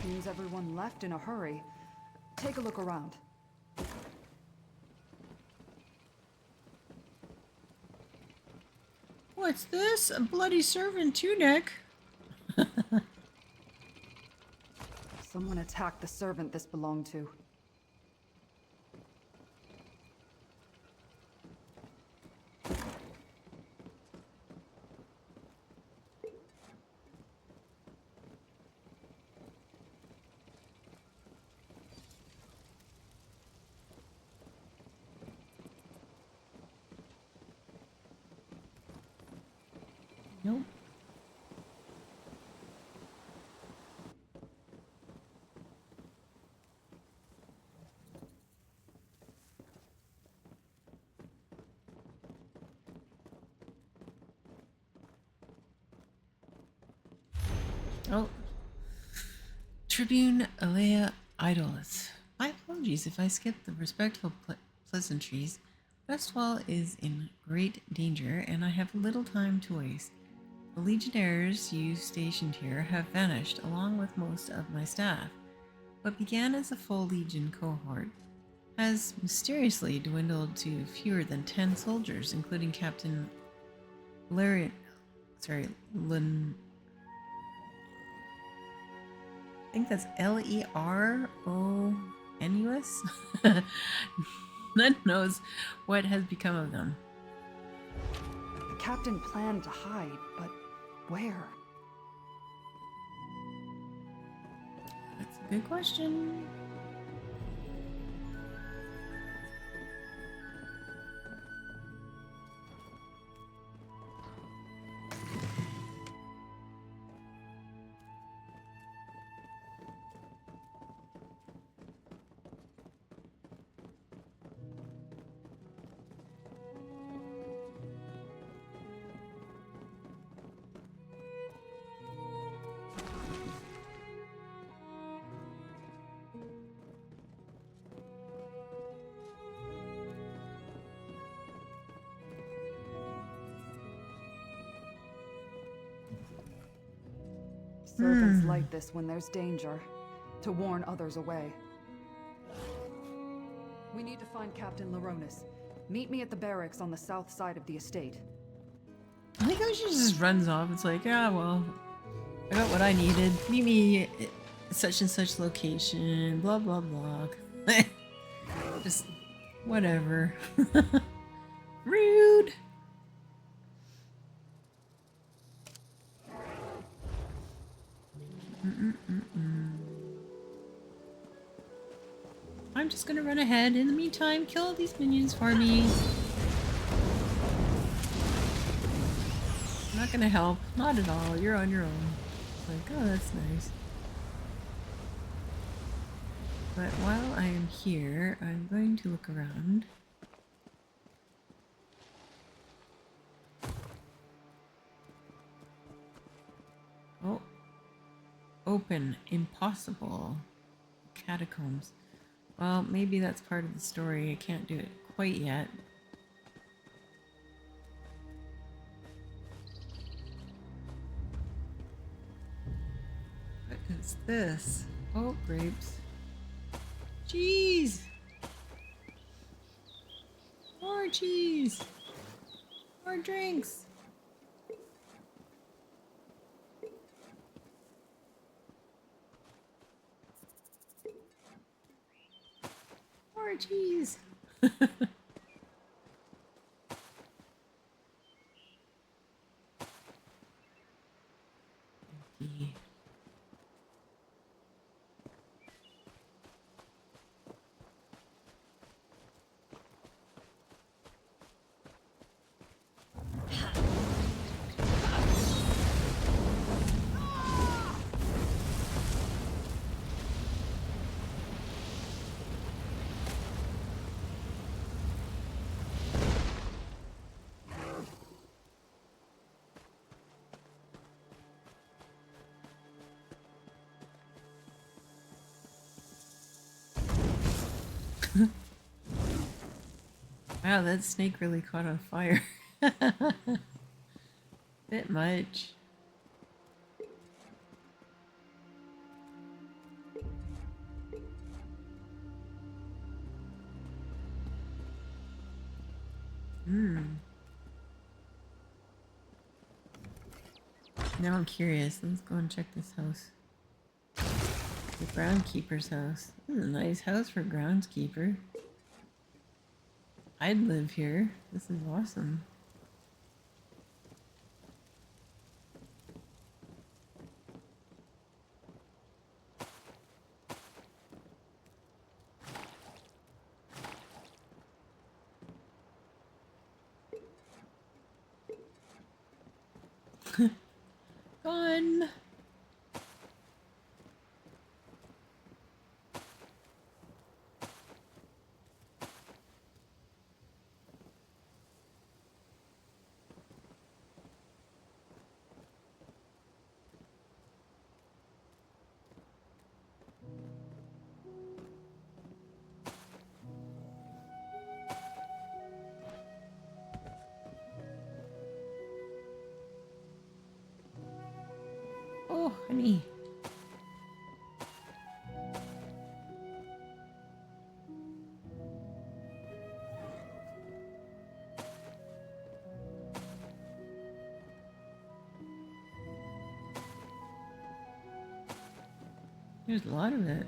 Seems everyone left in a hurry. Take a look around. What's this? A bloody servant tunic? Someone attacked the servant this belonged to. Nope. Oh. Tribune Alea Idols. My apologies if I skipped the respectful pleasantries. Westwall is in great danger, and I have little time to waste. The Legionnaires you stationed here have vanished, along with most of my staff. What began as a full Legion cohort has mysteriously dwindled to fewer than 10 soldiers, including Captain Lun... I think that's Leronus? None knows what has become of them. Captain planned to hide, but where? That's a good question. Servants light this when there's danger, to warn others away. We need to find Captain Laronis. Meet me at the barracks on the south side of the estate. I think she just runs off. It's like, yeah, well, I got what I needed. Meet me at such and such location, blah, blah, blah. Just whatever. Rude. I'm just gonna run ahead. In the meantime, kill these minions for me. I'm not gonna help. Not at all. You're on your own. It's like, oh, that's nice. But while I am here, I'm going to look around. Oh. Open. Impossible. Catacombs. Well, maybe that's part of the story. I can't do it quite yet. What is this? Oh, grapes. Cheese! More cheese! More drinks! More cheese! Wow, that snake really caught on fire. Bit much. Now I'm curious. Let's go and check this house. The groundskeeper's house. This is a nice house for a groundskeeper. I'd live here. This is awesome. Gone. Oh, honey. There's a lot of it.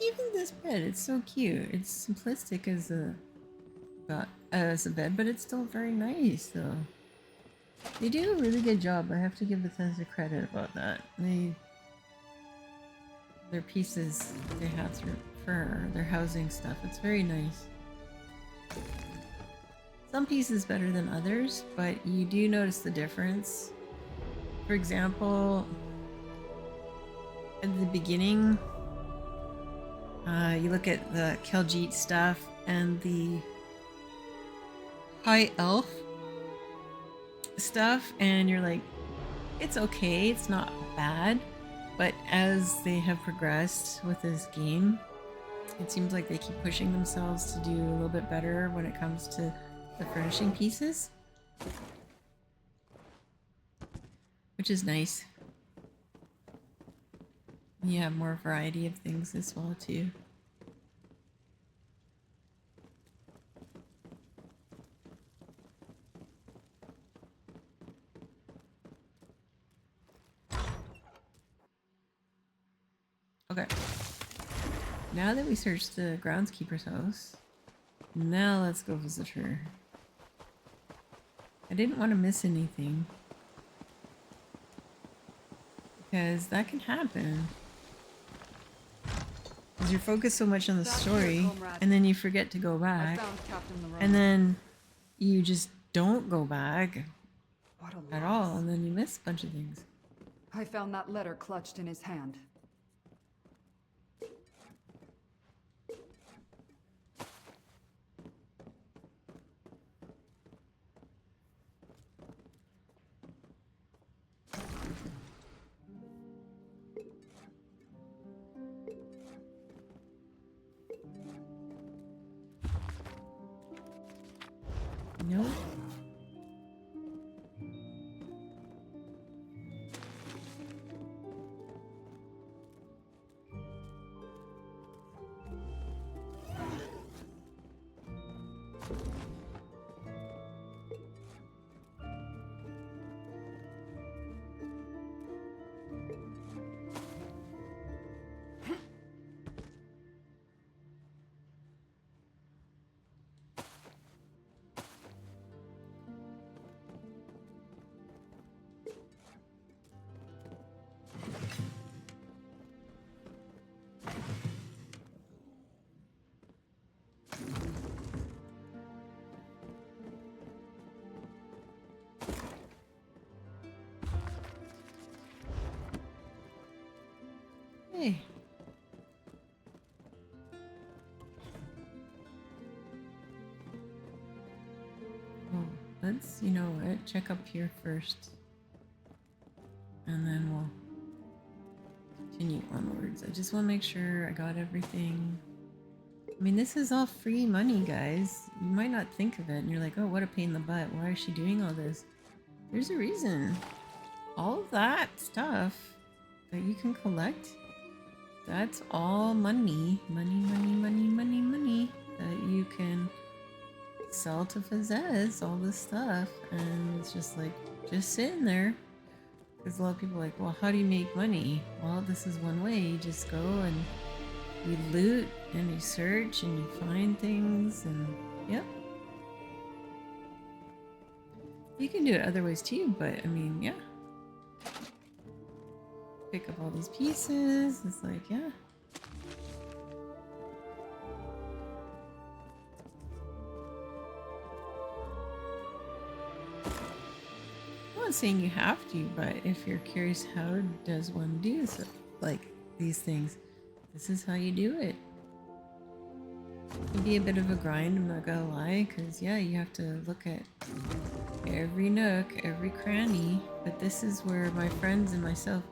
like even this bed, it's so cute. It's simplistic as a bed, but it's still very nice though. They do a really good job. I have to give Bethesda credit about that. Their pieces they have for their housing stuff. It's very nice. Some pieces better than others, but you do notice the difference. For example, at the beginning, you look at the Khajiit stuff and the High Elf stuff, and you're like, it's okay, it's not bad. But as they have progressed with this game, it seems like they keep pushing themselves to do a little bit better when it comes to the furnishing pieces, which is nice. You have more variety of things as well too. Okay. Now that we searched the groundskeeper's house, now let's go visit her. I didn't want to miss anything, because that can happen. Because you're focused so much on the story, and then you forget to go back, and then you just don't go back at all, and then you miss a bunch of things. I found that letter clutched in his hand. Nope. Hey. Oh, let's, you know what, check up here first. And then we'll continue onwards. I just want to make sure I got everything. I mean, this is all free money, guys. You might not think of it, and you're like, oh, what a pain in the butt. Why is she doing all this? There's a reason. All of that stuff that you can collect, that's all money. Money that you can sell to possess all this stuff. And it's just like, just sitting there. Because a lot of people are like, well, how do you make money? Well, this is one way. You just go and you loot and you search and you find things, and yep. You can do it other ways too, but I mean, yeah. Pick up all these pieces. It's like, yeah. I'm not saying you have to, but if you're curious, how does one do so, like these things? This is how you do it. It can be a bit of a grind, I'm not gonna lie, because yeah, you have to look at every nook, every cranny, but this is where my friends and myself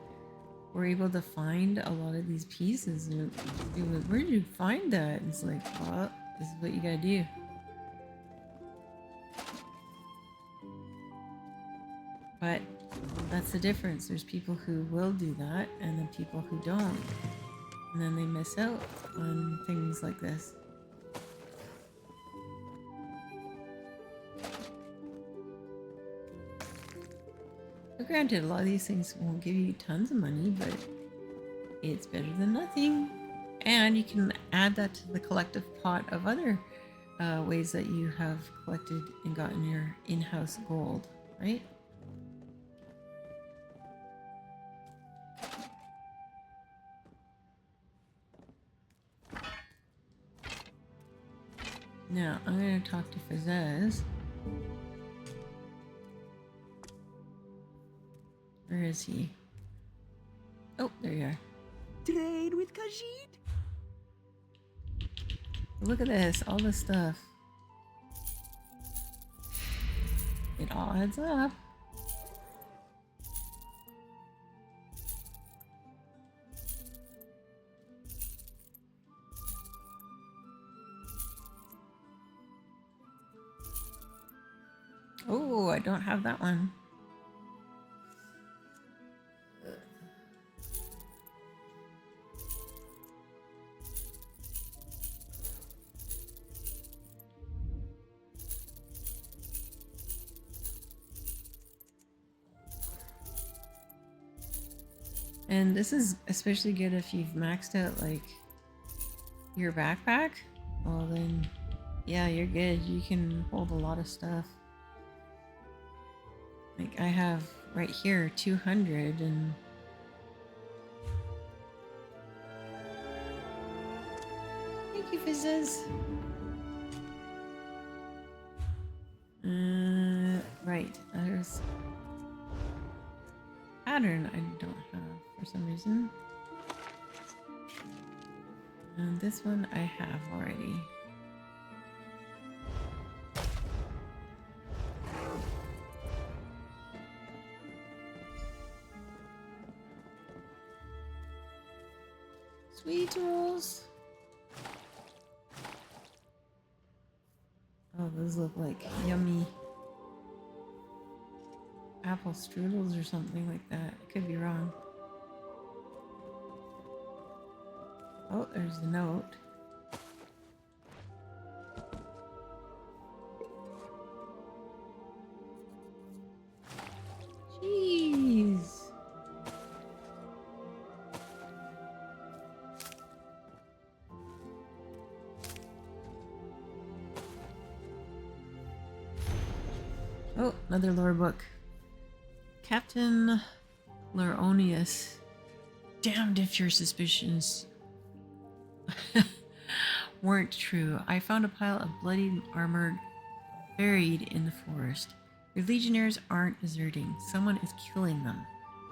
were able to find a lot of these pieces. And they were like, where did you find that? And it's like, well, this is what you gotta do. But that's the difference. There's people who will do that, and then people who don't. And then they miss out on things like this. But granted, a lot of these things won't give you tons of money, but it's better than nothing. And you can add that to the collective pot of other ways that you have collected and gotten your in-house gold, right? Now, I'm going to talk to Fazez. Where is he? Oh, there you are. Trade with Khajiit? Look at this, all this stuff. It all adds up. Oh, I don't have that one. And this is especially good if you've maxed out like your backpack. Well then, yeah, you're good. You can hold a lot of stuff. Like I have right here 200 and thank you, Fizzes. Right, there's pattern I don't have for some reason. And this one I have already. Sweet rolls. Oh, those look like yummy apple strudels or something like that. I could be wrong. Oh, there's the note. Jeez. Oh, another lore book. Captain Loronius. Damned if your suspicions weren't true. I found a pile of bloody armor buried in the forest. Your legionnaires aren't deserting. Someone is killing them.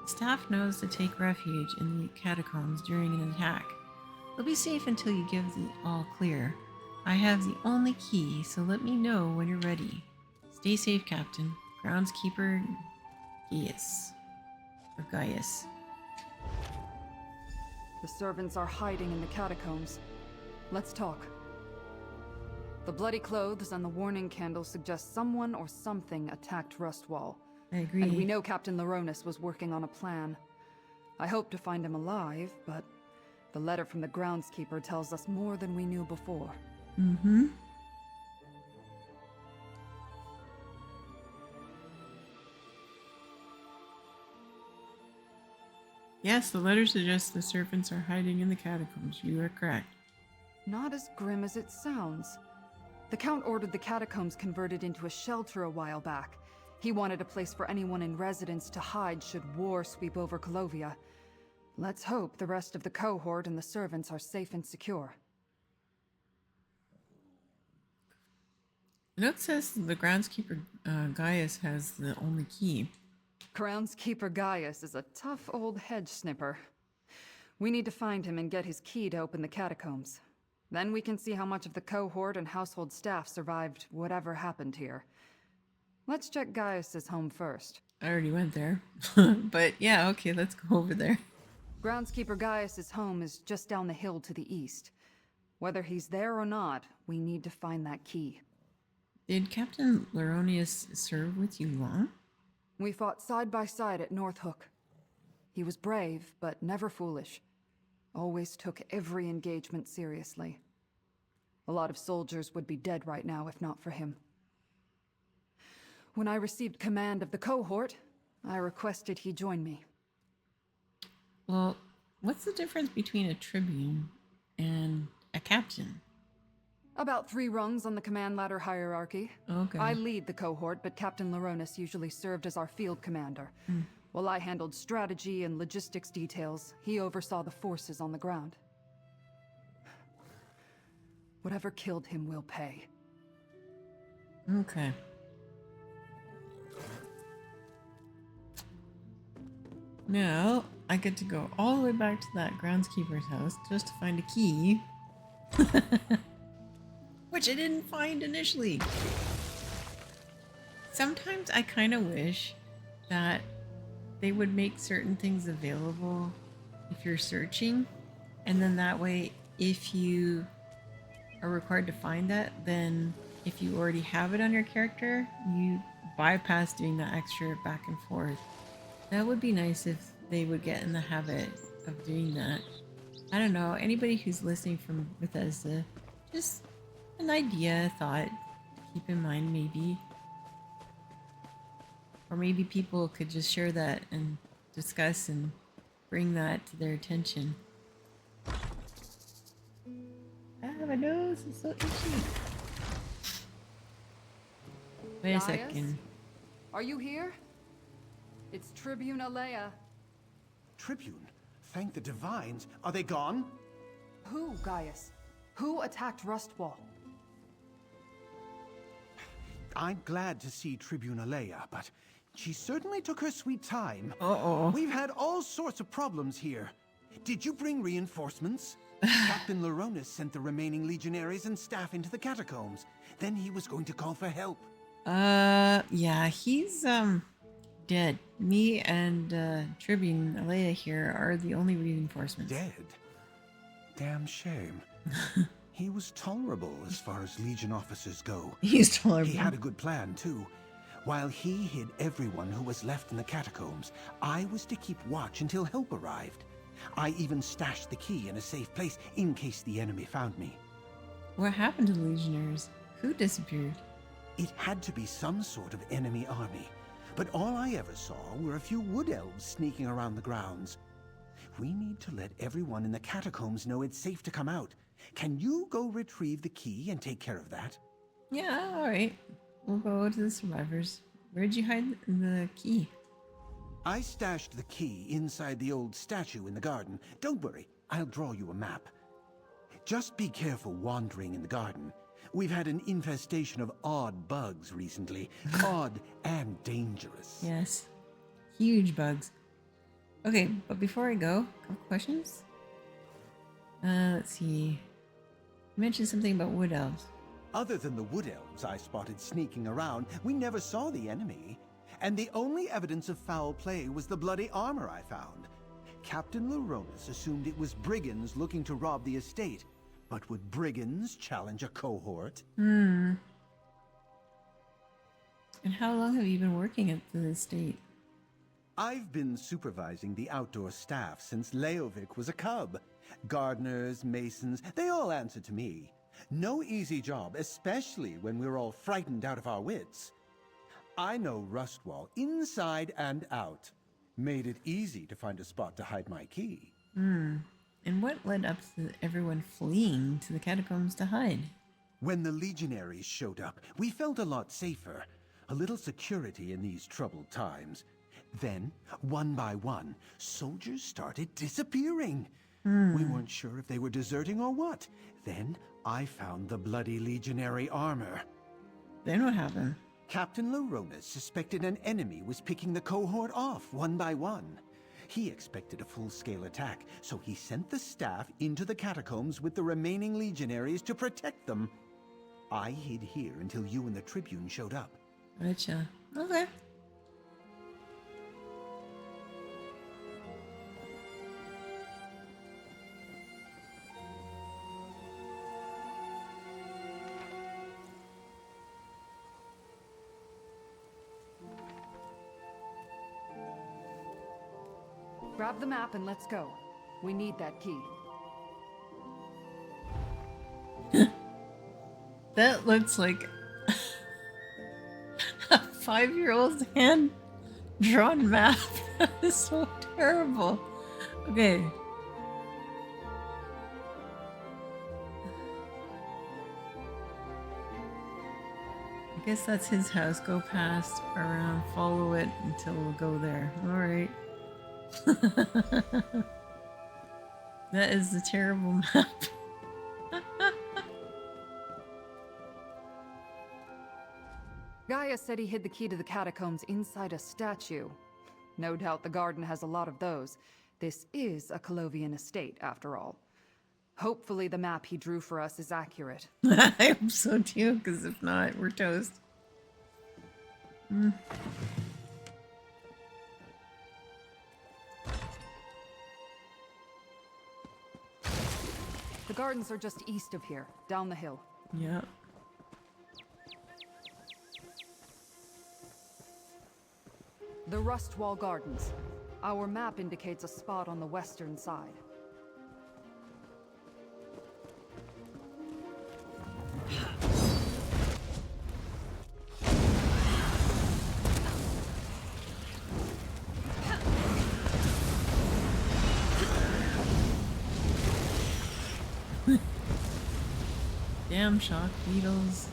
The staff knows to take refuge in the catacombs during an attack. They'll be safe until you give the all clear. I have the only key, so let me know when you're ready. Stay safe, Captain. Groundskeeper Gaius. Or Gaius. The servants are hiding in the catacombs. Let's talk. The bloody clothes and the warning candle suggest someone or something attacked Rustwall. I agree. And we know Captain Loronus was working on a plan. I hope to find him alive, but the letter from the groundskeeper tells us more than we knew before. Mm-hmm. Yes, the letter suggests the servants are hiding in the catacombs. You are correct. Not as grim as it sounds. The Count ordered the catacombs converted into a shelter a while back. He wanted a place for anyone in residence to hide should war sweep over Colovia. Let's hope the rest of the cohort and the servants are safe and secure. The note says the groundskeeper Gaius has the only key. Groundskeeper Gaius is a tough old hedge snipper. We need to find him and get his key to open the catacombs. Then we can see how much of the cohort and household staff survived whatever happened here. Let's check Gaius's home first. I already went there. But yeah, okay, let's go over there. Groundskeeper Gaius's home is just down the hill to the east. Whether he's there or not, we need to find that key. Did Captain Loronius serve with you long? We fought side by side at North Hook. He was brave, but never foolish. Always took every engagement seriously. A lot of soldiers would be dead right now if not for him. When I received command of the cohort, I requested he join me. Well, what's the difference between a tribune and a captain? About 3 rungs on the command ladder hierarchy. Okay. I lead the cohort, but Captain Laronis usually served as our field commander. While I handled strategy and logistics details, he oversaw the forces on the ground. Whatever killed him will pay. Okay. Now, I get to go all the way back to that groundskeeper's house just to find a key. Which I didn't find initially. Sometimes I kind of wish that they would make certain things available if you're searching, and then that way if you are required to find that, then if you already have it on your character, you bypass doing that extra back and forth. That would be nice if they would get in the habit of doing that. I don't know, anybody who's listening from Bethesda, just an idea, a thought to keep in mind maybe. Or maybe people could just share that and discuss and bring that to their attention. Ah, my nose is so itchy. Wait a second. Are you here? It's Tribune Alea. Tribune? Thank the divines. Are they gone? Who, Gaius? Who attacked Rustwall? I'm glad to see Tribune Alea, but she certainly took her sweet time. Uh-oh. We've had all sorts of problems here. Did you bring reinforcements? Captain Laronis sent the remaining legionaries and staff into the catacombs. Then he was going to call for help. Yeah, he's, dead. Me and, Tribune Alea here are the only reinforcements. Dead? Damn shame. He was tolerable as far as Legion officers go. He's tolerable. He had a good plan, too. While he hid everyone who was left in the catacombs, I was to keep watch until help arrived. I even stashed the key in a safe place in case the enemy found me. What happened to the Legionnaires? Who disappeared? It had to be some sort of enemy army, but all I ever saw were a few wood elves sneaking around the grounds. We need to let everyone in the catacombs know it's safe to come out. Can you go retrieve the key and take care of that? Yeah, alright. We'll go to the survivors. Where'd you hide the key? I stashed the key inside the old statue in the garden. Don't worry, I'll draw you a map. Just be careful wandering in the garden. We've had an infestation of odd bugs recently. Odd and dangerous. Yes. Huge bugs. Okay, but before I go, a couple questions. Let's see. You mentioned something about wood elves. Other than the wood elves I spotted sneaking around, we never saw the enemy. And the only evidence of foul play was the bloody armor I found. Captain Laronis assumed it was brigands looking to rob the estate. But would brigands challenge a cohort? And how long have you been working at the estate? I've been supervising the outdoor staff since Leovic was a cub. Gardeners, masons, they all answer to me. No easy job, especially when we're all frightened out of our wits. I know Rustwall inside and out. Made it easy to find a spot to hide my key. And what led up to everyone fleeing to the catacombs to hide? When the legionaries showed up, we felt a lot safer. A little security in these troubled times. Then, one by one, soldiers started disappearing. We weren't sure if they were deserting or what. Then, I found the bloody legionary armor. Then what happened? Captain Laronis suspected an enemy was picking the cohort off one by one. He expected a full-scale attack, so he sent the staff into the catacombs with the remaining legionaries to protect them. I hid here until you and the Tribune showed up. Gotcha. Okay. Grab the map and let's go. We need that key. That looks like a 5-year-old's hand-drawn map. That is so terrible. Okay. guess that's his house. Go past, around, follow it until we'll go there. Alright. That is a terrible map. Gaia said he hid the key to the catacombs inside a statue. No doubt the garden has a lot of those. This is a Colovian estate, after all. Hopefully the map he drew for us is accurate. I hope so too, because if not, we're toast. The gardens are just east of here, down the hill. Yep. The Rustwall Gardens. Our map indicates a spot on the western side. Damn shock beetles.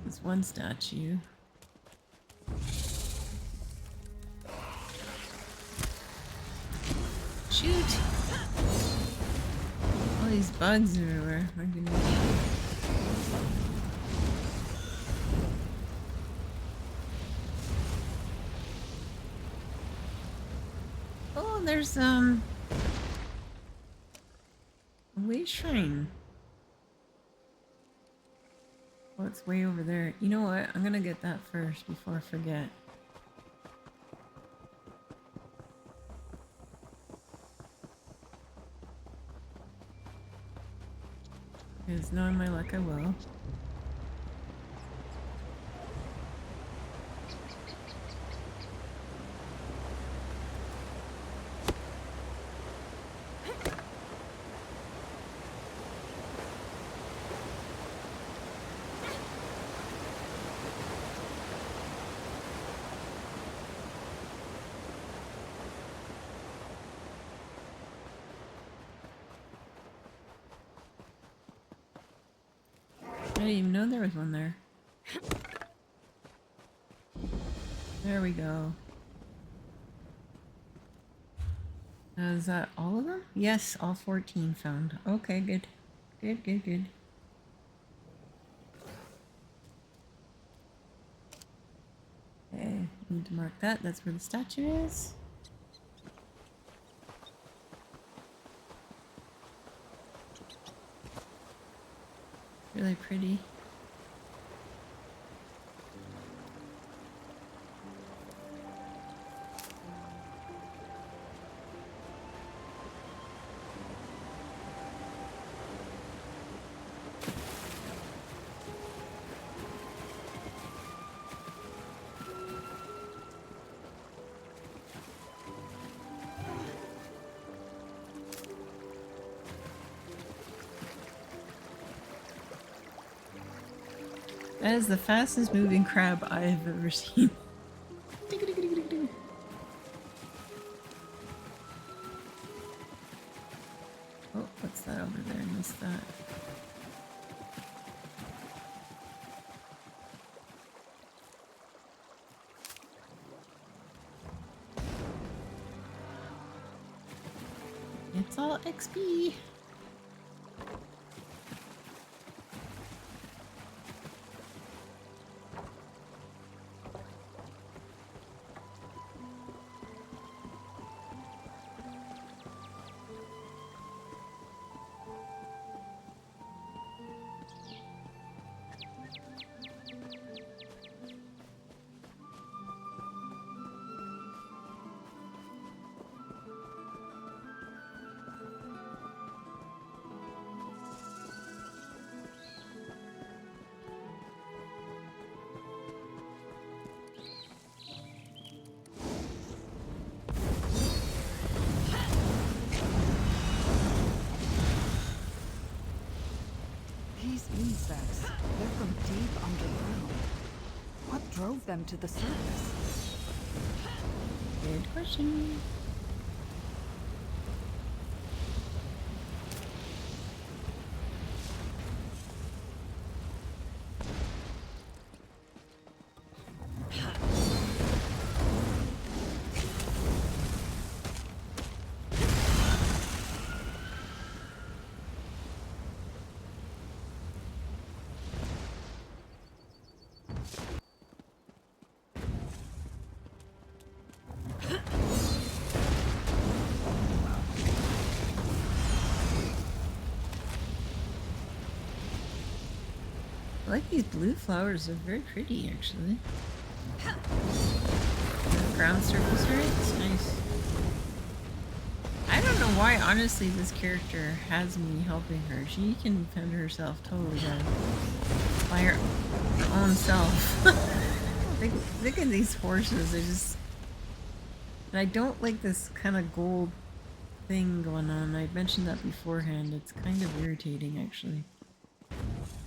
There's one statue. Shoot! All these bugs everywhere. My goodness. Oh, there's a way shrine. Oh, it's way over there. You know what? I'm gonna get that first before I forget. Because knowing my luck, I will. I didn't even know there was one there. There we go. Is that all of them? Yes, all 14 found. Okay, good. Good, good, good. Okay, need to mark that. That's where the statue is. Really pretty. That is the fastest moving crab I have ever seen. Oh, what's that over there? I missed that. It's all XP. These insects, they're from deep underground. What drove them to the surface? Good question. I like these blue flowers. They're very pretty, actually. Ground surface rates, nice. I don't know why, honestly, this character has me helping her. She can defend herself totally by her own self. Look at these horses. They're just... And I don't like this kind of gold thing going on. I mentioned that beforehand. It's kind of irritating, actually.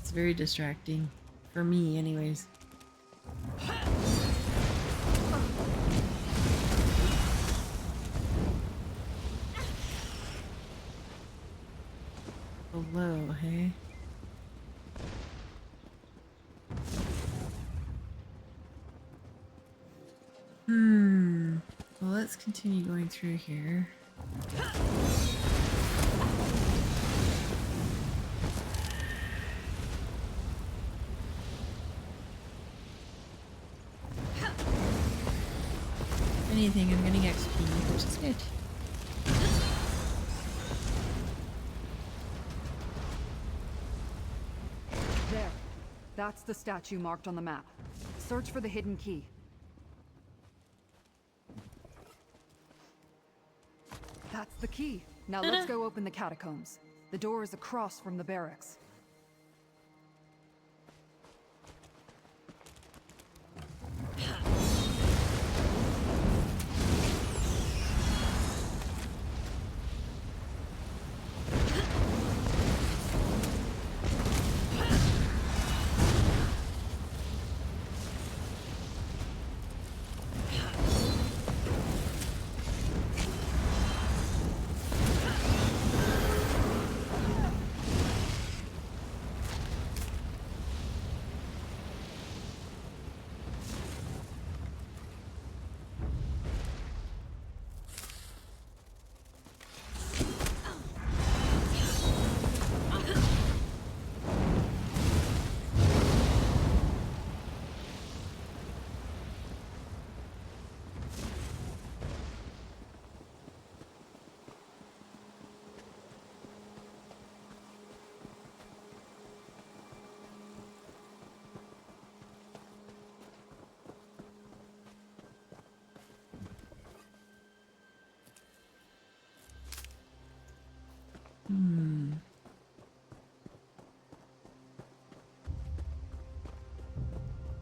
It's very distracting. For me, anyways. Below, hey? Well, let's continue going through here. Anything, I'm getting XP, which is good. There. That's the statue marked on the map. Search for the hidden key. That's the key. Now let's go open the catacombs. The door is across from the barracks.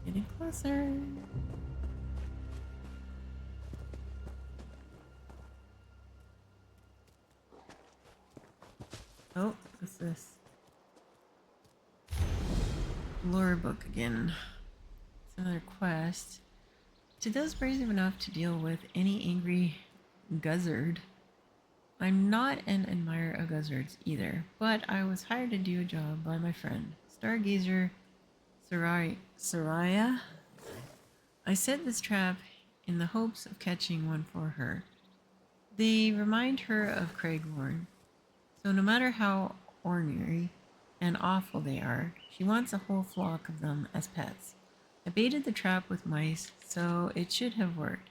Getting closer. Oh, what's this? Lore book again. It's another quest. To those brave enough to deal with any angry guzzard. I'm not an admirer of guzzards either, but I was hired to do a job by my friend, Stargazer Soraya. I set this trap in the hopes of catching one for her. They remind her of Craiglorn, so no matter how ornery and awful they are, she wants a whole flock of them as pets. I baited the trap with mice, so it should have worked.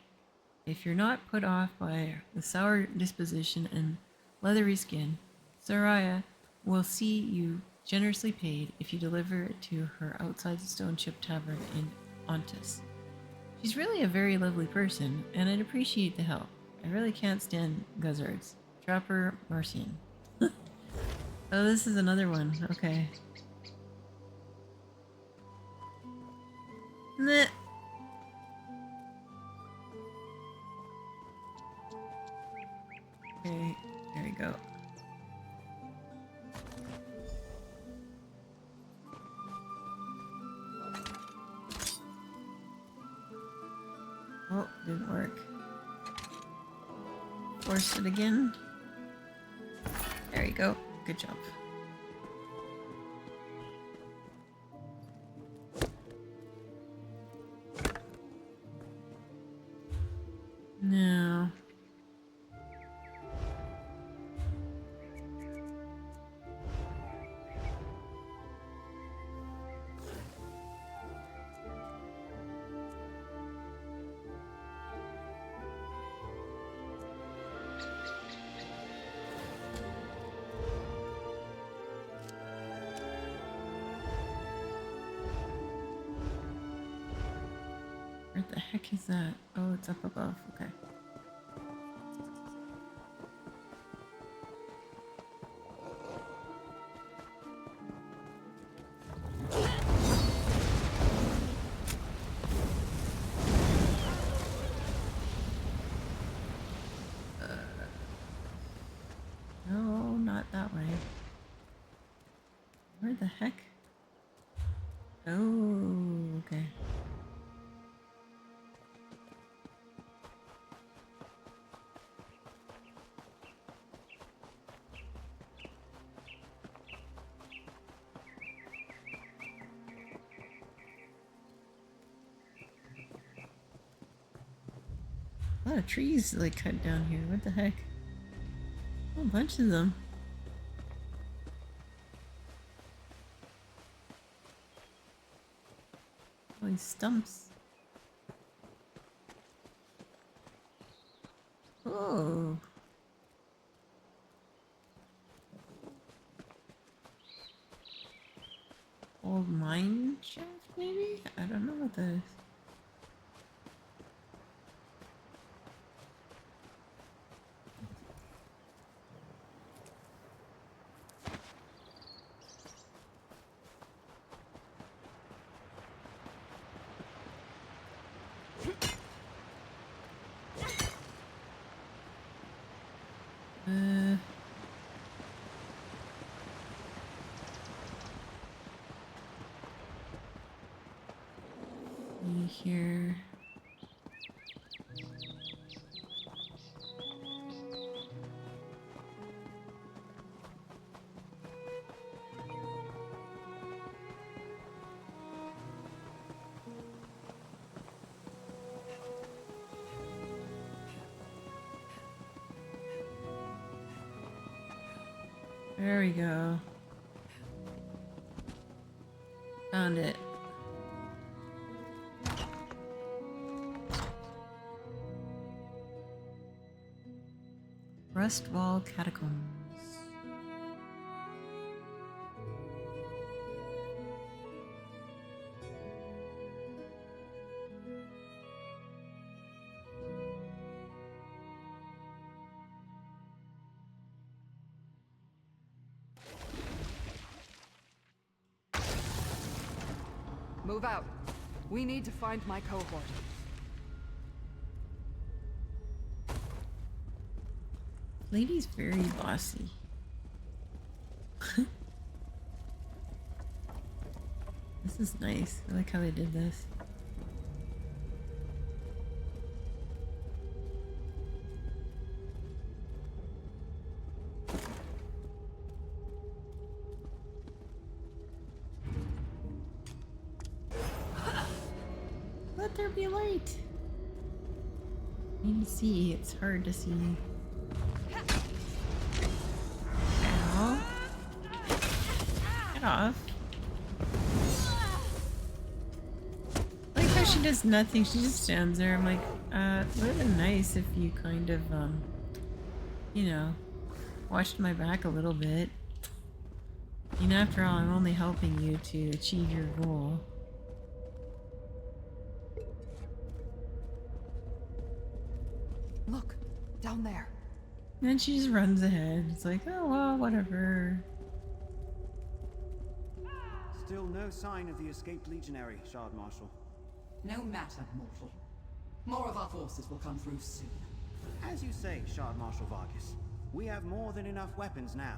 If you're not put off by the sour disposition and leathery skin, Soraya will see you generously paid if you deliver it to her outside the Stone Chip Tavern in Ontis. She's really a very lovely person, and I'd appreciate the help. I really can't stand guzzards. Trapper Marcian. Oh, this is another one. Okay. Meh. Okay, there we go. Oh, didn't work. Force it again. There you go. Good job. Now... What the heck is that? Oh, it's up above. Okay. No, not that way. Where the heck? Oh, okay. A lot of trees like cut down here. What the heck? A whole bunch of them. All these stumps. Oh. Old mine shaft, maybe? I don't know what that is. Here. There we go. Found it. Rust Wall Catacombs. Move out. We need to find my cohort. Lady's very bossy. This is nice. I like how they did this. Let there be light. I need to see. It's hard to see. Ow. Get off. I like how she does nothing. She just stands there. I'm like, it would have been nice if you kind of, you know, watched my back a little bit. You know, after all, I'm only helping you to achieve your goal. Look, down there. And then she just runs ahead. It's like, oh well, whatever. Still no sign of the escaped legionary, Shard Marshal. No matter, mortal. More of our forces will come through soon. As you say, Shard Marshal Vargas, we have more than enough weapons now.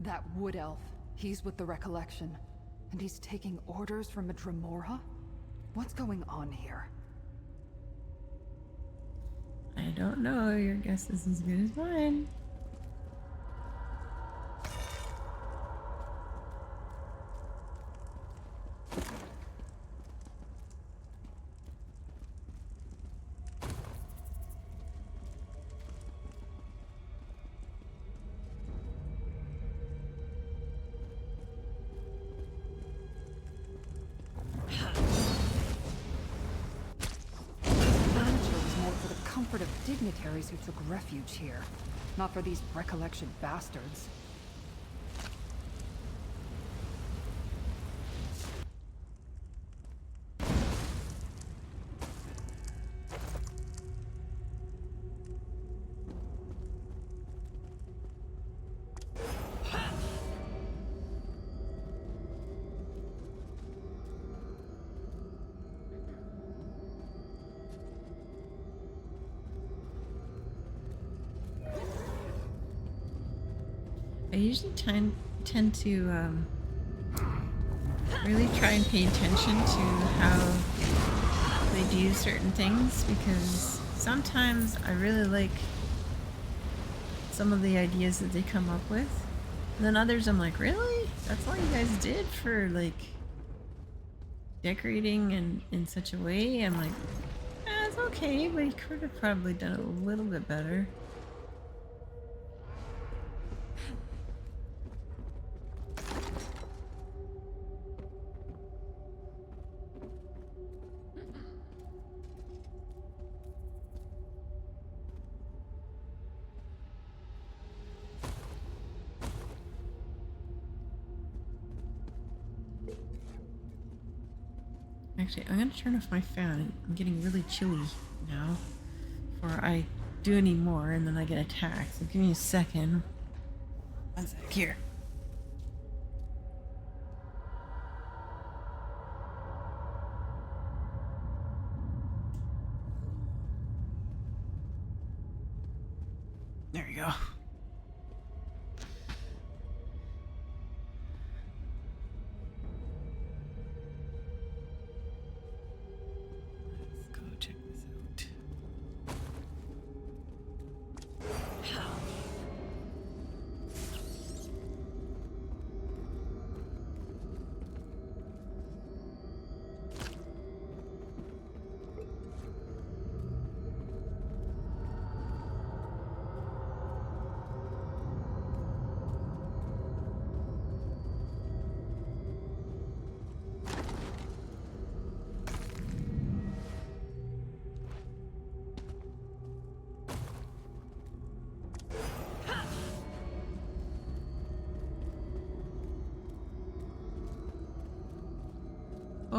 That wood elf, he's with the Recollection. And he's taking orders from a Dremora? What's going on here? I don't know. Your guess is as good as mine. Of dignitaries who took refuge here, not for these Recollection bastards. usually tend to really try and pay attention to how they do certain things, because sometimes I really like some of the ideas that they come up with. And then others I'm like, really? That's all you guys did for like decorating in such a way? I'm like, it's okay, but you could have probably done it a little bit better. Actually, I'm gonna turn off my fan. I'm getting really chilly now before I do any more, and then I get attacked. So give me a second. One sec here. There you go.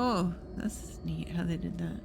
Oh, that's neat how they did that.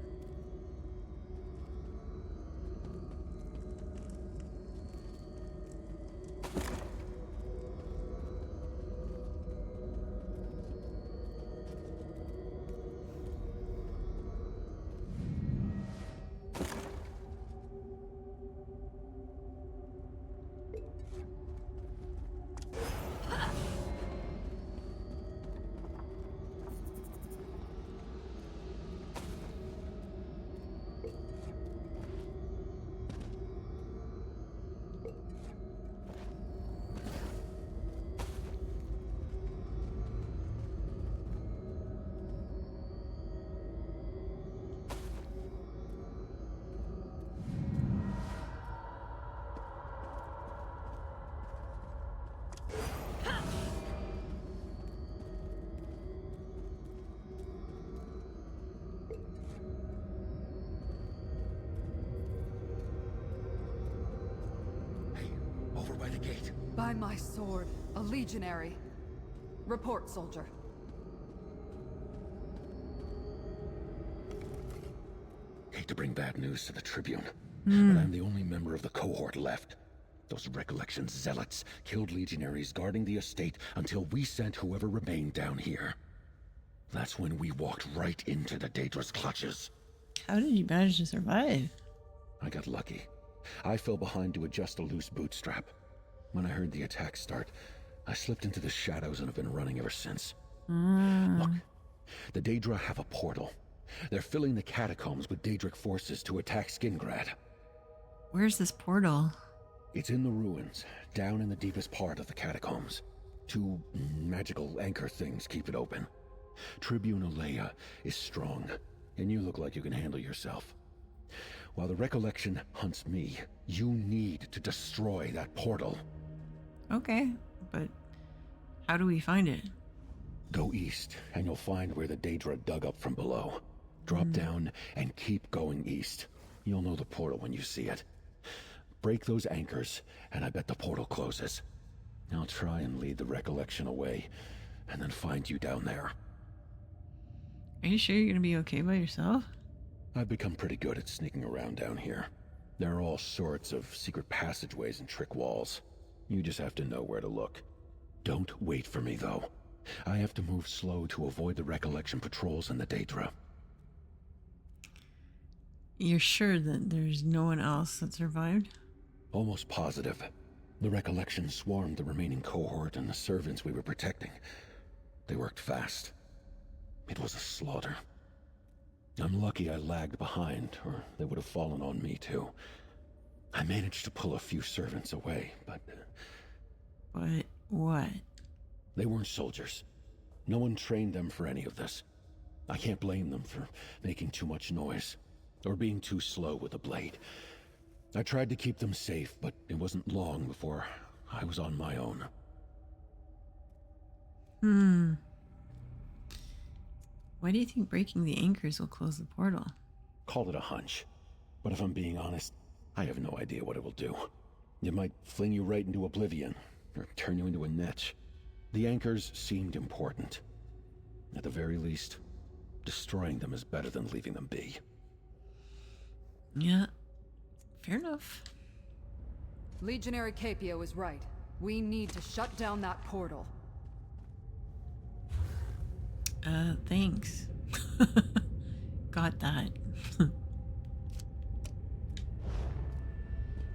Over by the gate. By my sword, a legionary. Report, soldier. Hate to bring bad news to the Tribune, Hmm. but I'm the only member of the cohort left. Those Recollection zealots killed legionaries guarding the estate until we sent whoever remained down here. That's when we walked right into the Daedra's clutches. How did you manage to survive? I got lucky. I fell behind to adjust a loose bootstrap. When I heard the attack start, I slipped into the shadows and have been running ever since. Look, the Daedra have a portal. They're filling the catacombs with Daedric forces to attack Skingrad. Where's this portal? It's in the ruins, down in the deepest part of the catacombs. Two magical anchor things keep it open. Tribune Alea is strong, and you look like you can handle yourself. While the Recollection hunts me, you need to destroy that portal. Okay, but how do we find it? Go east, and you'll find where the Daedra dug up from below. Drop down and keep going east. You'll know the portal when you see it. Break those anchors, and I bet the portal closes. I'll try and lead the Recollection away, and then find you down there. Are you sure you're gonna be okay by yourself? I've become pretty good at sneaking around down here. There are all sorts of secret passageways and trick walls. You just have to know where to look. Don't wait for me, though. I have to move slow to avoid the Recollection patrols and the Daedra. You're sure that there's no one else that survived? Almost positive. The recollection swarmed the remaining cohort and the servants we were protecting. They worked fast. It was a slaughter. I'm lucky I lagged behind, or they would have fallen on me too. I managed to pull a few servants away, but... But what? They weren't soldiers. No one trained them for any of this. I can't blame them for making too much noise, or being too slow with the blade. I tried to keep them safe, but it wasn't long before I was on my own. Why do you think breaking the anchors will close the portal? Call it a hunch. But if I'm being honest, I have no idea what it will do. It might fling you right into oblivion, or turn you into a netch. The anchors seemed important. At the very least, destroying them is better than leaving them be. Yeah, fair enough. Legionary Capio is right. We need to shut down that portal. Thanks. Got that.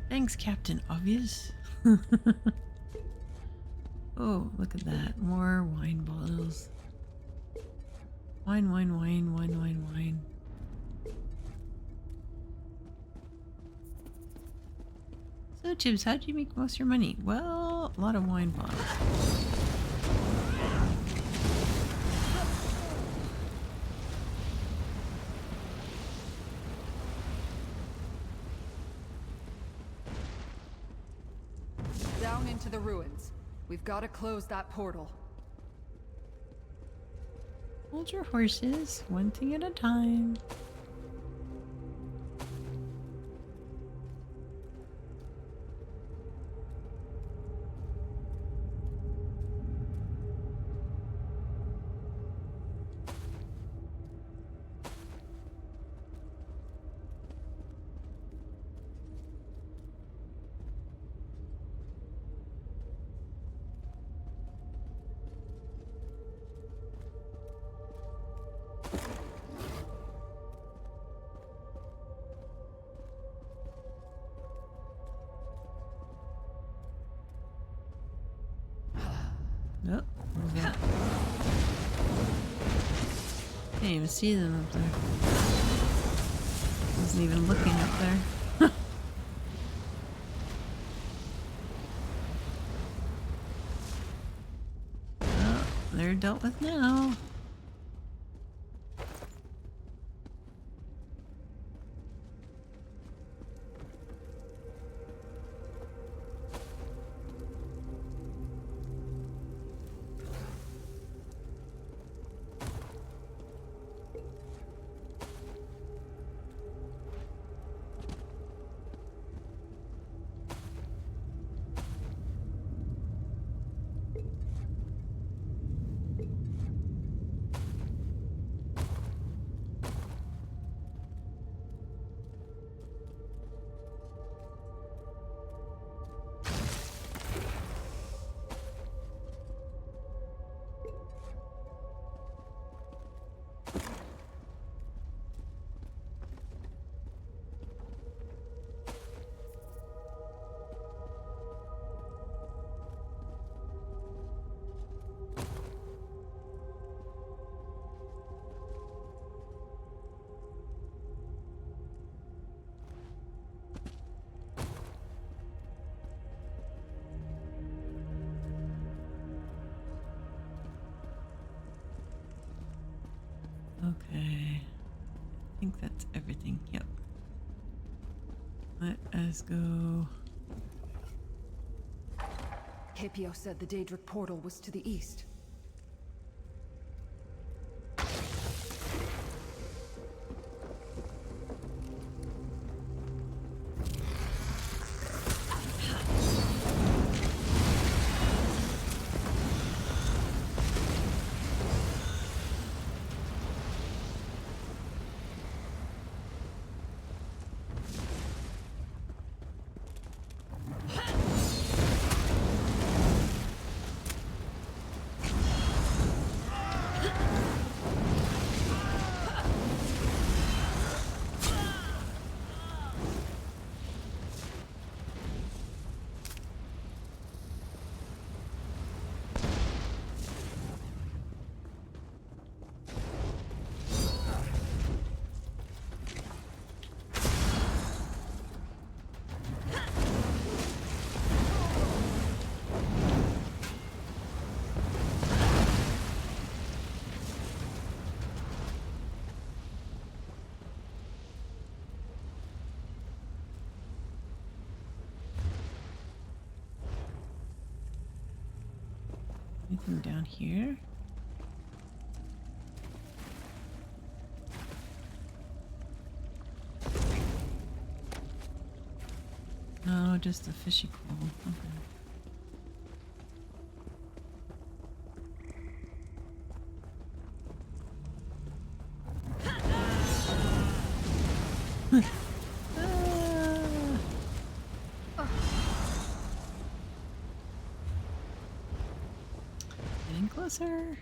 Thanks, Captain Obvious. Oh, look at that. More wine bottles. Wine, wine, wine, wine, wine, wine. So, Tibbs, how'd you make most of your money? Well, a lot of wine bottles. Down into the ruins. We've got to close that portal. Hold your horses, one thing at a time. Oh, what was that? Can't even see them up there. Wasn't even looking up there. Oh, they're dealt with now. Okay, I think that's everything. Yep. Let us go. Capio said the Daedric portal was to the east. Anything down here? No, just a fishy coal. Okay. Getting closer.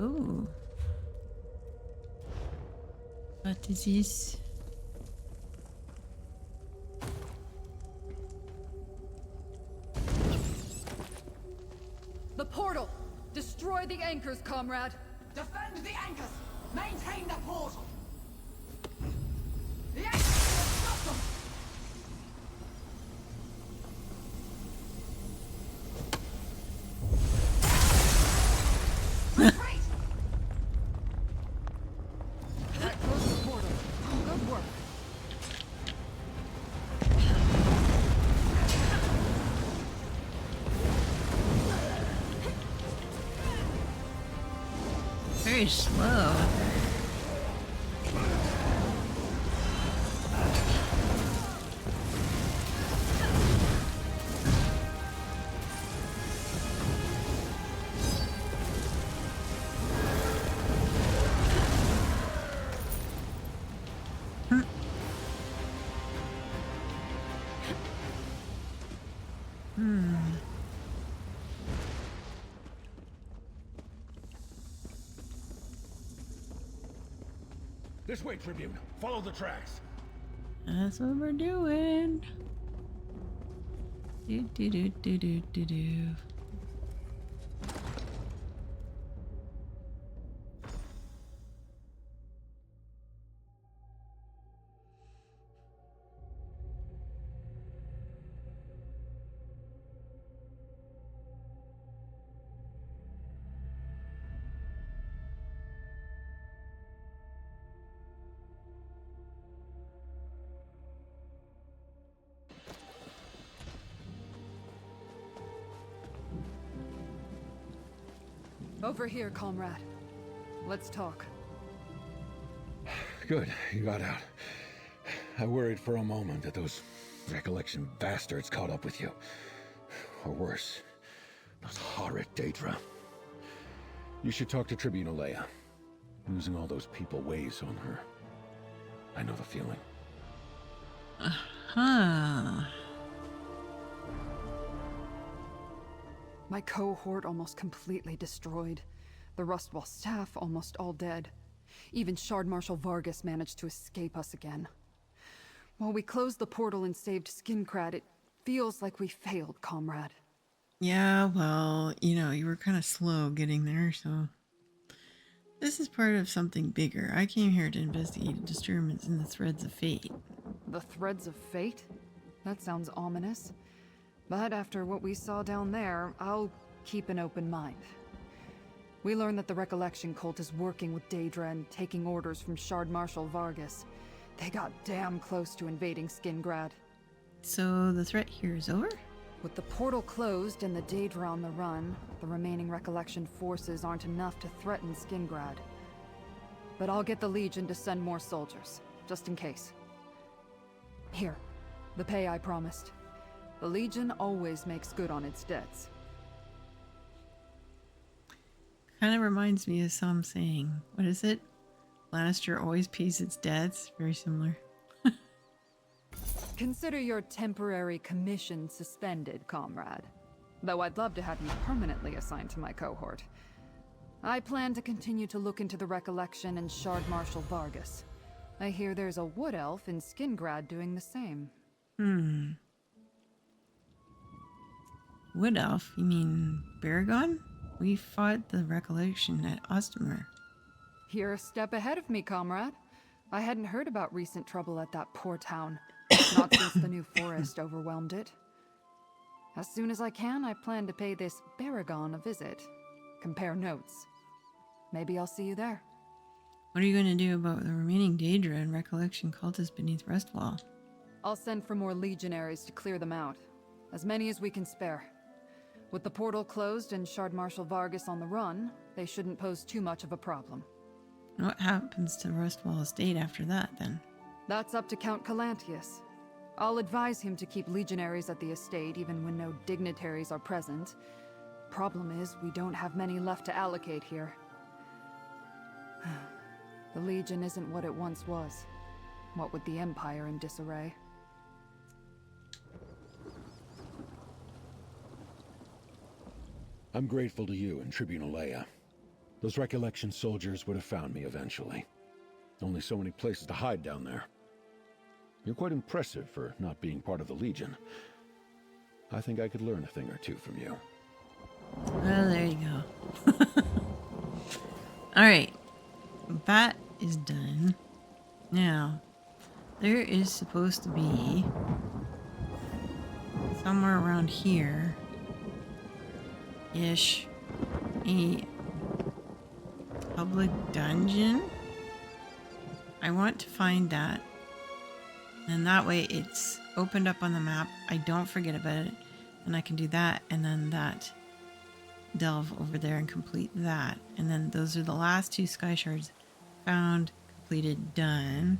Ooh. What is this? The portal! Destroy the anchors, comrade! Defend the anchors! Maintain the portal! The anchors will stop them! Retreat! That closed the portal. Good work. Very slow. This way, Tribune. Follow the tracks. That's what we're doing. Do do do do do do do. Over here, comrade. Let's talk. Good, you got out. I worried for a moment that those recollection bastards caught up with you. Or worse, those horrid Daedra. You should talk to Tribune Leia. Losing all those people weighs on her. I know the feeling. Huh. My cohort almost completely destroyed. The Rustwall staff almost all dead. Even Shard Marshal Vargas managed to escape us again. While we closed the portal and saved Skincrad, it feels like we failed, comrade. Yeah, well, you were kind of slow getting there, so... This is part of something bigger. I came here to investigate disturbance in the Threads of Fate. The Threads of Fate? That sounds ominous. But after what we saw down there, I'll keep an open mind. We learned that the Recollection Cult is working with Daedra and taking orders from Shard Marshal Vargas. They got damn close to invading Skingrad. So the threat here is over? With the portal closed and the Daedra on the run, the remaining Recollection forces aren't enough to threaten Skingrad. But I'll get the Legion to send more soldiers, just in case. Here, the pay I promised. The Legion always makes good on its debts. Kind of reminds me of some saying. What is it? Lannister always pays its debts. Very similar. Consider your temporary commission suspended, comrade. Though I'd love to have you permanently assigned to my cohort. I plan to continue to look into the Recollection and Shard Marshal Vargas. I hear there's a wood elf in Skingrad doing the same. Wood elf? You mean Baragon? We fought the Recollection at Ostomer. You're a step ahead of me, comrade. I hadn't heard about recent trouble at that poor town. Not since the new forest overwhelmed it. As soon as I can, I plan to pay this Baragon a visit. Compare notes. Maybe I'll see you there. What are you going to do about the remaining Daedra and Recollection cultists beneath Rustwall? I'll send for more legionaries to clear them out. As many as we can spare. With the portal closed and Shard Marshal Vargas on the run, they shouldn't pose too much of a problem. What happens to Rustwall Estate after that, then? That's up to Count Calantius. I'll advise him to keep legionaries at the estate even when no dignitaries are present. Problem is, we don't have many left to allocate here. The Legion isn't what it once was. What with the Empire in disarray. I'm grateful to you and Tribunal Leia. Those Recollection soldiers would have found me eventually. Only so many places to hide down there. You're quite impressive for not being part of the Legion. I think I could learn a thing or two from you. Well, there you go. Alright. That is done. Now, there is supposed to be somewhere around here ish a public dungeon. I want to find that, and that way it's opened up on the map. I don't forget about it, and I can do that, and then that delve over there and complete that, and then those are the last 2 sky shards found, completed, done.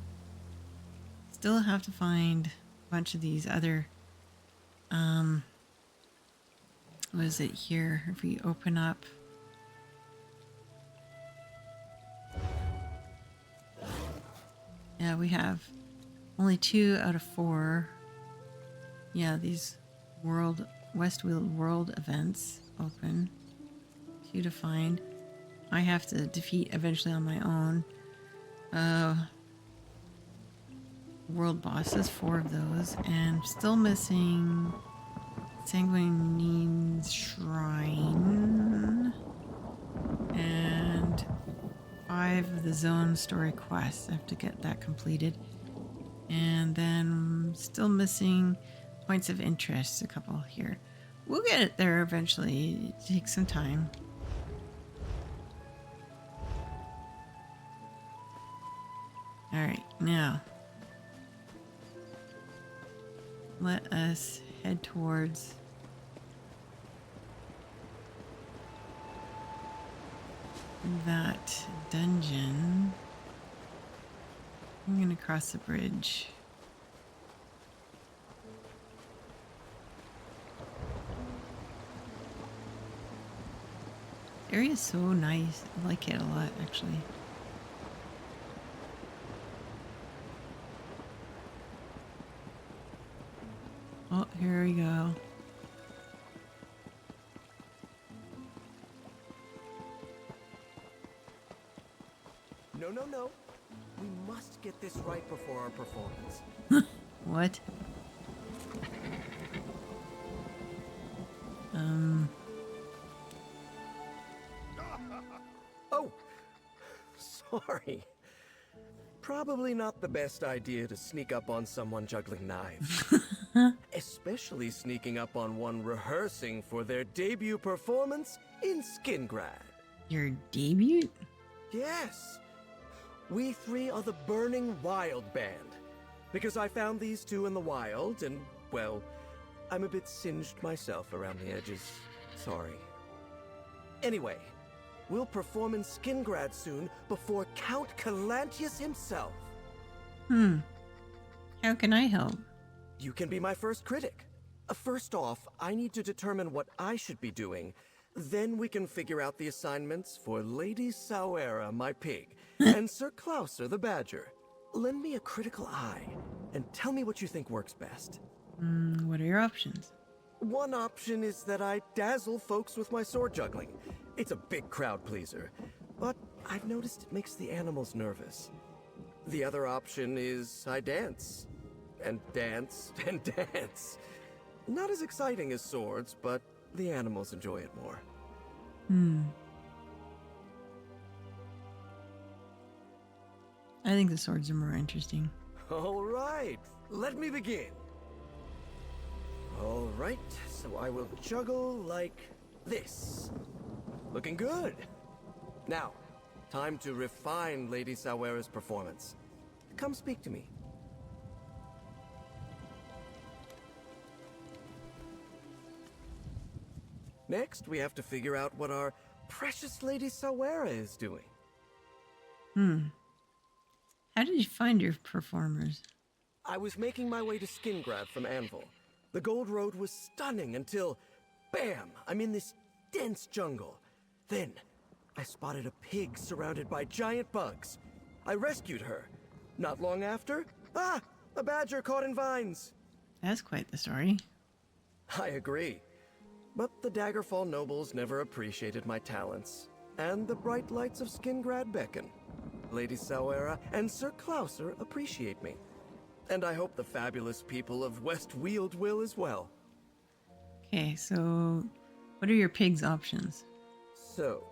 Still have to find a bunch of these other what is it here? If we open up yeah, we have only 2 out of 4. Yeah, these Westfield World events open. 2 to find. I have to defeat eventually on my own. World bosses, 4 of those, and still missing Sanguinine's Shrine and 5 of the zone story quests. I have to get that completed, and then still missing points of interest, a couple here. We'll get it there eventually. It takes some time. Alright, now let us head towards that dungeon. I'm gonna cross the bridge. The area is so nice. I like it a lot, actually. Oh, here we go. No, no, no. We must get this right before our performance. What? Oh, sorry. Probably not the best idea to sneak up on someone juggling knives. Especially sneaking up on one rehearsing for their debut performance in Skingrad. Your debut? Yes. We 3 are the Burning Wild Band. Because I found these 2 in the wild, and, well, I'm a bit singed myself around the edges. Sorry. Anyway, we'll perform in Skingrad soon before Count Calantius himself. How can I help? You can be my first critic. First off, I need to determine what I should be doing. Then we can figure out the assignments for Lady Sawera, my pig, and Sir Klauser, the badger. Lend me a critical eye, and tell me what you think works best. What are your options? One option is that I dazzle folks with my sword juggling. It's a big crowd pleaser, but I've noticed it makes the animals nervous. The other option is I dance. And dance, and dance. Not as exciting as swords, but the animals enjoy it more. I think the swords are more interesting. All right, let me begin. All right, so I will juggle like this. Looking good. Now, time to refine Lady Sawera's performance. Come speak to me. Next, we have to figure out what our precious Lady Sawera is doing. How did you find your performers? I was making my way to Skingrad from Anvil. The Gold Road was stunning until, bam, I'm in this dense jungle. Then, I spotted a pig surrounded by giant bugs. I rescued her. Not long after, a badger caught in vines. That's quite the story. I agree. But the Daggerfall nobles never appreciated my talents. And the bright lights of Skingrad beckon. Lady Sawera and Sir Klauser appreciate me. And I hope the fabulous people of West Weald will as well. Okay, so what are your pig's options? So,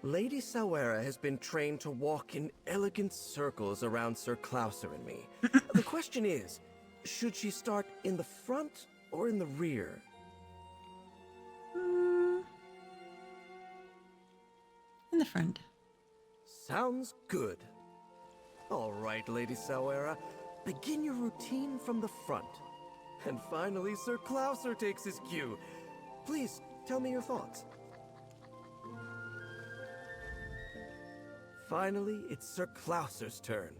Lady Sawera has been trained to walk in elegant circles around Sir Klauser and me. The question is, should she start in the front or in the rear? In the front. Sounds good. All right, Lady Sawera. Begin your routine from the front. And finally, Sir Klauser takes his cue. Please, tell me your thoughts. Finally, it's Sir Klauser's turn.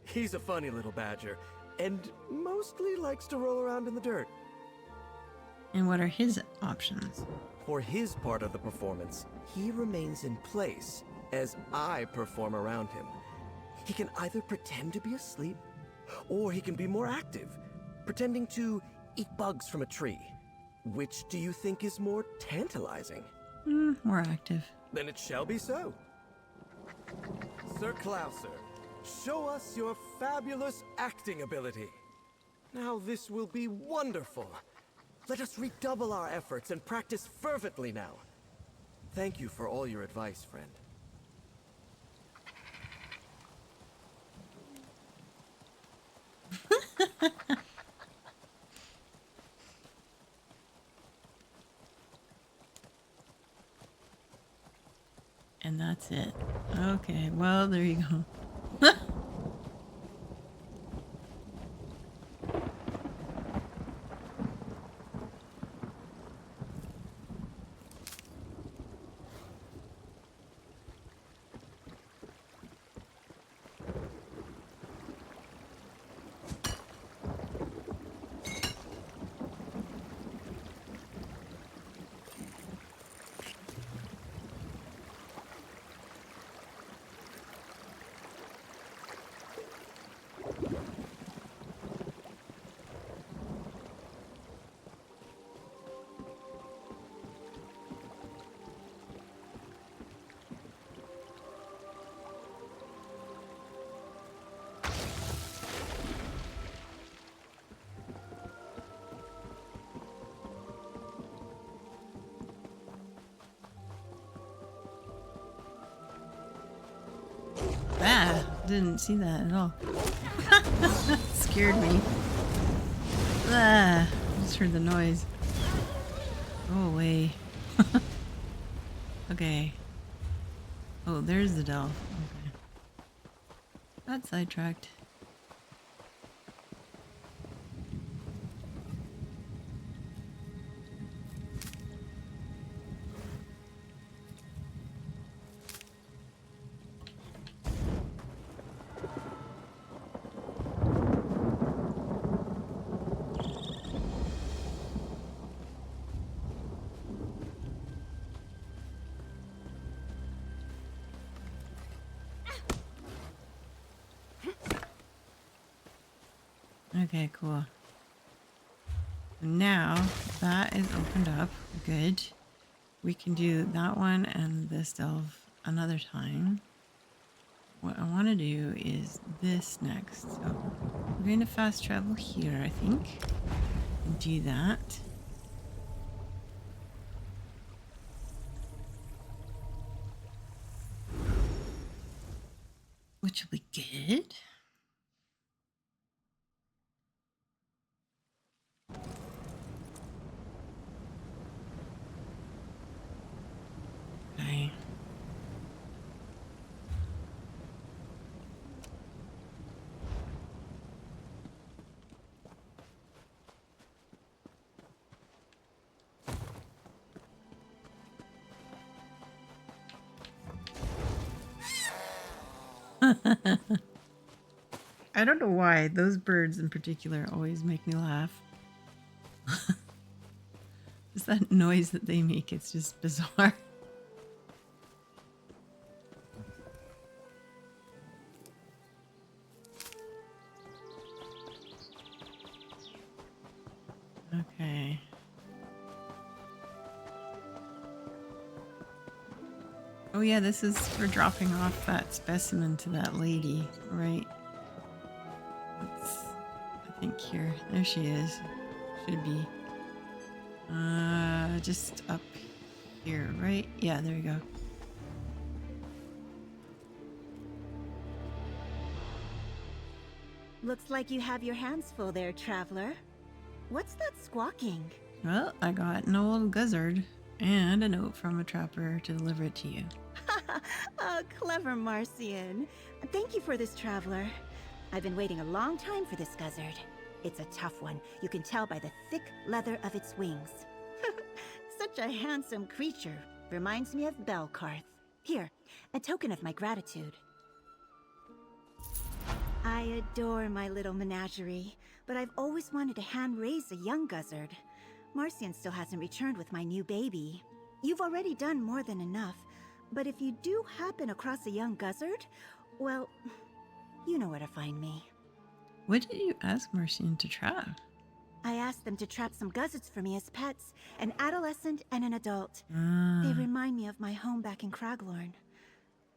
He's a funny little badger, and mostly likes to roll around in the dirt. And what are his options? For his part of the performance, he remains in place as I perform around him. He can either pretend to be asleep, or he can be more active, pretending to eat bugs from a tree. Which do you think is more tantalizing? More active. Then it shall be so. Sir Klauser, show us your fabulous acting ability. Now this will be wonderful. Let us redouble our efforts and practice fervently now. Thank you for all your advice, friend. And that's it. Okay, well, there you go. Ah, didn't see that at all. Scared me. Ah, just heard the noise. Go away. Okay. Oh, there's the delve. Okay. Got sidetracked. Okay, cool. Now that is opened up. Good. We can do that one and this delve another time. What I want to do is this next. So we're going to fast travel here, I think. And do that. Which will be good. Okay. I don't know why. Those birds in particular always make me laugh. Just that noise that they make, it's just bizarre. Okay. Oh yeah, this is for dropping off that specimen to that lady, right? Let's, I think here. There she is. Should be. Just up here, right? Yeah, there we go. Looks like you have your hands full there, traveler. What's that squawking? Well, I got an old gizzard and a note from a trapper to deliver it to you. Oh, clever Marcian. Thank you for this, traveler. I've been waiting a long time for this gizzard. It's a tough one. You can tell by the thick leather of its wings. Such a handsome creature. Reminds me of Belkarth. Here, a token of my gratitude. I adore my little menagerie, but I've always wanted to hand-raise a young gizzard. Marcian still hasn't returned with my new baby. You've already done more than enough, but if you do happen across a young gizzard, well, you know where to find me. What did you ask Marcian to trap? I asked them to trap some gizzards for me as pets, an adolescent and an adult. Ah. They remind me of my home back in Craglorn.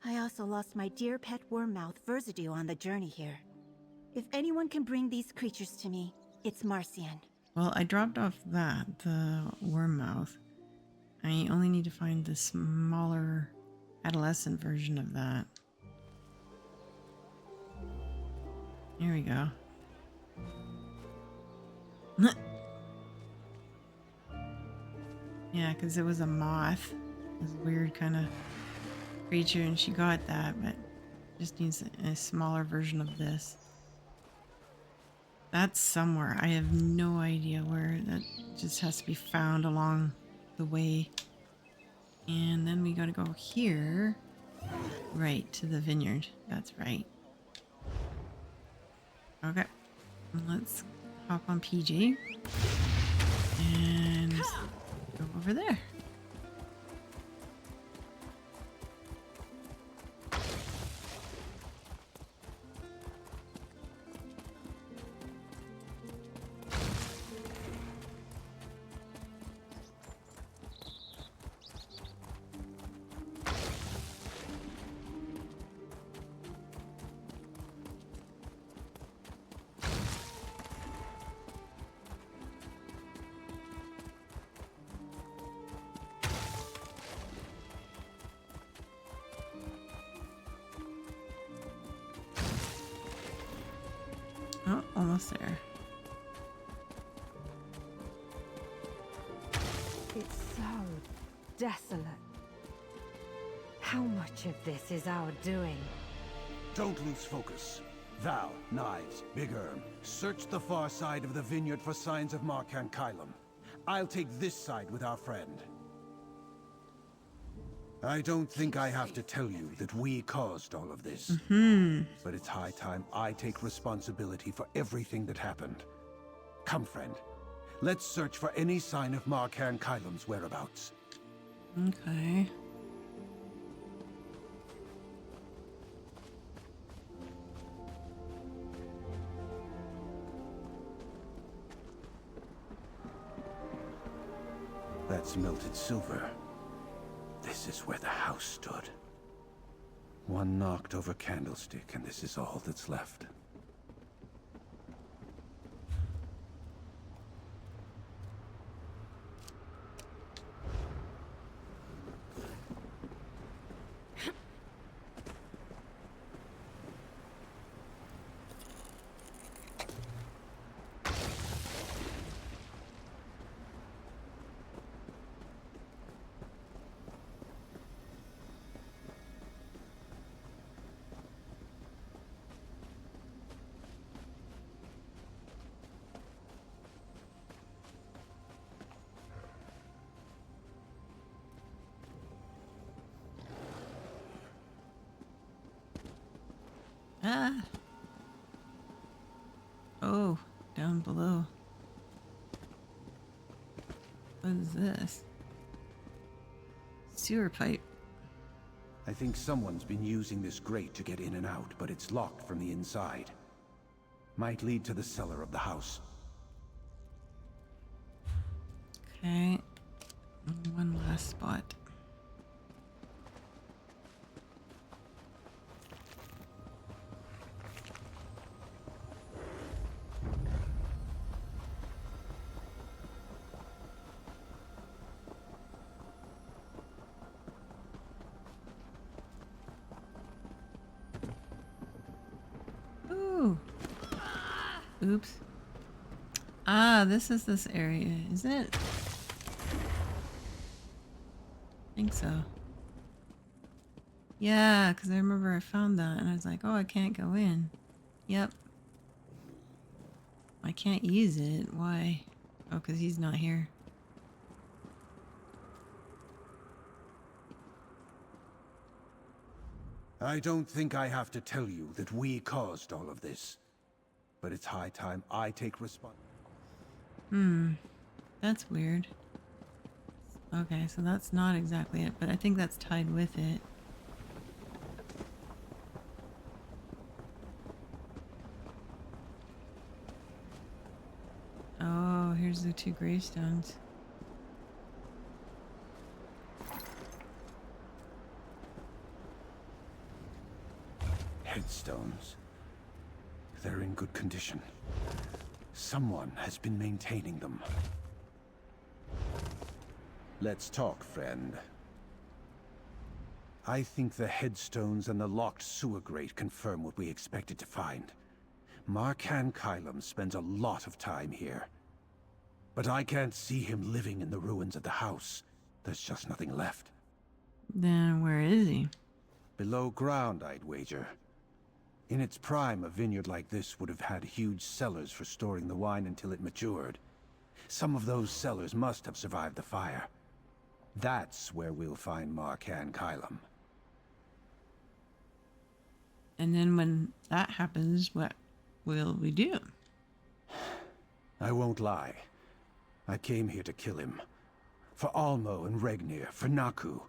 I also lost my dear pet wormmouth, Verzidio, on the journey here. If anyone can bring these creatures to me, it's Marcian. Well, I dropped off that, the worm mouth. I only need to find the smaller adolescent version of that. Here we go. Yeah, because it was a moth. This weird kind of creature, and she got that, but just needs a smaller version of this. That's somewhere. I have no idea where. That just has to be found along the way. And then we gotta go here. Right, to the vineyard. That's right. Okay. Let's hop on PJ. And go over there. Oh, almost there. It's so desolate. How much of this is our doing? Don't lose focus. Thou, knives, Big Erm, search the far side of the vineyard for signs of Marcan Kylum. I'll take this side with our friend. I don't think I have to tell you that we caused all of this. But it's high time I take responsibility for everything that happened. Come, friend. Let's search for any sign of Marcan Kylum's whereabouts. Okay. That's melted silver. This is where the house stood. One knocked over candlestick, and this is all that's left. below. What is this? Sewer pipe. I think someone's been using this grate to get in and out, but it's locked from the inside. Might lead to the cellar of the house. Okay. One last spot. Ooh. Oops. Ah, this is this area, is it? I think so. Yeah, because I remember I found that and I was like, oh, I can't go in. Yep. I can't use it. Why? Oh, because he's not here. I don't think I have to tell you that we caused all of this. But it's high time I take responsibility. That's weird. Okay, so that's not exactly it, but I think that's tied with it. Oh, here's the two gravestones. Headstones. They're in good condition. Someone has been maintaining them. Let's talk, friend. I think the headstones and the locked sewer grate confirm what we expected to find. Markan Kylum spends a lot of time here. But I can't see him living in the ruins of the house. There's just nothing left. Then where is he? Below ground, I'd wager. In its prime, a vineyard like this would have had huge cellars for storing the wine until it matured. Some of those cellars must have survived the fire. That's where we'll find Markan Kylum. And then when that happens, what will we do? I won't lie. I came here to kill him. For Almo and Regnir, for Naku,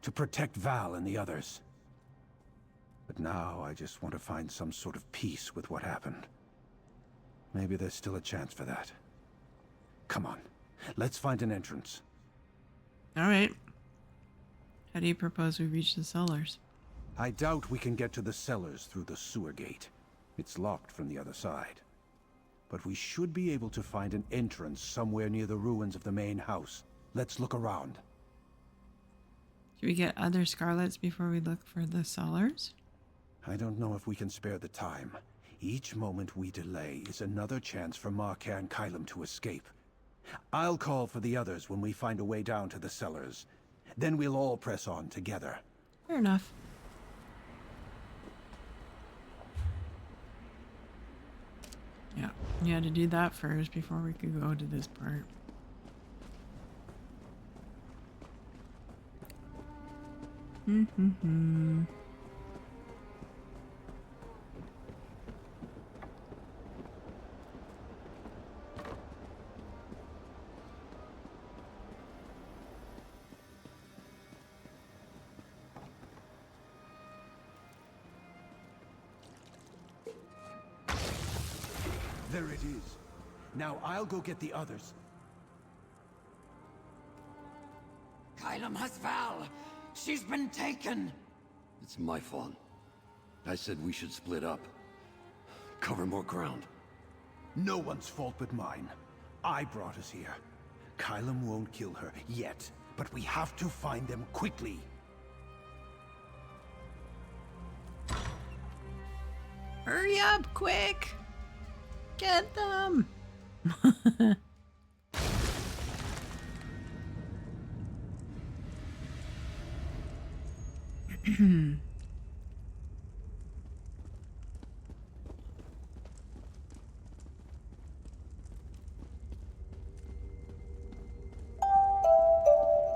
to protect Val and the others. But now I just want to find some sort of peace with what happened. Maybe there's still a chance for that. Come on, let's find an entrance. All right. How do you propose we reach the cellars? I doubt we can get to the cellars through the sewer gate. It's locked from the other side. But we should be able to find an entrance somewhere near the ruins of the main house. Let's look around. Should we get other Scarlets before we look for the cellars? I don't know if we can spare the time. Each moment we delay is another chance for Markan Kylum to escape. I'll call for the others when we find a way down to the cellars. Then we'll all press on together. Fair enough. Yeah, you had to do that first before we could go to this part. There it is. Now I'll go get the others. Kylum has Val. She's been taken. It's my fault. I said we should split up. Cover more ground. No one's fault but mine. I brought us here. Kylum won't kill her yet, but we have to find them quickly. Hurry up, quick! Get them!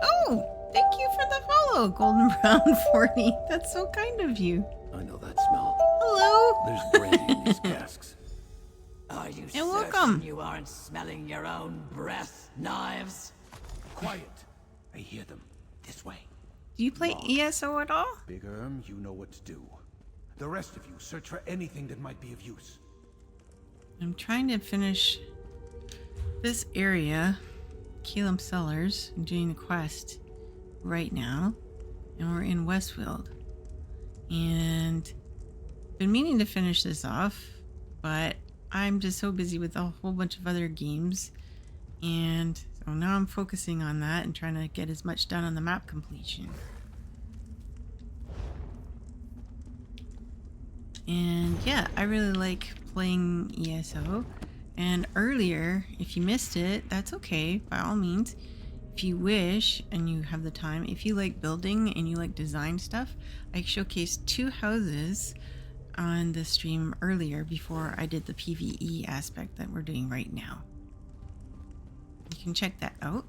Oh, thank you for the follow, Golden Brown 40. That's so kind of you. I know that smell. Hello. There's brandy in these casks. Are you And certain welcome. you aren't smelling your own breath, Knives? Quiet. I hear them. This way. Do you play ESO at all? Big you know what to do. The rest of you, search for anything that might be of use. I'm trying to finish this area, Kelum Cellars. I'm doing the quest right now, and we're in Westfield. And been meaning to finish this off, but I'm just so busy with a whole bunch of other games, and so now I'm focusing on that and trying to get as much done on the map completion. And yeah, I really like playing ESO. And earlier, if you missed it, that's okay, by all means. If you wish and you have the time, if you like building and you like design stuff, I showcased 2 houses on the stream earlier before I did the PvE aspect that we're doing right now. You can check that out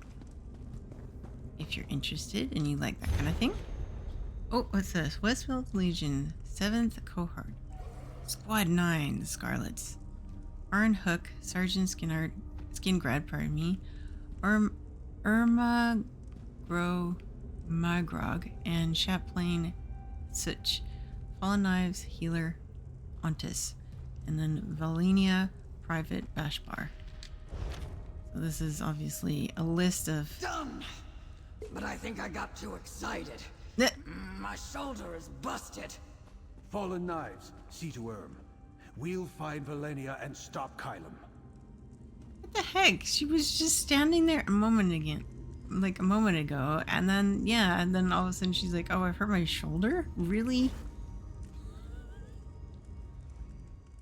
if you're interested and you like that kind of thing. Oh, what's this? Westfield Legion, 7th cohort. Squad 9, the Scarlets. Arn Hook, Sergeant Skingrad, pardon me. Irma Gro Magrog, and Chaplain Such. Fallen Knives, Healer Ontis. And then Valenia, Private Bashbar. So this is obviously a list of... Done! But I think I got too excited. My shoulder is busted. Fallen Knives, see to Erm. We'll find Valenia and stop Kylum. What the heck? She was just standing there a moment ago, and then, yeah, and then all of a sudden she's like, oh, I've hurt my shoulder? Really?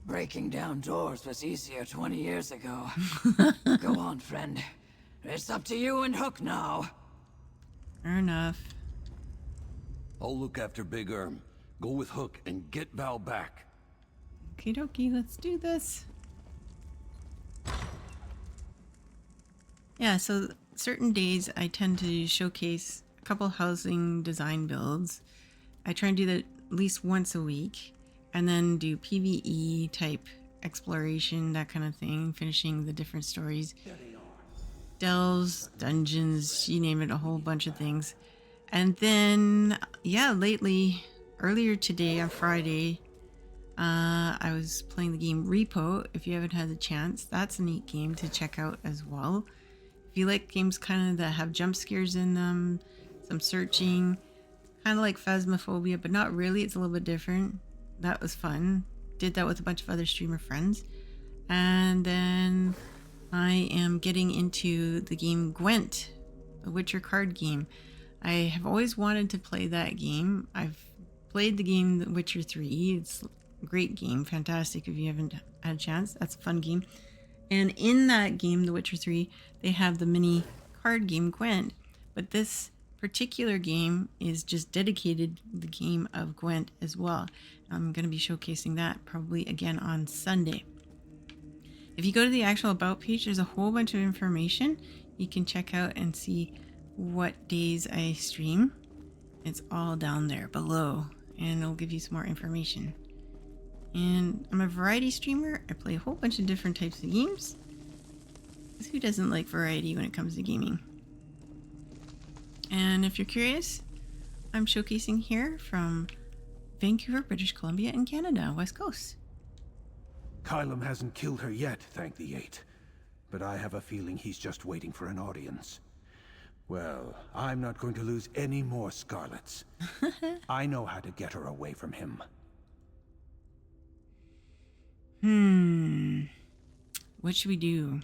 Breaking down doors was easier 20 years ago. Go on, friend. It's up to you and Hook now. Fair enough. I'll look after Big Erm. Go with Hook and get Val back. Okie dokie, let's do this. Yeah, so certain days I tend to showcase a couple housing design builds. I try and do that at least once a week, and then do PvE type exploration, that kind of thing, finishing the different stories. Delves, dungeons, you name it, a whole bunch of things. And then, yeah, lately, earlier today on Friday, I was playing the game Repo. If you haven't had the chance, that's a neat game to check out as well. If you like games kind of that have jump scares in them, some searching, kind of like Phasmophobia, but not really, it's a little bit different. That was fun. Did that with a bunch of other streamer friends. And then I am getting into the game Gwent, the Witcher card game. I have always wanted to play that game. I've played the game The Witcher 3. It's a great game, fantastic if you haven't had a chance. That's a fun game. And in that game, The Witcher 3, they have the mini card game Gwent. But this particular game is just dedicated to the game of Gwent as well. I'm going to be showcasing that probably again on Sunday. If you go to the actual About page, there's a whole bunch of information you can check out and see what days I stream. It's all down there below, and it'll give you some more information. And I'm a variety streamer. I play a whole bunch of different types of games. Because who doesn't like variety when it comes to gaming? And if you're curious, I'm showcasing here from Vancouver, British Columbia, and Canada, West Coast. Kylum hasn't killed her yet, thank the eight. But I have a feeling he's just waiting for an audience. Well, I'm not going to lose any more Scarlets. I know how to get her away from him. What should we do?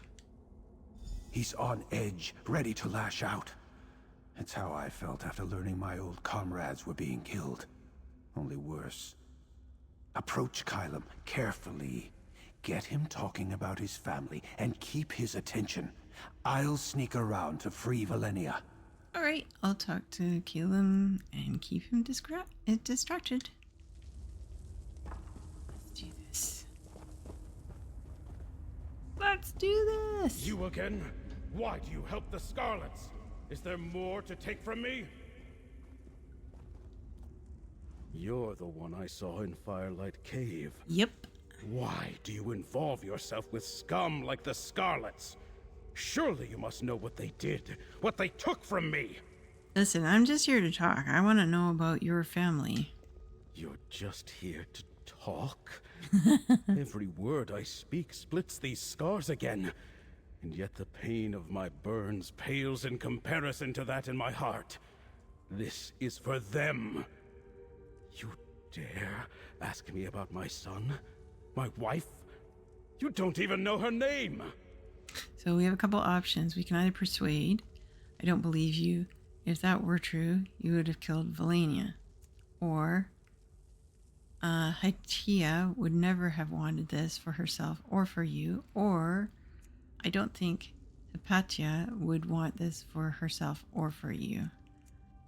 He's on edge, ready to lash out. It's how I felt after learning my old comrades were being killed. Only worse. Approach Kylum carefully. Get him talking about his family and keep his attention. I'll sneak around to free Valenia. Alright, I'll talk to Kelum and keep him distracted. Let's do this. Let's do this! You again? Why do you help the Scarlets? Is there more to take from me? You're the one I saw in Firelight Cave. Yep. Why do you involve yourself with scum like the Scarlets? Surely you must know what they did, what they took from me. Listen, I'm just here to talk. I want to know about your family. You're just here to talk? Every word I speak splits these scars again. And yet the pain of my burns pales in comparison to that in my heart. This is for them. You dare ask me about my son? My wife? You don't even know her name! So we have a couple options. We can either persuade. I don't believe you. If that were true, you would have killed Valenia. Or Hytia would never have wanted this for herself or for you. Or I don't think Hypatia would want this for herself or for you.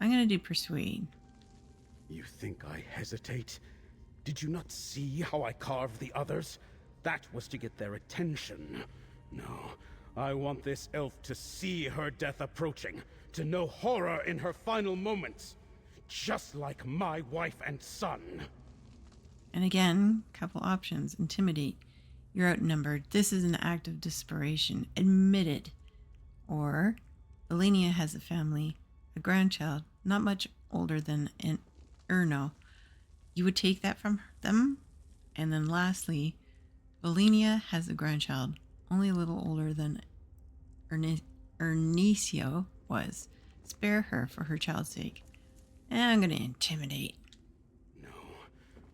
I'm going to do persuade. You think I hesitate? Did you not see how I carved the others? That was to get their attention. No, I want this elf to see her death approaching, to know horror in her final moments, just like my wife and son. And again, couple options. Intimidate. You're outnumbered. This is an act of desperation. Admit it. Or Valenia has a family, a grandchild, not much older than an Erno. You would take that from them? And then lastly, Valenia has a grandchild, only a little older than Ernesio was. Spare her for her child's sake. And I'm going to intimidate.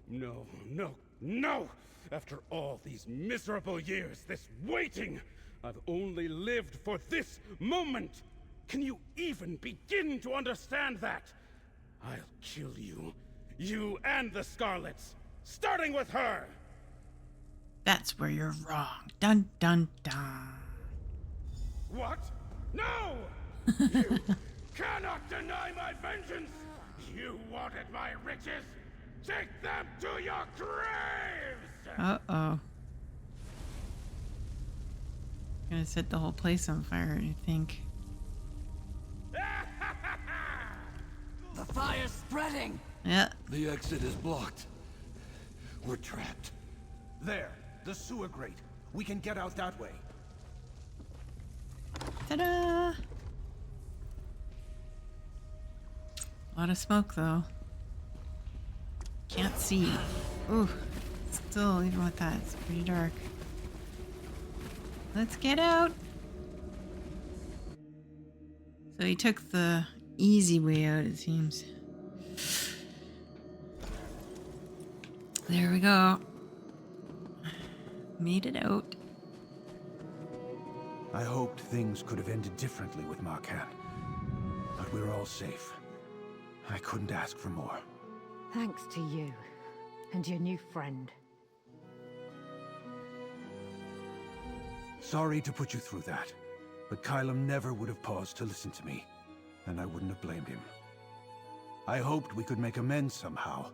No, no, no! After all these miserable years, this waiting, I've only lived for this moment! Can you even begin to understand that? I'll kill you. You and the Scarlets, starting with her! That's where you're wrong. Dun, dun, dun. What? No! You cannot deny my vengeance! You wanted my riches! Take them to your graves! Uh-oh. Gonna set the whole place on fire, I think. The fire's spreading! Yeah. The exit is blocked. We're trapped. There, the sewer grate. We can get out that way. Ta-da! A lot of smoke, though. Can't see. Ooh, still, even with that, it's pretty dark. Let's get out! So he took the easy way out, it seems. There we go. Made it out. I hoped things could have ended differently with Markan. But we're all safe. I couldn't ask for more. Thanks to you and your new friend. Sorry to put you through that, but Kylum never would have paused to listen to me, and I wouldn't have blamed him. I hoped we could make amends somehow.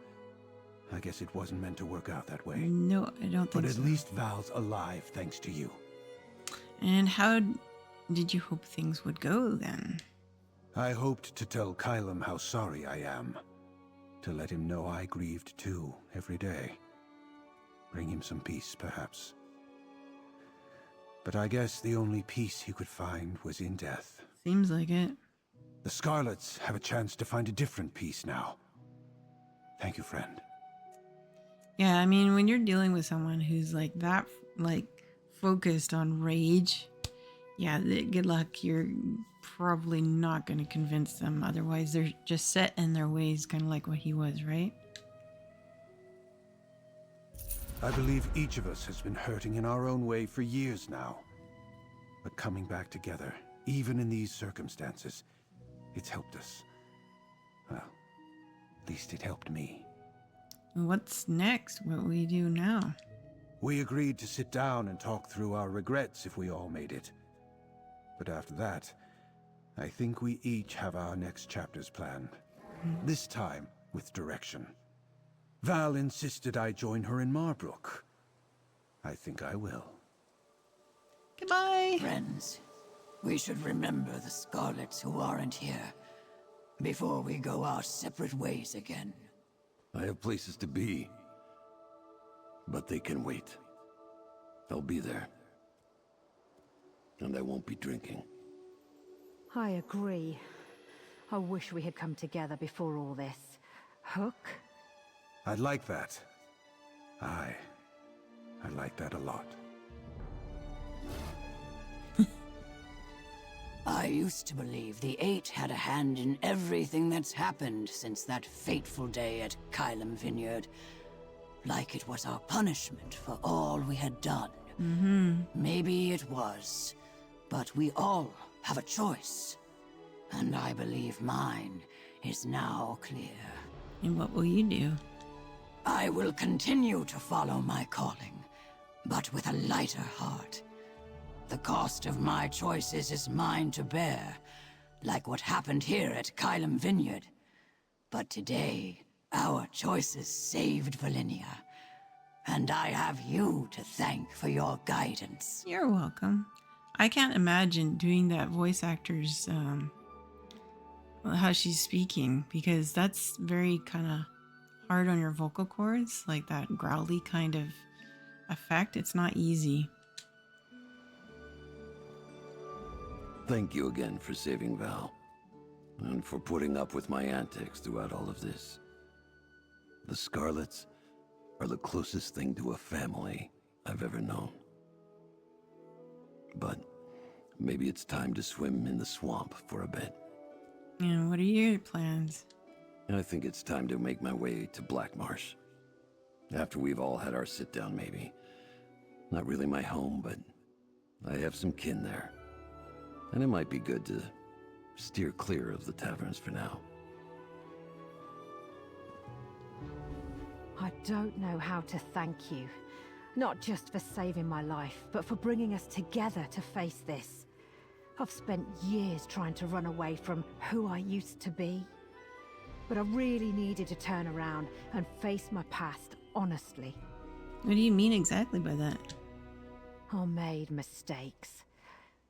I guess it wasn't meant to work out that way. No, I don't think so. But so. at least Val's alive thanks to you. And how did you hope things would go then? I hoped to tell Kylum how sorry I am. To let him know I grieved too, every day. Bring him some peace, perhaps. But I guess the only peace he could find was in death. Seems like it. The Scarlets have a chance to find a different peace now. Thank you, friend. Yeah, I mean, when you're dealing with someone who's like that, like focused on rage, yeah, good luck. You're probably not going to convince them. Otherwise, they're just set in their ways, kind of like what he was, right? I believe each of us has been hurting in our own way for years now. But coming back together, even in these circumstances, it's helped us. Well, at least it helped me. What's next? What will you do now? We agreed to sit down and talk through our regrets if we all made it. But after that, I think we each have our next chapters planned. This time, with direction. Val insisted I join her in Marbrook. I think I will. Goodbye! Friends, we should remember the Scarlets who aren't here, before we go our separate ways again. I have places to be. But they can wait. I'll be there. And I won't be drinking. I agree. I wish we had come together before all this. Hook? I'd like that. I like that a lot. I used to believe the Eight had a hand in everything that's happened since that fateful day at Kylam Vineyard. Like it was our punishment for all we had done. Maybe it was, but we all have a choice. And I believe mine is now clear. And what will you do? I will continue to follow my calling, but with a lighter heart. The cost of my choices is mine to bear, like what happened here at Kylam Vineyard. But today, our choices saved Valinia, and I have you to thank for your guidance. You're welcome. I can't imagine doing that voice actor's, how she's speaking, because that's very kind of hard on your vocal cords, like that growly kind of effect. It's not easy. Thank you again for saving Val, and for putting up with my antics throughout all of this. The Scarlets are the closest thing to a family I've ever known. But maybe it's time to swim in the swamp for a bit. And what are your plans? I think it's time to make my way to Black Marsh. After we've all had our sit-down, maybe. Not really my home, but I have some kin there. And it might be good to steer clear of the taverns for now. I don't know how to thank you. Not just for saving my life, but for bringing us together to face this. I've spent years trying to run away from who I used to be. But I really needed to turn around and face my past honestly. What do you mean exactly by that? I made mistakes.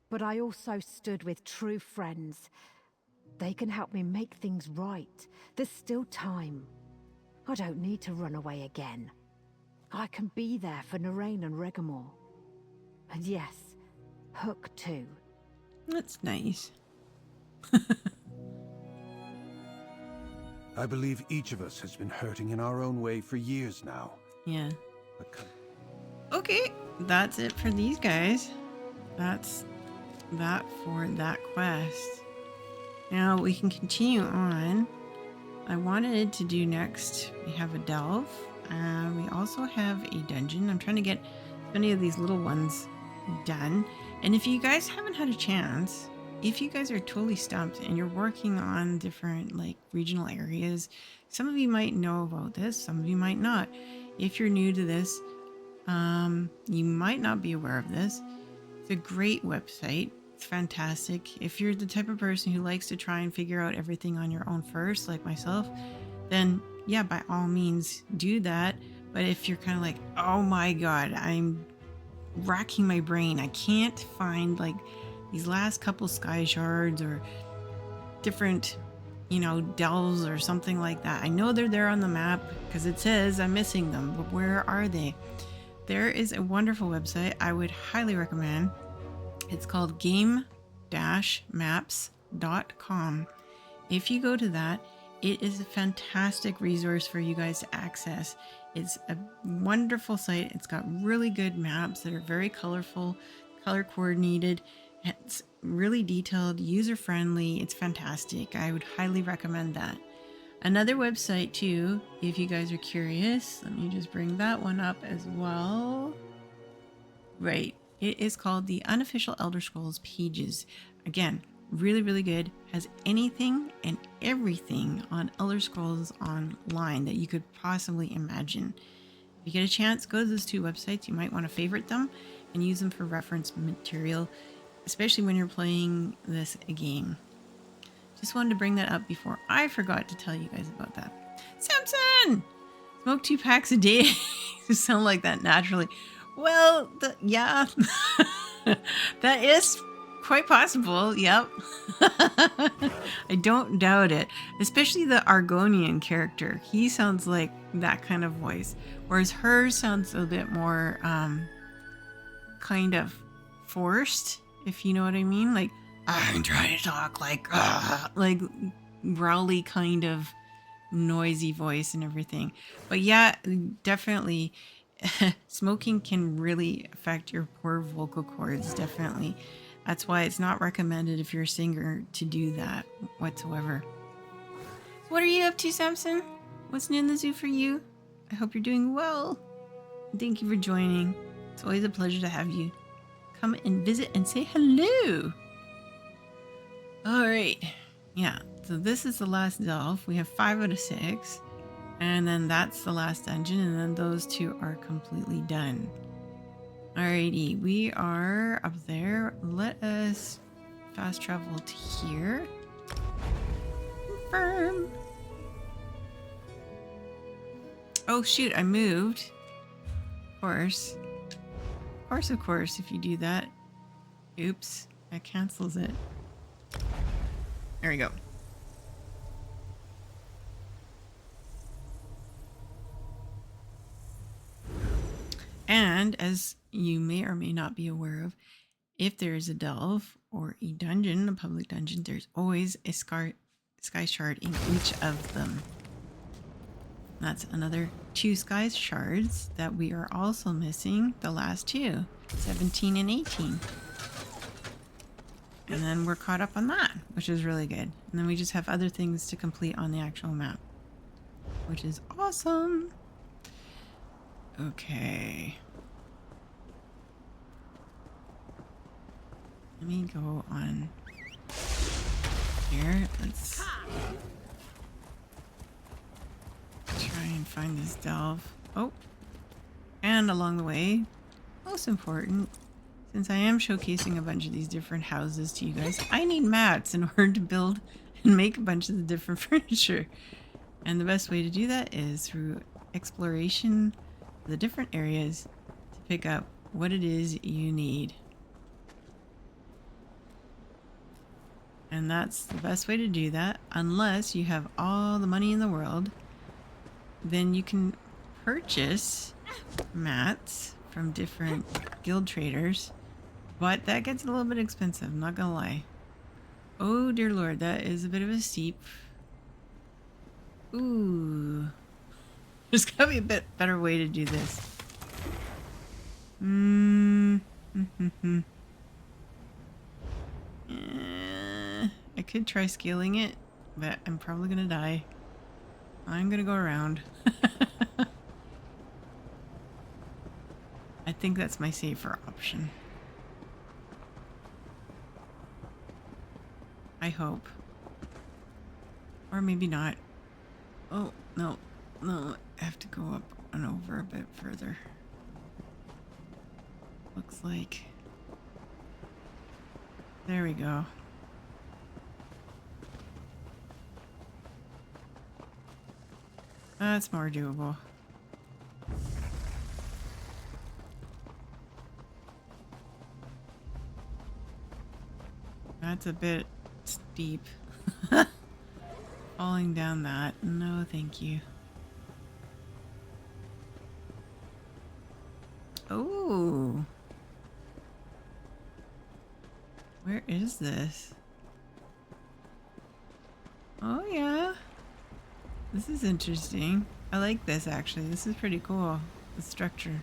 But I also stood with true friends. They can help me make things right. There's still time. I don't need to run away again. I can be there for Narain and Regamore. And yes, Hook too. That's nice. I believe each of us has been hurting in our own way for years now. Yeah. Okay, that's it for these guys. That's that for that quest. Now we can continue on. I wanted to do next, we have a delve. We also have a dungeon. I'm trying to get many of these little ones done. And if you guys haven't had a chance, if you guys are totally stumped and you're working on different like regional areas, some of you might know about this, some of you might not. If you're new to this, you might not be aware of this. It's a great website. It's fantastic. If you're the type of person who likes to try and figure out everything on your own first, like myself, then yeah, by all means do that. But if you're kind of like, oh my god, I'm racking my brain, I can't find like these last couple sky shards or different, you know, delves or something like that. I know they're there on the map because it says I'm missing them, but where are they? There is a wonderful website I would highly recommend. It's called game-maps.com. If you go to that, it is a fantastic resource for you guys to access. It's a wonderful site. It's got really good maps that are very colorful, color coordinated. It's really detailed, user-friendly. It's fantastic. I would highly recommend that. Another website too, if you guys are curious, let me just bring that one up as well. Right. It is called the Unofficial Elder Scrolls Pages. Again, really, really good. Has anything and everything on Elder Scrolls Online that you could possibly imagine. If you get a chance, go to those two websites. You might want to favorite them and use them for reference material, especially when you're playing this game. Just wanted to bring that up before I forgot to tell you guys about that. Samson! Smoke 2 packs a day. You sound like that naturally. Well, yeah, that is quite possible. Yep. I don't doubt it. Especially the Argonian character. He sounds like that kind of voice. Whereas hers sounds a bit more kind of forced, if you know what I mean. Like, I'm trying to talk like growly kind of noisy voice and everything. But yeah, definitely smoking can really affect your poor vocal cords, definitely. That's why it's not recommended if you're a singer to do that whatsoever. What are you up to, Samson? What's new in the zoo for you? I hope you're doing well. Thank you for joining. It's always a pleasure to have you come and visit and say hello. All right. Yeah. So this is the last delve. We have 5 out of 6. And then that's the last dungeon. And then those 2 are completely done. Alrighty. We are up there. Let us fast travel to here. Confirm. Oh shoot, I moved. Of course. Of course, if you do that. Oops, that cancels it. There we go. And as you may or may not be aware of, if there is a delve or a dungeon, a public dungeon, there's always a sky shard in each of them. That's another 2 sky shards that we are also missing, the last 2, 17 and 18. And then we're caught up on that, which is really good. And then we just have other things to complete on the actual map, which is awesome. Okay. Let me go on here. Let's try and find this delve. Oh, and along the way, most important, since I am showcasing a bunch of these different houses to you guys, I need mats in order to build and make a bunch of the different furniture. And the best way to do that is through exploration of the different areas to pick up what it is you need. And that's the best way to do that, unless you have all the money in the world. Then you can purchase mats from different guild traders, but that gets a little bit expensive, I'm not gonna lie. Oh dear lord, that is a bit of a steep. Ooh, there's gotta be a bit better way to do this. I could try scaling it, but I'm probably gonna die. I'm gonna go around. I think that's my safer option. I hope. Or maybe not. Oh, no. No, I have to go up and over a bit further. Looks like... There we go. That's more doable. That's a bit steep. Falling down that. No, thank you. Oh. Where is this? Oh, yeah. This is interesting. I like this, actually. This is pretty cool. The structure.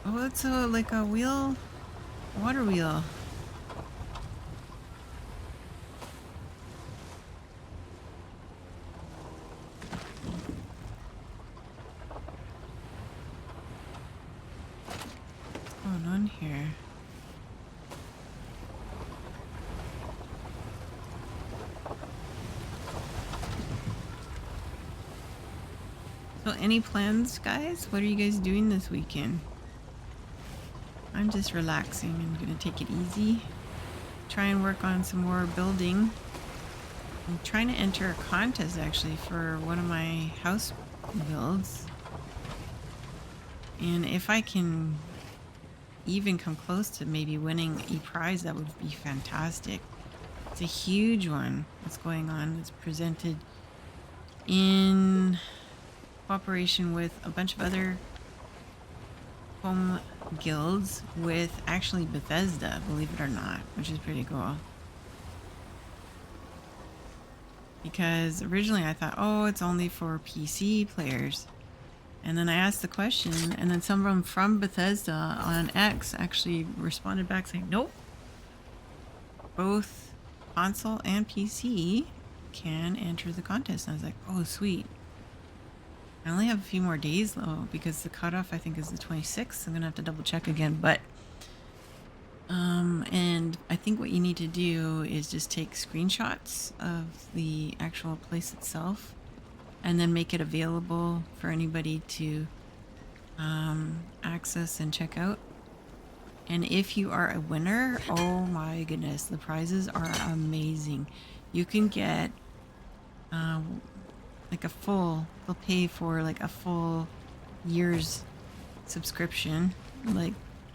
Oh, it's like a wheel. Water wheel. What's going on here? So any plans, guys? What are you guys doing this weekend? I'm just relaxing and gonna take it easy. Try and work on some more building. I'm trying to enter a contest actually for one of my house builds. And if I can even come close to maybe winning a prize, that would be fantastic. It's a huge one that's going on. It's presented in cooperation with a bunch of other home guilds with actually Bethesda, believe it or not, which is pretty cool. Because originally I thought, oh, it's only for PC players. And then I asked the question, and then someone from Bethesda on X actually responded back saying, nope. Both console and PC can enter the contest. And I was like, oh, sweet. I only have a few more days though, because the cutoff I think is the 26th. I'm gonna have to double check again, but and I think what you need to do is just take screenshots of the actual place itself and then make it available for anybody to access and check out. And if you are a winner, oh my goodness, the prizes are amazing. You can get like a full, they'll pay for like a full year's subscription, like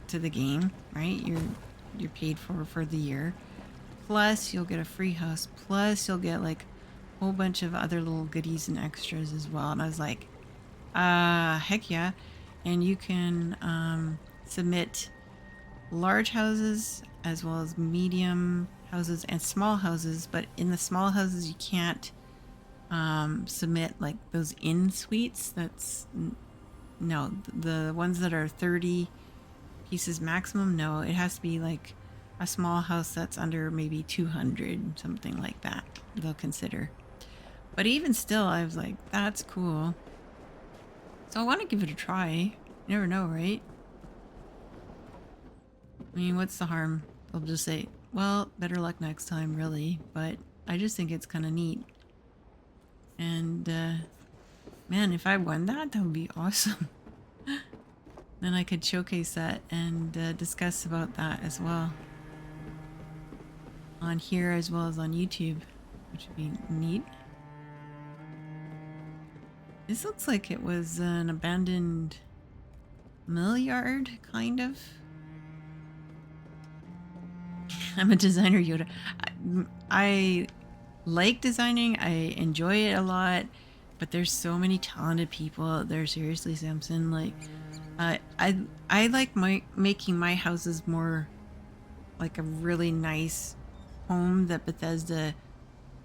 to the game, right? You're paid for the year. Plus you'll get a free house. Plus you'll get like a whole bunch of other little goodies and extras as well. And I was like, heck yeah. And you can submit large houses as well as medium houses and small houses, but in the small houses you can't submit like those inn suites. That's no, the ones that are 30 pieces maximum, no, it has to be like a small house that's under maybe 200, something like that, they'll consider. But even still, I was like, that's cool. So I want to give it a try. You never know, right? I mean, what's the harm? They'll just say, well, better luck next time, really. But I just think it's kind of neat. And, man, if I won that, that would be awesome. Then I could showcase that and discuss about that as well. On here as well as on YouTube, which would be neat. This looks like it was an abandoned mill yard, kind of. I'm a designer, Yoda. I like designing. I enjoy it a lot, but there's so many talented people out there. Seriously, Samson. Like, I like making my houses more like a really nice home that Bethesda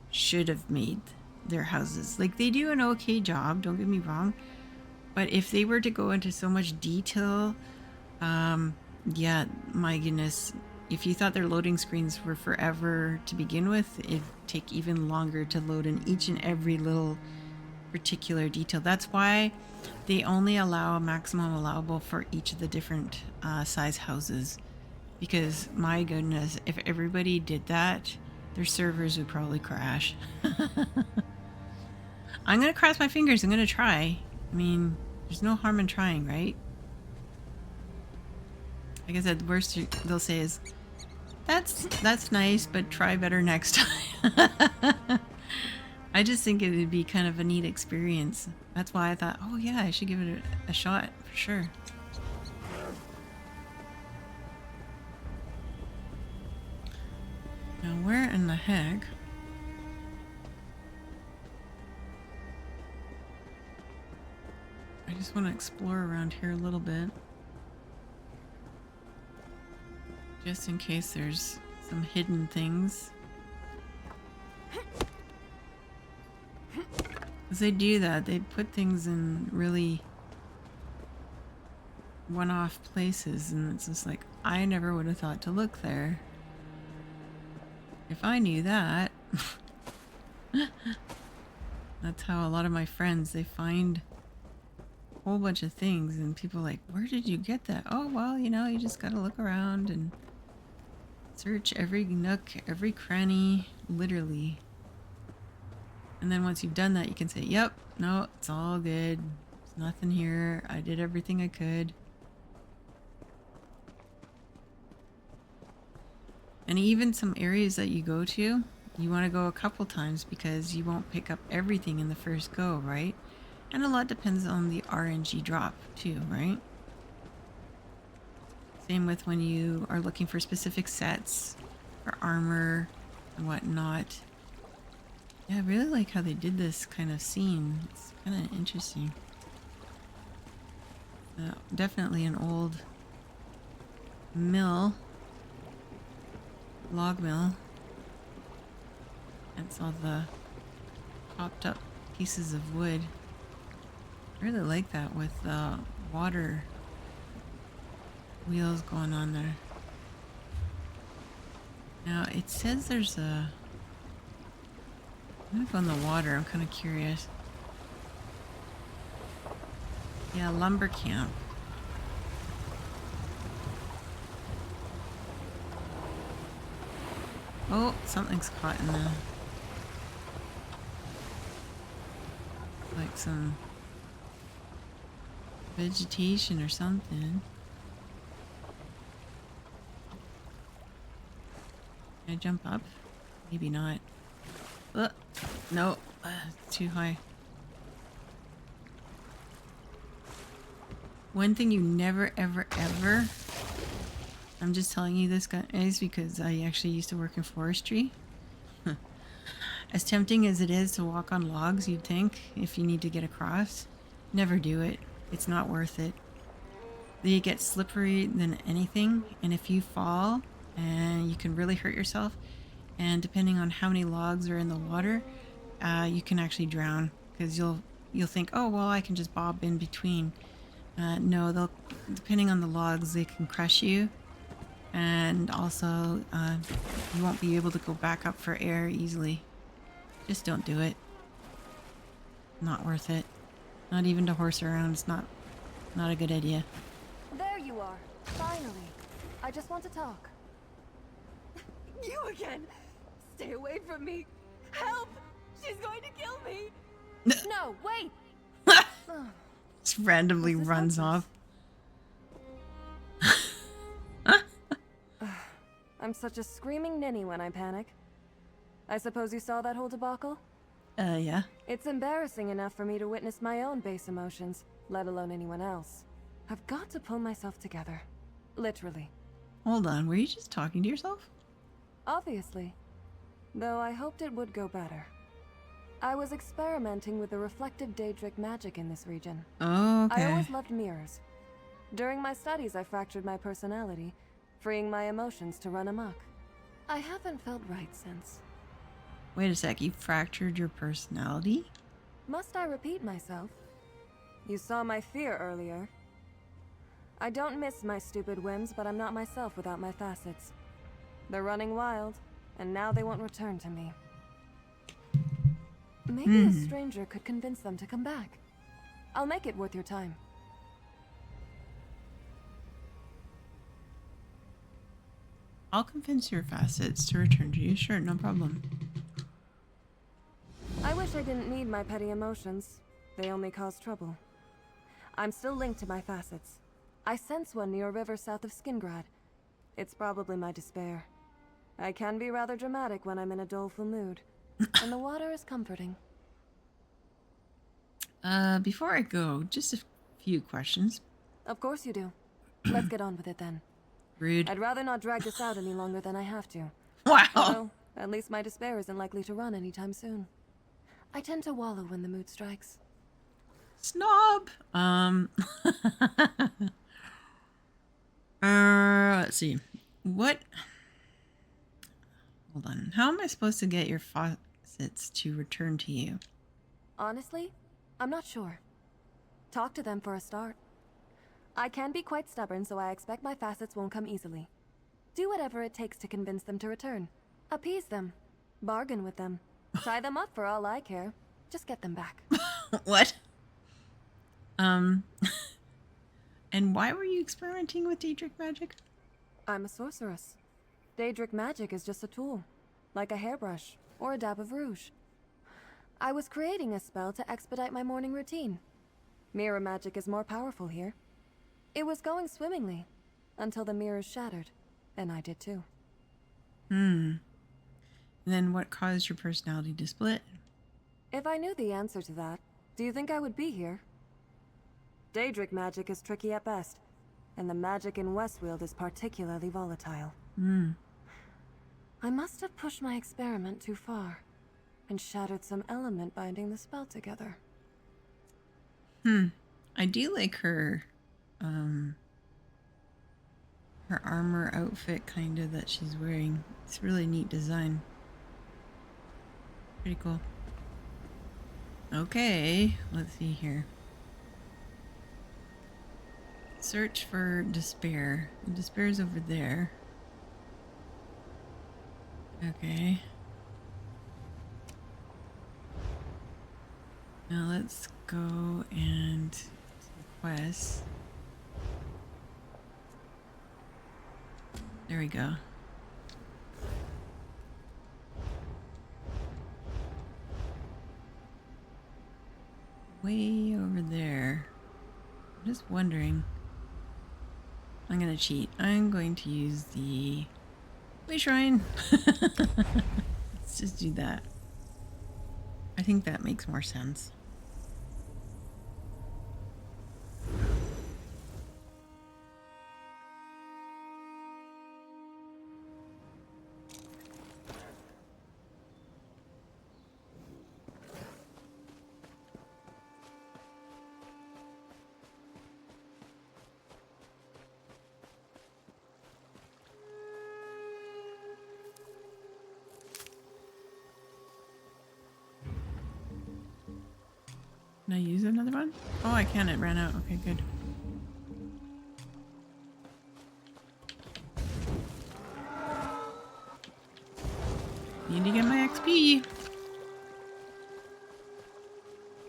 should have made their houses. Like, they do an okay job, don't get me wrong, but if they were to go into so much detail, yeah, my goodness, if you thought their loading screens were forever to begin with, it'd take even longer to load in each and every little particular detail. That's why they only allow a maximum allowable for each of the different size houses, because my goodness, if everybody did that, their servers would probably crash. I'm gonna cross my fingers. I'm gonna try. I mean, there's no harm in trying, right? Like I said, the worst they'll say is, that's nice, but try better next time. I just think it would be kind of a neat experience. That's why I thought, oh yeah, I should give it a shot for sure. Now where in the heck? I just want to explore around here a little bit. Just in case there's some hidden things. Because they do that. They put things in really one-off places, and it's just like, I never would have thought to look there. If I knew that. That's how a lot of my friends, they find a whole bunch of things, and people are like, where did you get that? Oh, well, you know, you just gotta look around and search every nook, every cranny, literally. And then once you've done that, you can say, yep, no, it's all good. There's nothing here. I did everything I could. And even some areas that you go to, you want to go a couple times because you won't pick up everything in the first go, right? And a lot depends on the RNG drop too, right? Same with when you are looking for specific sets for armor and whatnot. Yeah, I really like how they did this kind of scene. It's kind of interesting. Definitely an old mill. Log mill. That's all the chopped up pieces of wood. I really like that with the water wheels going on there. Now it says there's a... I'm gonna go in the water, I'm kind of curious. Yeah, lumber camp. Oh, something's caught in the... like some vegetation or something. Can I jump up? Maybe not. No, too high. One thing you never, ever, ever... I'm just telling you this, guys, because I actually used to work in forestry. As tempting as it is to walk on logs, you'd think, if you need to get across, never do it. It's not worth it. They get slippery than anything, and if you fall, and you can really hurt yourself, and depending on how many logs are in the water, you can actually drown, because you'll think, oh well, I can just bob in between. No, they'll, depending on the logs, they can crush you, and also you won't be able to go back up for air easily. Just don't do it. Not worth it. Not even to horse around. It's not a good idea. There you are. Finally. I just want to talk. You again! Stay away from me! Help! She's going to kill me! No, wait! Just randomly runs off. I'm such a screaming ninny when I panic. I suppose you saw that whole debacle? Yeah. It's embarrassing enough for me to witness my own base emotions, let alone anyone else. I've got to pull myself together. Literally. Hold on, were you just talking to yourself? Obviously. Though I hoped it would go better. I was experimenting with the reflective Daedric magic in this region. Oh, okay. I always loved mirrors. During my studies, I fractured my personality, freeing my emotions to run amok. I haven't felt right since. Wait a sec, you fractured your personality? Must I repeat myself? You saw my fear earlier. I don't miss my stupid whims, but I'm not myself without my facets. They're running wild, and now they won't return to me. Maybe a stranger could convince them to come back. I'll make it worth your time. I'll convince your facets to return to you. Sure, no problem. I wish I didn't need my petty emotions. They only cause trouble. I'm still linked to my facets. I sense one near a river south of Skingrad. It's probably my despair. I can be rather dramatic when I'm in a doleful mood. And the water is comforting. Before I go, just a few questions. Of course you do. Let's get on with it then. Rude. I'd rather not drag this out any longer than I have to. Wow. Although, at least my despair isn't likely to run anytime soon. I tend to wallow when the mood strikes. Snob! Let's see. What? Hold on. How am I supposed to get your faucets to return to you? Honestly, I'm not sure. Talk to them for a start. I can be quite stubborn, so I expect my facets won't come easily. Do whatever it takes to convince them to return. Appease them. Bargain with them. Tie them up for all I care. Just get them back. What? And why were you experimenting with Daedric magic? I'm a sorceress. Daedric magic is just a tool, like a hairbrush or a dab of rouge. I was creating a spell to expedite my morning routine. Mirror magic is more powerful here. It was going swimmingly, until the mirrors shattered, and I did too. Then what caused your personality to split? If I knew the answer to that, do you think I would be here? Daedric magic is tricky at best. and the magic in Westfield is particularly volatile. Hmm. I must have pushed my experiment too far, and shattered some element binding the spell together. I do like her armor outfit kind of that she's wearing. It's really neat design. Pretty cool. Okay, let's see here. Search for despair. Despair's over there. Okay. Now let's go and quest. There we go. Way over there. I'm just wondering. I'm gonna cheat. I'm going to use the Way Shrine. Let's just do that. I think that makes more sense. Can I use another one? Oh, I can. It ran out. Okay, good. Need to get my XP.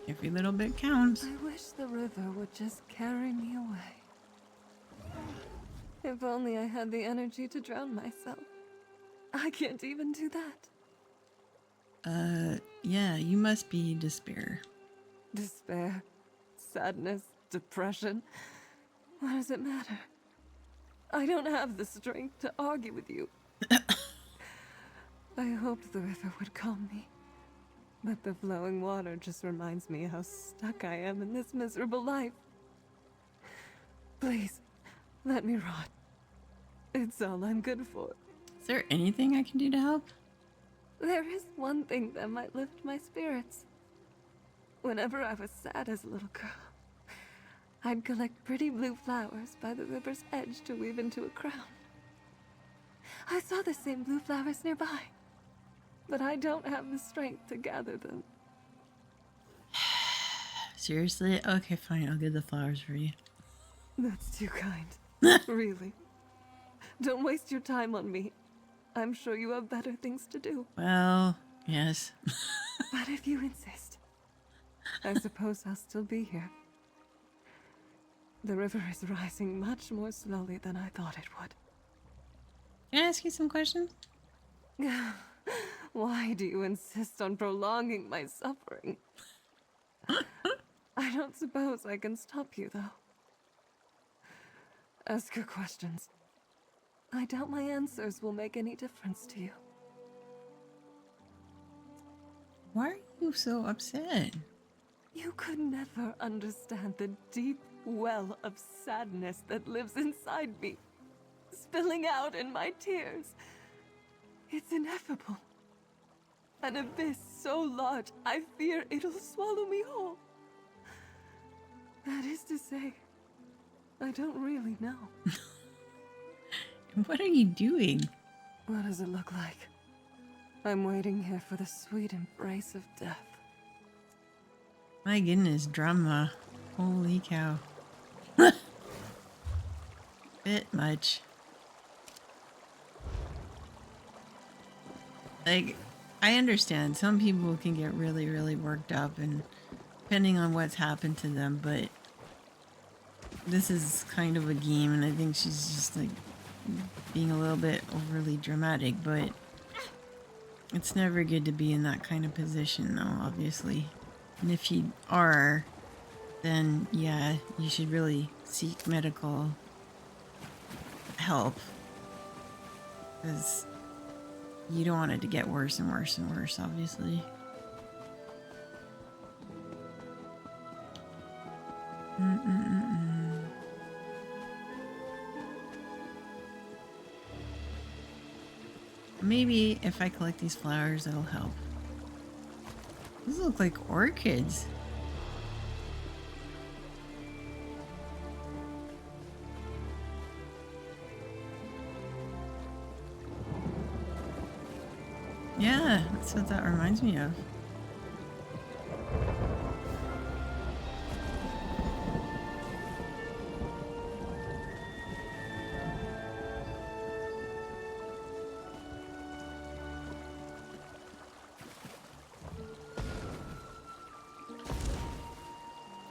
Every little bit counts. I wish the river would just carry me away. If only I had the energy to drown myself. I can't even do that. Yeah, you must be despair. Despair, sadness, depression. What does it matter? I don't have the strength to argue with you. I hoped the river would calm me. But the flowing water just reminds me how stuck I am in this miserable life. Please, let me rot. It's all I'm good for. Is there anything I can do to help? There is one thing that might lift my spirits. Whenever I was sad as a little girl, I'd collect pretty blue flowers by the river's edge to weave into a crown. I saw the same blue flowers nearby, but I don't have the strength to gather them. Seriously? Okay, fine. I'll get the flowers for you. That's too kind. Really. Don't waste your time on me. I'm sure you have better things to do. Well, yes. But if you insist, I suppose I'll still be here. The river is rising much more slowly than I thought it would. Can I ask you some questions? Why do you insist on prolonging my suffering? I don't suppose I can stop you, though. Ask your questions. I doubt my answers will make any difference to you. Why are you so upset? You could never understand the deep well of sadness that lives inside me, spilling out in my tears. It's ineffable. An abyss so large, I fear it'll swallow me whole. That is to say, I don't really know. What are you doing? What does it look like? I'm waiting here for the sweet embrace of death. My goodness, drama. Holy cow. Bit much. Like, I understand some people can get really, really worked up, and depending on what's happened to them, but this is kind of a game, and I think she's just like being a little bit overly dramatic, but it's never good to be in that kind of position, though, obviously. And if you are, then yeah, you should really seek medical help, because you don't want it to get worse and worse and worse, obviously. Maybe if I collect these flowers, it'll help. These look like orchids. Yeah, that's what that reminds me of.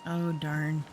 Oh, darn.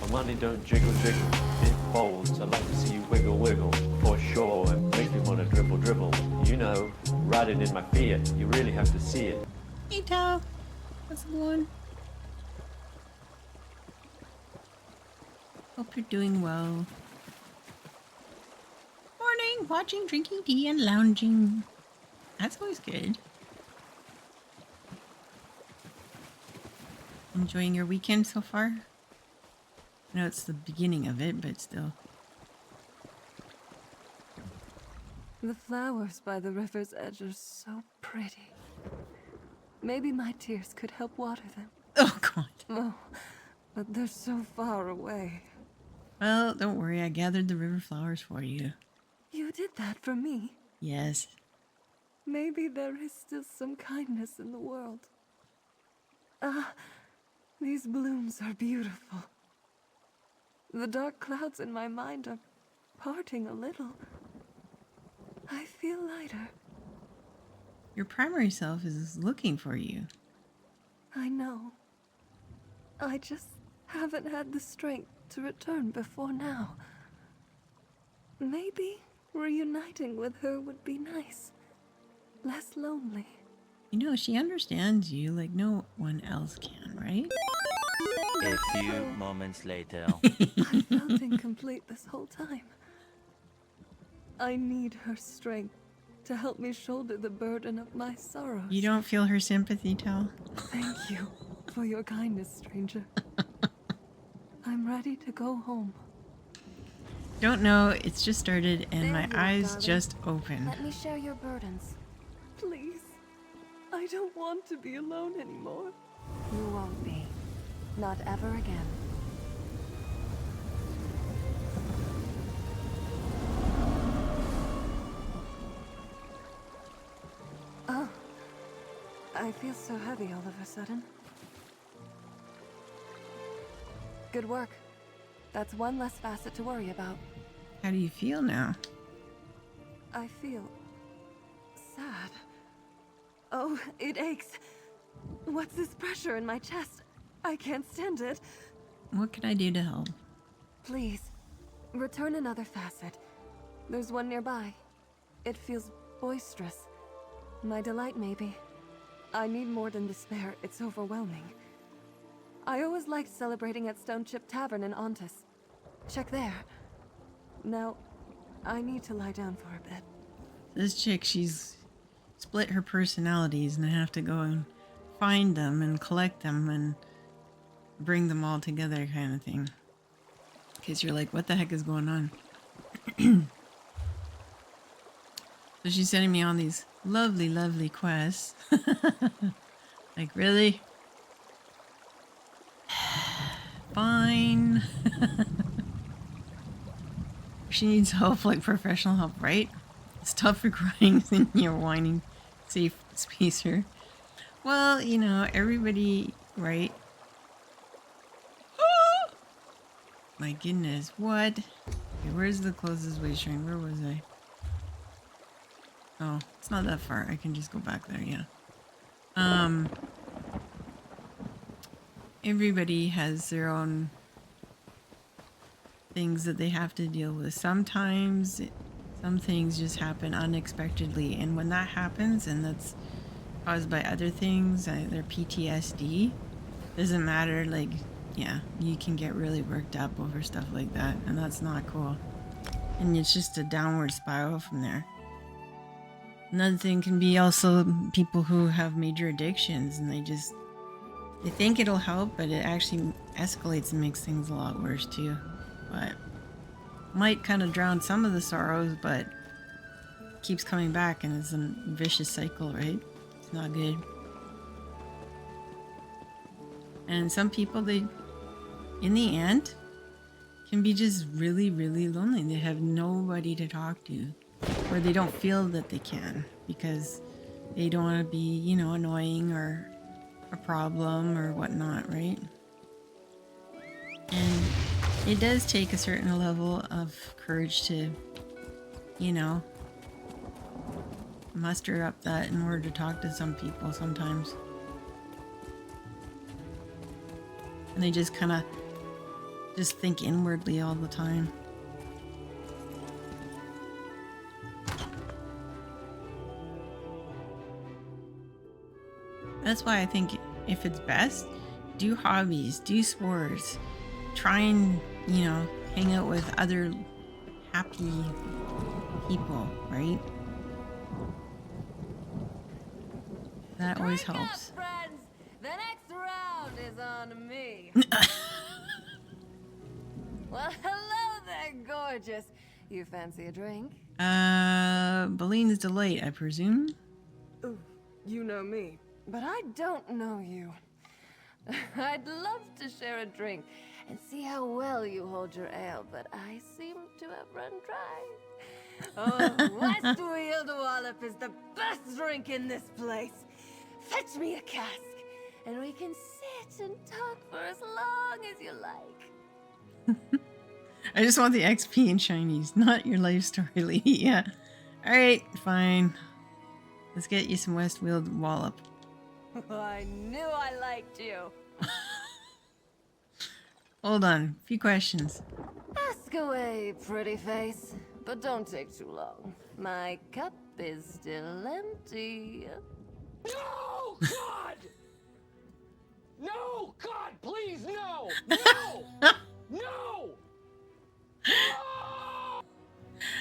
My money don't jiggle jiggle, it folds. I'd like to see you wiggle wiggle, for sure, and make me wanna dribble dribble. You know, riding in my Fiat, you really have to see it. Hey, Tao. How's it going? Hope you're doing well. Morning, watching, drinking tea, and lounging. That's always good. Enjoying your weekend so far? I know it's the beginning of it, but still. The flowers by the river's edge are so pretty. Maybe my tears could help water them. Oh, God. Oh, but they're so far away. Well, don't worry. I gathered the river flowers for you. You did that for me? Yes. Maybe there is still some kindness in the world. Ah, these blooms are beautiful. The dark clouds in my mind are parting a little. I feel lighter. Your primary self is looking for you. I know. I just haven't had the strength to return before now. Maybe reuniting with her would be nice. Less lonely. You know, she understands you like no one else can, right? A few moments later. I felt incomplete this whole time. I need her strength to help me shoulder the burden of my sorrows. You don't feel her sympathy, Tal? Thank you for your kindness, stranger. I'm ready to go home. Don't know, it's just started and There my you are, eyes darling. just opened. Let me share your burdens. Please. I don't want to be alone anymore. You won't be. Not ever again. Oh. I feel so heavy all of a sudden. Good work. That's one less facet to worry about. How do you feel now? I feel sad. Oh, it aches. What's this pressure in my chest? I can't stand it. What can I do to help? Please, return another facet. There's one nearby. It feels boisterous. My delight, maybe. I need more than despair. It's overwhelming. I always liked celebrating at Stone Chip Tavern in Ontis. Check there. Now, I need to lie down for a bit. This chick, she's split her personalities and I have to go and find them and collect them and bring them all together kind of thing. Because you're like, what the heck is going on? So she's sending me on these lovely, lovely quests. Like, really? Fine. She needs help, like professional help, right? Stop for crying in your whining safe spacer. Well, you know, everybody, right? My goodness, what? Okay, where's the closest way train? Where was I? Oh, it's not that far. I can just go back there, yeah. everybody has their own things that they have to deal with. Sometimes some things just happen unexpectedly, and when that happens and that's caused by other things, their PTSD, doesn't matter, like, yeah, you can get really worked up over stuff like that, and that's not cool. And it's just a downward spiral from there. Another thing can be also people who have major addictions, and they think it'll help, but it actually escalates and makes things a lot worse too. But might kind of drown some of the sorrows, but keeps coming back, and it's a vicious cycle, right? It's not good. And some people, they, in the end, can be just really, really lonely. They have nobody to talk to, or they don't feel that they can because they don't want to be, you know, annoying or a problem or whatnot, right? And it does take a certain level of courage to, you know, muster up that in order to talk to some people sometimes. And they just kind of just think inwardly all the time. That's why I think if it's best, do hobbies, do sports, try and, you know, hang out with other happy people, right? That always helps. Friends, the next round is on me. Well, hello there, gorgeous. You fancy a drink? Balene's Delight, I presume. Ooh, you know me, but I don't know you. I'd love to share a drink and see how well you hold your ale, but I seem to have run dry. Oh, Westfield Wallop is the best drink in this place. Fetch me a cask, and we can sit and talk for as long as you like. I just want the XP and shinies, not your life story, lady. Yeah. Alright, fine. Let's get you some Westfield Wallop. I knew I liked you. Hold on, a few questions. Ask away, pretty face, but don't take too long. My cup is still empty. No, God! No, God, please, no! No! No!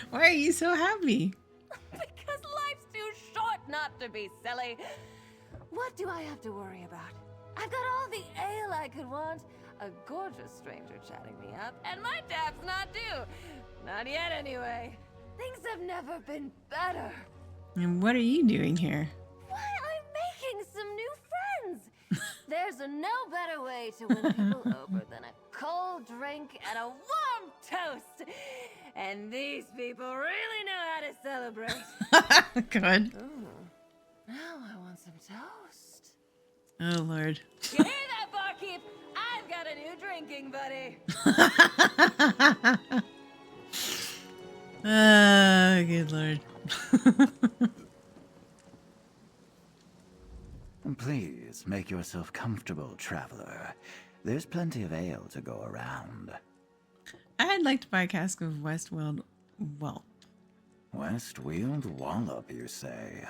Why are you so happy? Because life's too short not to be silly. What do I have to worry about? I've got all the ale I could want, a gorgeous stranger chatting me up, and my tab's not due. Not yet, anyway. Things have never been better. And what are you doing here? Why, I'm making some new friends. There's no better way to win people over than a cold drink and a warm toast. And these people really know how to celebrate. Good. Ooh, now I want some toast. Oh, Lord. You hear that, barkeep? I've got a new drinking buddy. Good Lord. Please make yourself comfortable, traveler. There's plenty of ale to go around. I'd like to buy a cask of Westfield Wallop. Westfield Wallop, you say?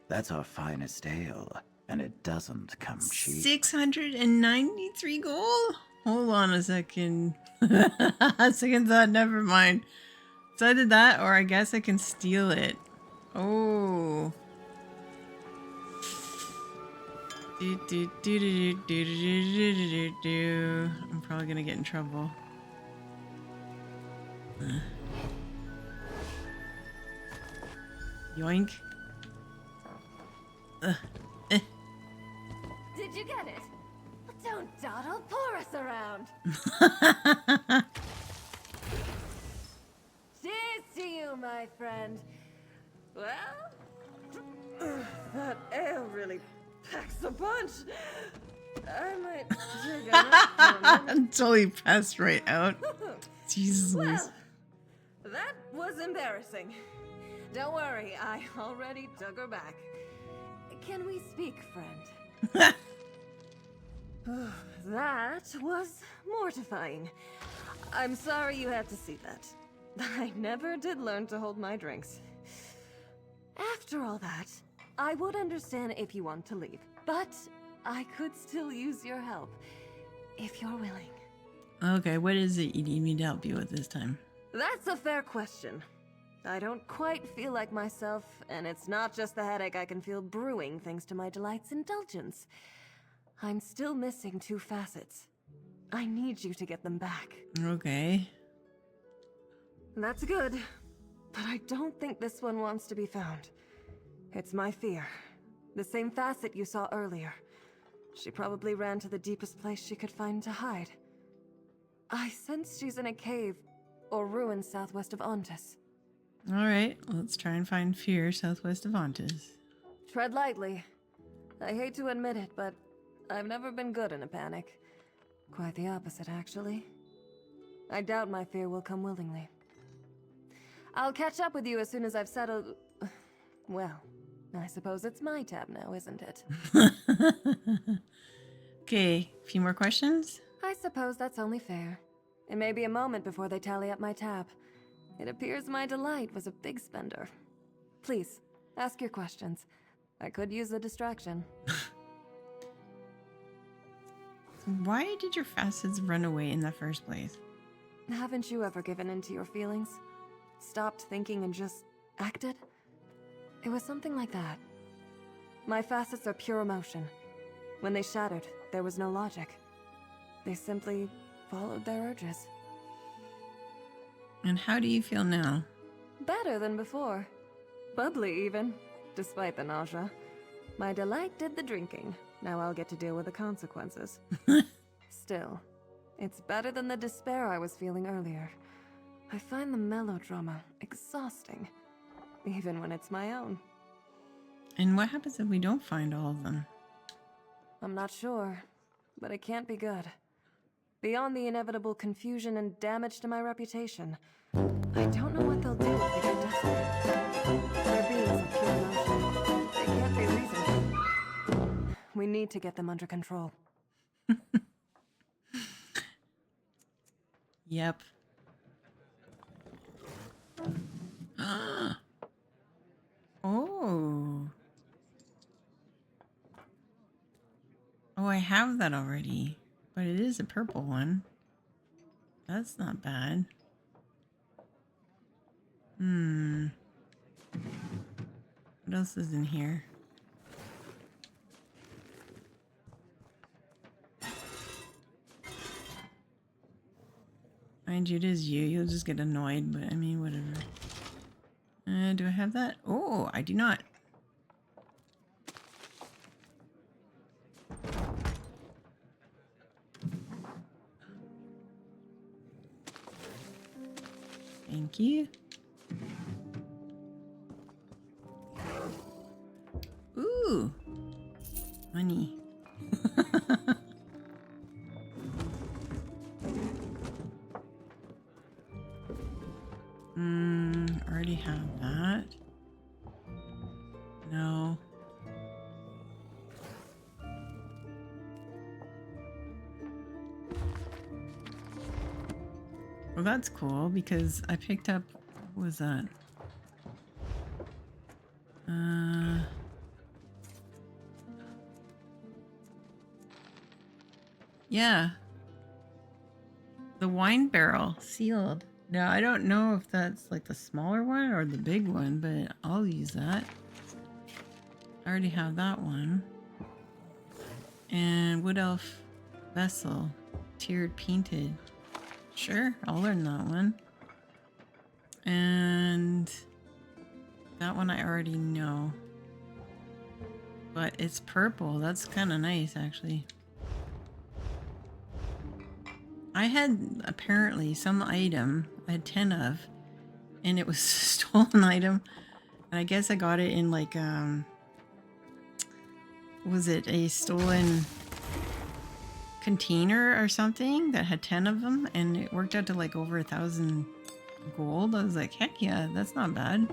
That's our finest ale, and it doesn't come cheap. 693 gold? Hold on a second. Second thought, never mind. So I did that, or I guess I can steal it. Oh. I'm probably gonna get in trouble. Yoink. Did you get it? Don't dawdle, pour us around. Cheers to you, my friend. Well, that ale really packs a punch. I might dig it up for a minute. Until he passed right out. Jesus. Well, that was embarrassing. Don't worry, I already dug her back. Can we speak, friend? That was mortifying. I'm sorry you had to see that. I never did learn to hold my drinks. After all that, I would understand if you want to leave, but I could still use your help, if you're willing. Okay, what is it you need me to help you with this time? That's a fair question. I don't quite feel like myself, and it's not just the headache I can feel brewing thanks to my delight's indulgence. I'm still missing 2 facets. I need you to get them back. Okay. That's good, but I don't think this one wants to be found. It's my fear. The same facet you saw earlier. She probably ran to the deepest place she could find to hide. I sense she's in a cave or ruin southwest of Ontis. Alright, let's try and find fear southwest of Ontis. Tread lightly. I hate to admit it, but I've never been good in a panic. Quite the opposite, actually. I doubt my fear will come willingly. I'll catch up with you as soon as I've settled... Well, I suppose it's my tab now, isn't it? Okay, a few more questions? I suppose that's only fair. It may be a moment before they tally up my tab. It appears my delight was a big spender. Please, ask your questions. I could use a distraction. Why did your facets run away in the first place? Haven't you ever given in to your feelings? Stopped thinking and just acted? It was something like that. My facets are pure emotion. When they shattered, there was no logic. They simply followed their urges. And how do you feel now? Better than before. Bubbly, even, despite the nausea. My delight did the drinking. Now I'll get to deal with the consequences. Still, it's better than the despair I was feeling earlier. I find the melodrama exhausting, even when it's my own. And what happens if we don't find all of them? I'm not sure, but it can't be good. Beyond the inevitable confusion and damage to my reputation, I don't know what they'll do if they get desperate. Their beings of pure emotion. They can't be reasoned. We need to get them under control. Yep. Oh. Oh, I have that already. But it is a purple one. That's not bad. What else is in here? Mind you, it is you. You'll just get annoyed, but I mean, whatever. Do I have that? Oh, I do not. Thank you. Ooh, money. Already have that. No. Well, that's cool because I picked up, what was that? Yeah. The wine barrel sealed. Now, I don't know if that's like the smaller one or the big one, but I'll use that. I already have that one. And wood elf vessel, tiered painted. Sure, I'll learn that one. And that one I already know. But it's purple. That's kind of nice, actually. I had apparently some item I had 10 of, and it was a stolen item. And I guess I got it in like, was it a stolen container or something that had 10 of them, and it worked out to like over 1,000 gold. I was like, heck yeah, that's not bad.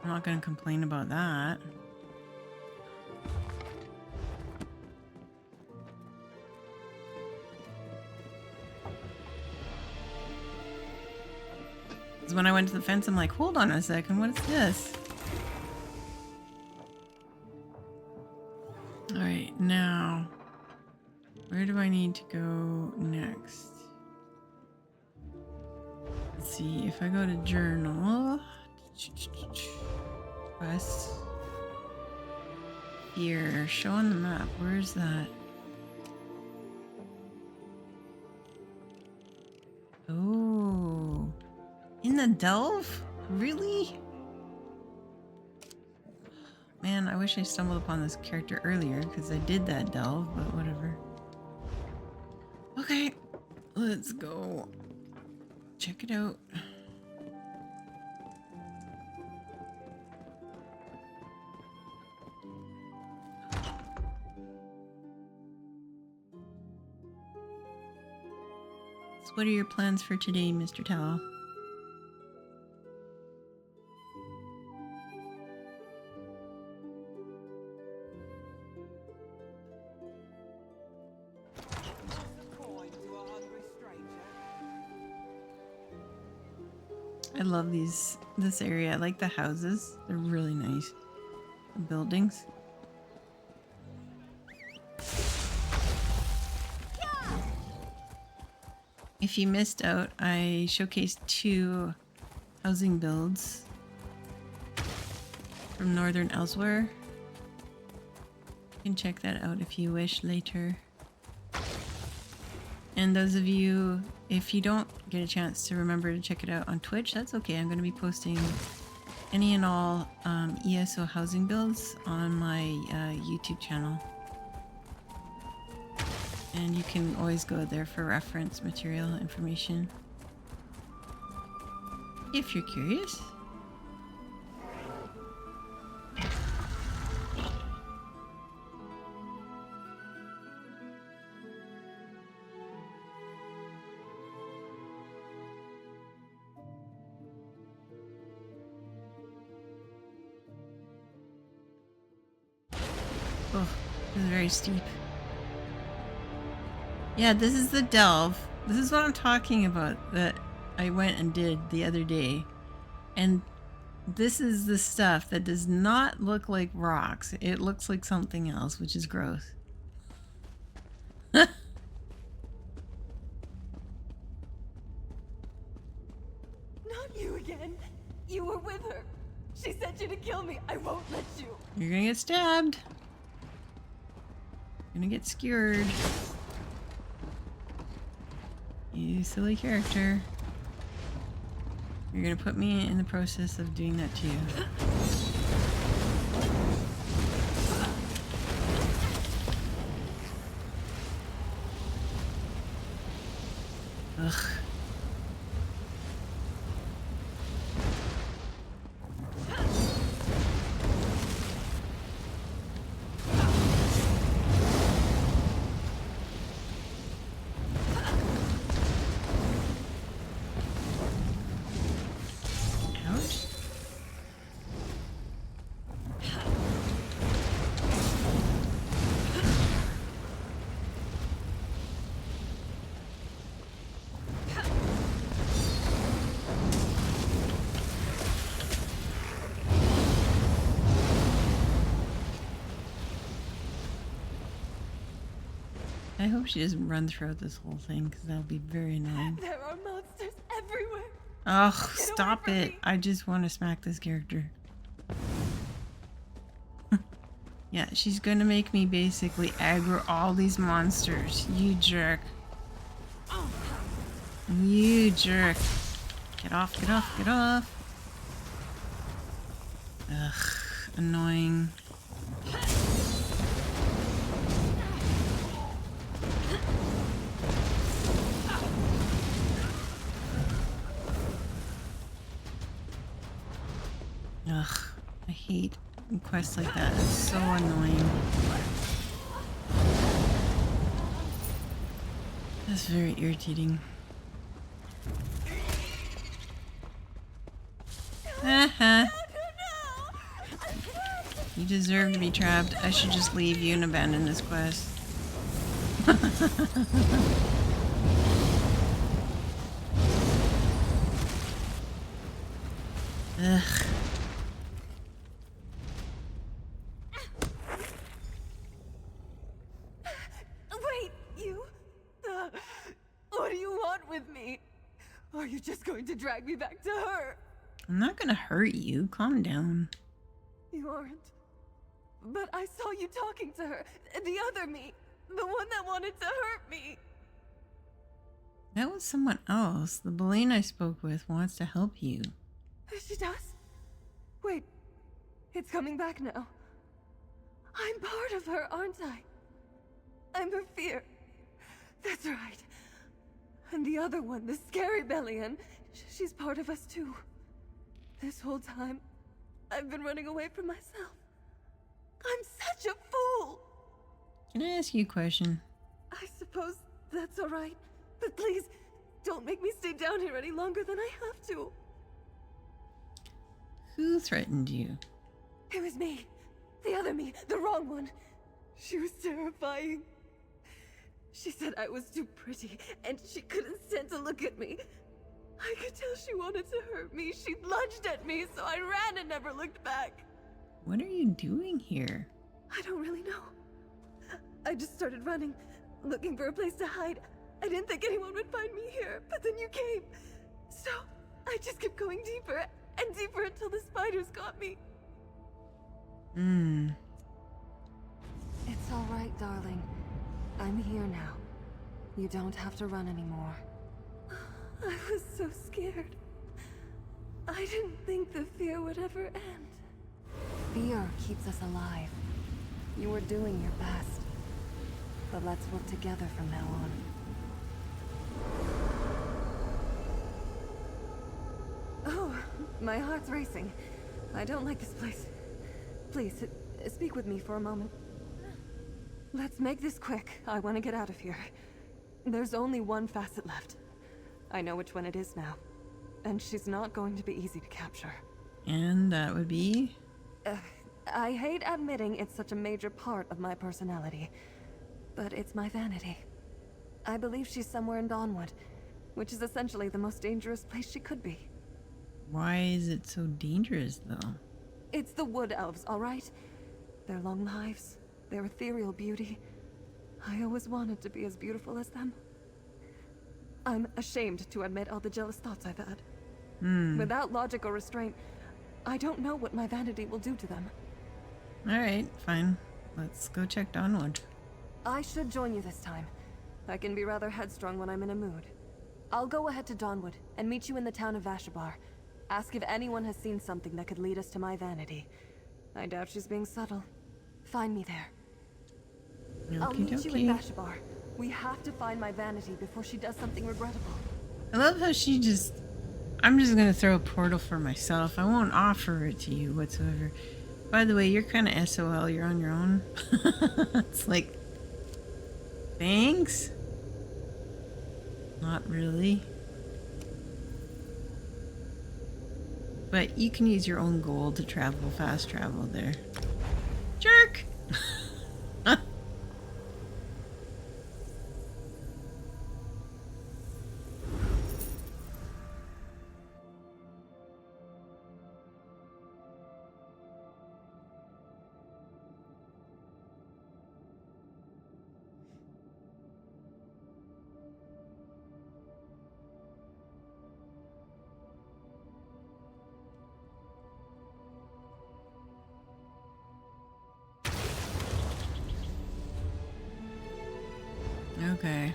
I'm not gonna complain about that. Because when I went to the fence, I'm like, hold on a second, what is this? Alright, now, where do I need to go next? Let's see, if I go to journal, quest, here, show on the map, where is that? Oh, in the delve? Really? Man, I wish I stumbled upon this character earlier because I did that delve, but whatever. Okay, let's go check it out. So what are your plans for today, Mr. Tallow? I love this area. I like the houses. They're really nice. The buildings. If you missed out, I showcased 2 housing builds from Northern Elsewhere. You can check that out if you wish later. And those of you, if you don't get a chance to remember to check it out on Twitch, that's okay. I'm going to be posting any and all ESO housing builds on my YouTube channel. And you can always go there for reference material information if you're curious. Oh, this is very steep. Yeah, this is the delve. This is what I'm talking about that I went and did the other day. And this is the stuff that does not look like rocks. It looks like something else, which is gross. Not you again. You were with her. She sent you to kill me. I won't let you. You're gonna get stabbed. You're gonna get skewered. You silly character. You're gonna put me in the process of doing that to you. Ugh. I hope she doesn't run throughout this whole thing, because that'll be very annoying. There are monsters everywhere. Oh, stop it. I just want to smack this character. Yeah, she's gonna make me basically aggro all these monsters. You jerk. You jerk. Get off, get off, get off. Ugh, annoying. Ugh, I hate quests like that. It's so annoying. That's very irritating. Haha. You deserve to be trapped. I should just leave you and abandon this quest. Ugh. Wait, you? What do you want with me? Are you just going to drag me back to her? I'm not gonna hurt you. Calm down. You aren't. But I saw you talking to her. The other me. The one that wanted to hurt me. That was someone else. The Boleyn I spoke with wants to help you. She does? Wait. It's coming back now. I'm part of her, aren't I? I'm her fear. That's right. And the other one, the scary Bellion, she's part of us too. This whole time, I've been running away from myself. I'm such a fool! Can I ask you a question? I suppose that's alright. But please, don't make me stay down here any longer than I have to. Who threatened you? It was me. The other me. The wrong one. She was terrifying. She said I was too pretty, and she couldn't stand to look at me. I could tell she wanted to hurt me. She lunged at me, so I ran and never looked back. What are you doing here? I don't really know. I just started running, looking for a place to hide. I didn't think anyone would find me here, but then you came. So, I just kept going deeper and deeper until the spiders got me. It's all right, darling. I'm here now. You don't have to run anymore. I was so scared. I didn't think the fear would ever end. Fear keeps us alive. You were doing your best. But let's work together from now on. Oh, my heart's racing. I don't like this place. Please, speak with me for a moment. Let's make this quick. I want to get out of here. There's only one facet left. I know which one it is now. And she's not going to be easy to capture. And that would be? I hate admitting it's such a major part of my personality, but it's my vanity. I believe she's somewhere in Dawnwood, which is essentially the most dangerous place she could be. Why is it so dangerous, though? It's the Wood Elves, all right? Their long lives, their ethereal beauty. I always wanted to be as beautiful as them. I'm ashamed to admit all the jealous thoughts I've had. Without logic or restraint, I don't know what my vanity will do to them. Alright, fine. Let's go check Dawnwood. I should join you this time. I can be rather headstrong when I'm in a mood. I'll go ahead to Dawnwood and meet you in the town of Vashabar. Ask if anyone has seen something that could lead us to my vanity. I doubt she's being subtle. Find me there. I'll meet you in Vashabar. We have to find my vanity before she does something regrettable. I love how she just... I'm just gonna throw a portal for myself. I won't offer it to you whatsoever. By the way, you're kind of SOL. You're on your own. It's like... Thanks? Not really. But you can use your own gold to travel, fast travel there. Jerk! Okay.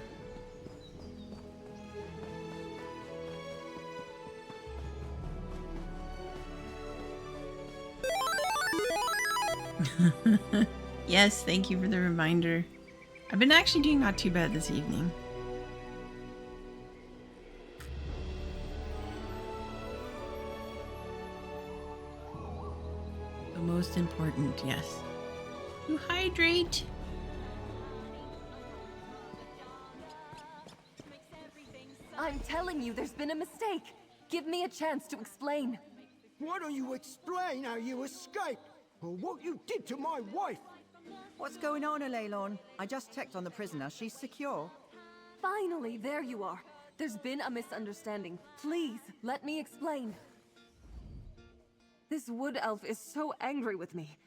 Yes, thank you for the reminder. I've been actually doing not too bad this evening. The most important, yes. You hydrate. I'm telling you, there's been a mistake. Give me a chance to explain. Why don't you explain how you escaped? Or what you did to my wife? What's going on, Elaylon? I just checked on the prisoner. She's secure. Finally, there you are. There's been a misunderstanding. Please, let me explain. This wood elf is so angry with me.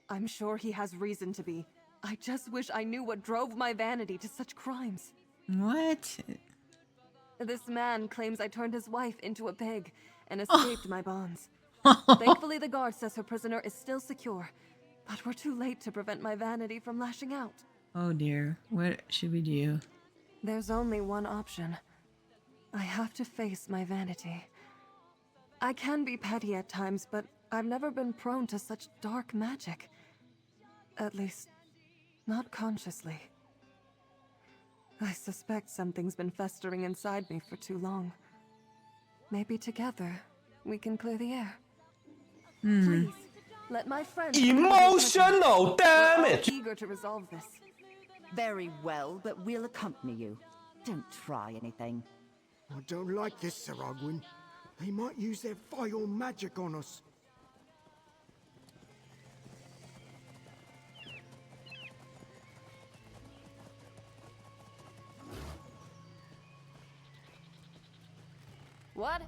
I'm sure he has reason to be. I just wish I knew what drove my vanity to such crimes. What? This man claims I turned his wife into a pig and escaped my bonds. Thankfully, the guard says her prisoner is still secure, but we're too late to prevent my vanity from lashing out. Oh dear, what should we do? There's only one option. I have to face my vanity. I can be petty at times, but I've never been prone to such dark magic. At least, not consciously. I suspect something's been festering inside me for too long. Maybe together, we can clear the air. Please, let my friend... Emotional damage! I'm eager to resolve this. Very well, but we'll accompany you. Don't try anything. I don't like this, Sir Ogwyn. They might use their vile magic on us. What?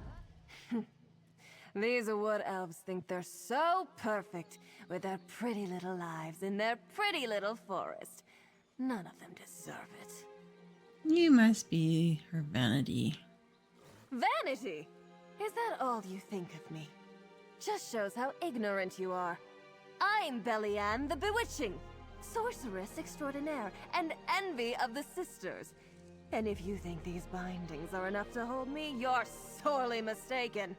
These wood elves think they're so perfect with their pretty little lives in their pretty little forest. None of them deserve it. You must be her vanity. Vanity? Is that all you think of me? Just shows how ignorant you are. I'm Bellianne the Bewitching, sorceress extraordinaire, and envy of the sisters. And if you think these bindings are enough to hold me, you're sorely mistaken.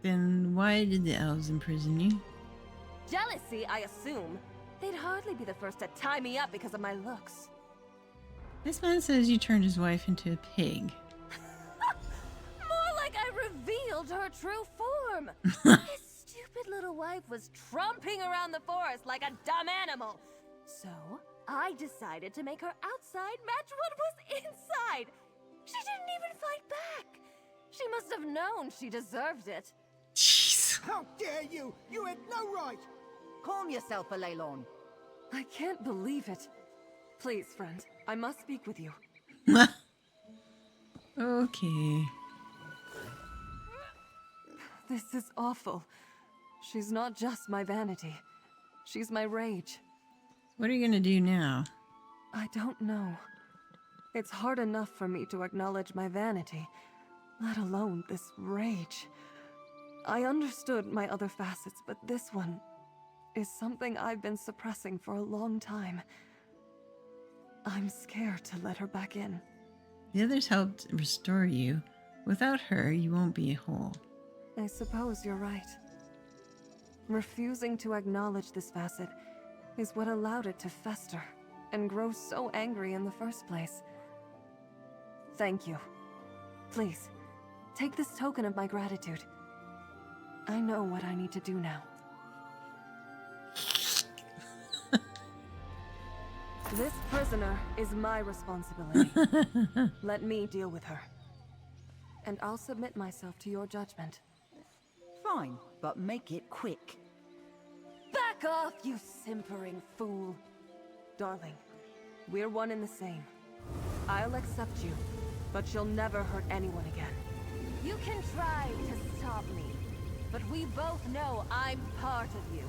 Then why did the elves imprison you? Jealousy, I assume. They'd hardly be the first to tie me up because of my looks. This man says you turned his wife into a pig. More like I revealed her true form. His stupid little wife was tromping around the forest like a dumb animal. So, I decided to make her outside match what was inside. She didn't even fight back. She must have known she deserved it. Jeez. How dare you! You had no right! Calm yourself, Aleylon. I can't believe it. Please, friend, I must speak with you. Okay. This is awful. She's not just my vanity. She's my rage. What are you gonna do now? I don't know. It's hard enough for me to acknowledge my vanity, let alone this rage. I understood my other facets, but this one is something I've been suppressing for a long time. I'm scared to let her back in. The others helped restore you. Without her, you won't be whole. I suppose you're right. Refusing to acknowledge this facet is what allowed it to fester and grow so angry in the first place. Thank you. Please, take this token of my gratitude. I know what I need to do now. This prisoner is my responsibility. Let me deal with her. And I'll submit myself to your judgment. Fine, but make it quick. Back off, you simpering fool. Darling, we're one and the same. I'll accept you, but you'll never hurt anyone again. You can try to stop me, but we both know I'm part of you.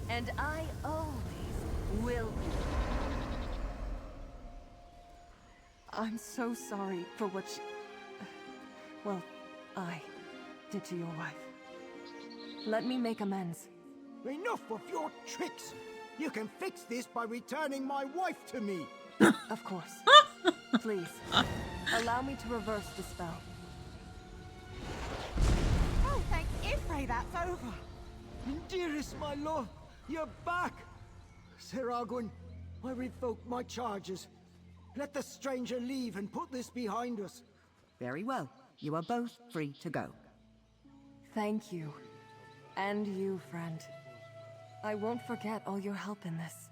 And I always will be. I'm so sorry for what I did to your wife. Let me make amends. Enough of your tricks! You can fix this by returning my wife to me! Of course. Please, allow me to reverse the spell. Oh, thank Ifray, that's over. Dearest my love, you're back! Sir Ogwyn, I revoke my charges. Let the stranger leave and put this behind us. Very well. You are both free to go. Thank you. And you, friend. I won't forget all your help in this.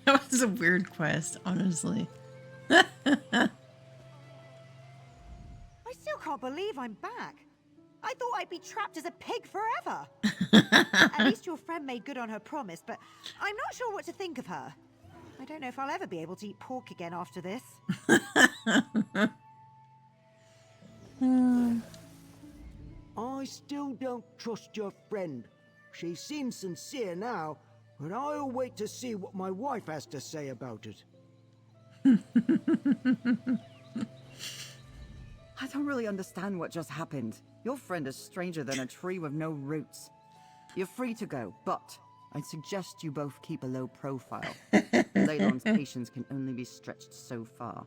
That was a weird quest, honestly. I still can't believe I'm back. I thought I'd be trapped as a pig forever. At least your friend made good on her promise, but I'm not sure what to think of her. I don't know if I'll ever be able to eat pork again after this. I still don't trust your friend. She seems sincere now, but I'll wait to see what my wife has to say about it. I don't really understand what just happened. Your friend is stranger than a tree with no roots. You're free to go, but I'd suggest you both keep a low profile. Laylon's patience can only be stretched so far.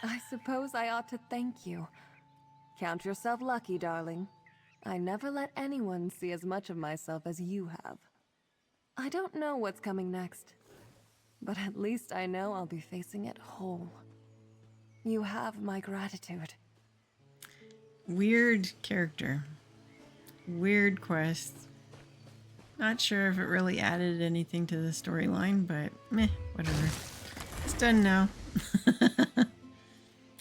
I suppose I ought to thank you. Count yourself lucky, darling. I never let anyone see as much of myself as you have. I don't know what's coming next, but at least I know I'll be facing it whole. You have my gratitude. Weird character. Weird quest. Not sure if it really added anything to the storyline, but meh, whatever. It's done now.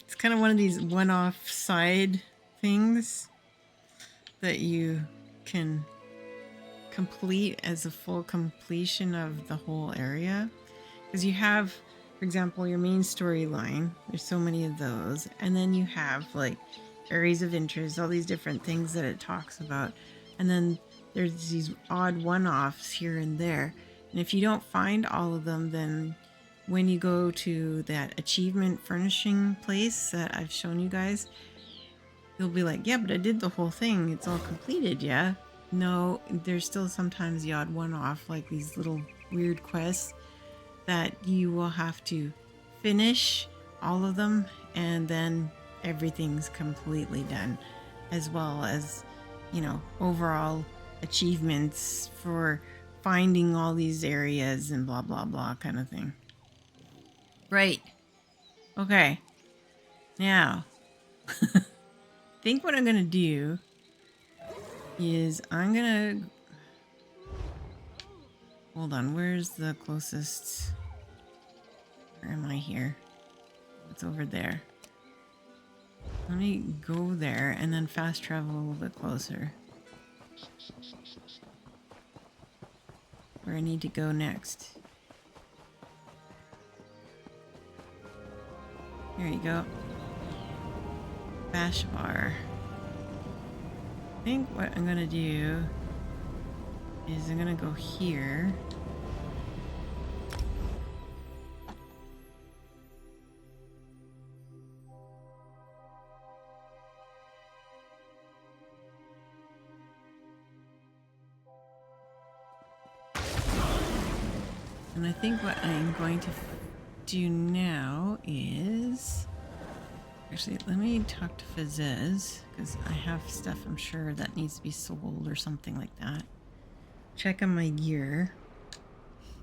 It's kind of one of these one-off side things that you can complete as a full completion of the whole area. Because you have, for example, your main storyline. There's so many of those. And then you have like areas of interest, all these different things that it talks about. And then there's these odd one-offs here and there. And if you don't find all of them, then when you go to that achievement furnishing place that I've shown you guys, you'll be like, yeah, but I did the whole thing. It's all completed, yeah? No, there's still sometimes the odd one-off, like these little weird quests that you will have to finish all of them, and then everything's completely done, as well as, you know, overall achievements for finding all these areas and blah blah blah kind of thing. Right. Okay. Now, I think what I'm gonna do is I'm gonna hold on. Where's the closest? Where am I here? It's over there. Let me go there and then fast travel a little bit closer. Where I need to go next. Here you go. Bashvar. I think what I'm gonna do is I'm gonna go here. And I think what I'm going to do now is... Actually, let me talk to Fazez, because I have stuff I'm sure that needs to be sold or something like that. Check on my gear.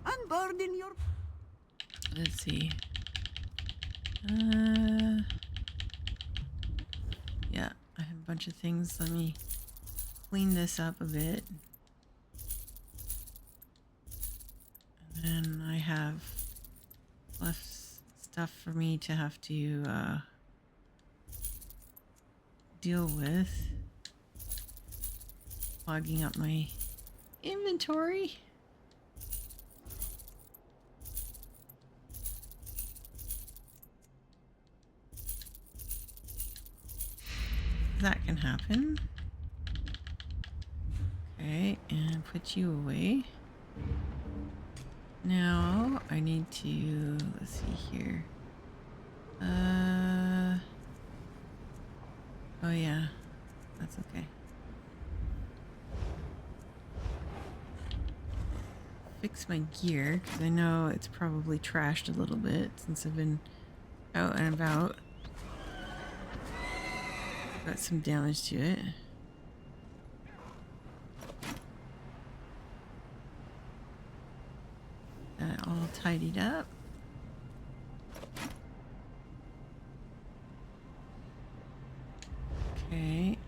Unburden your... Let's see. Yeah, I have a bunch of things. Let me clean this up a bit. And then I have less stuff for me to have to deal with. Clogging up my inventory. That can happen. Okay, and put you away. Now I need to, let's see here. Oh yeah, that's okay. Fix my gear, because I know it's probably trashed a little bit since I've been out and about. Got some damage to it. That all tidied up. Okay,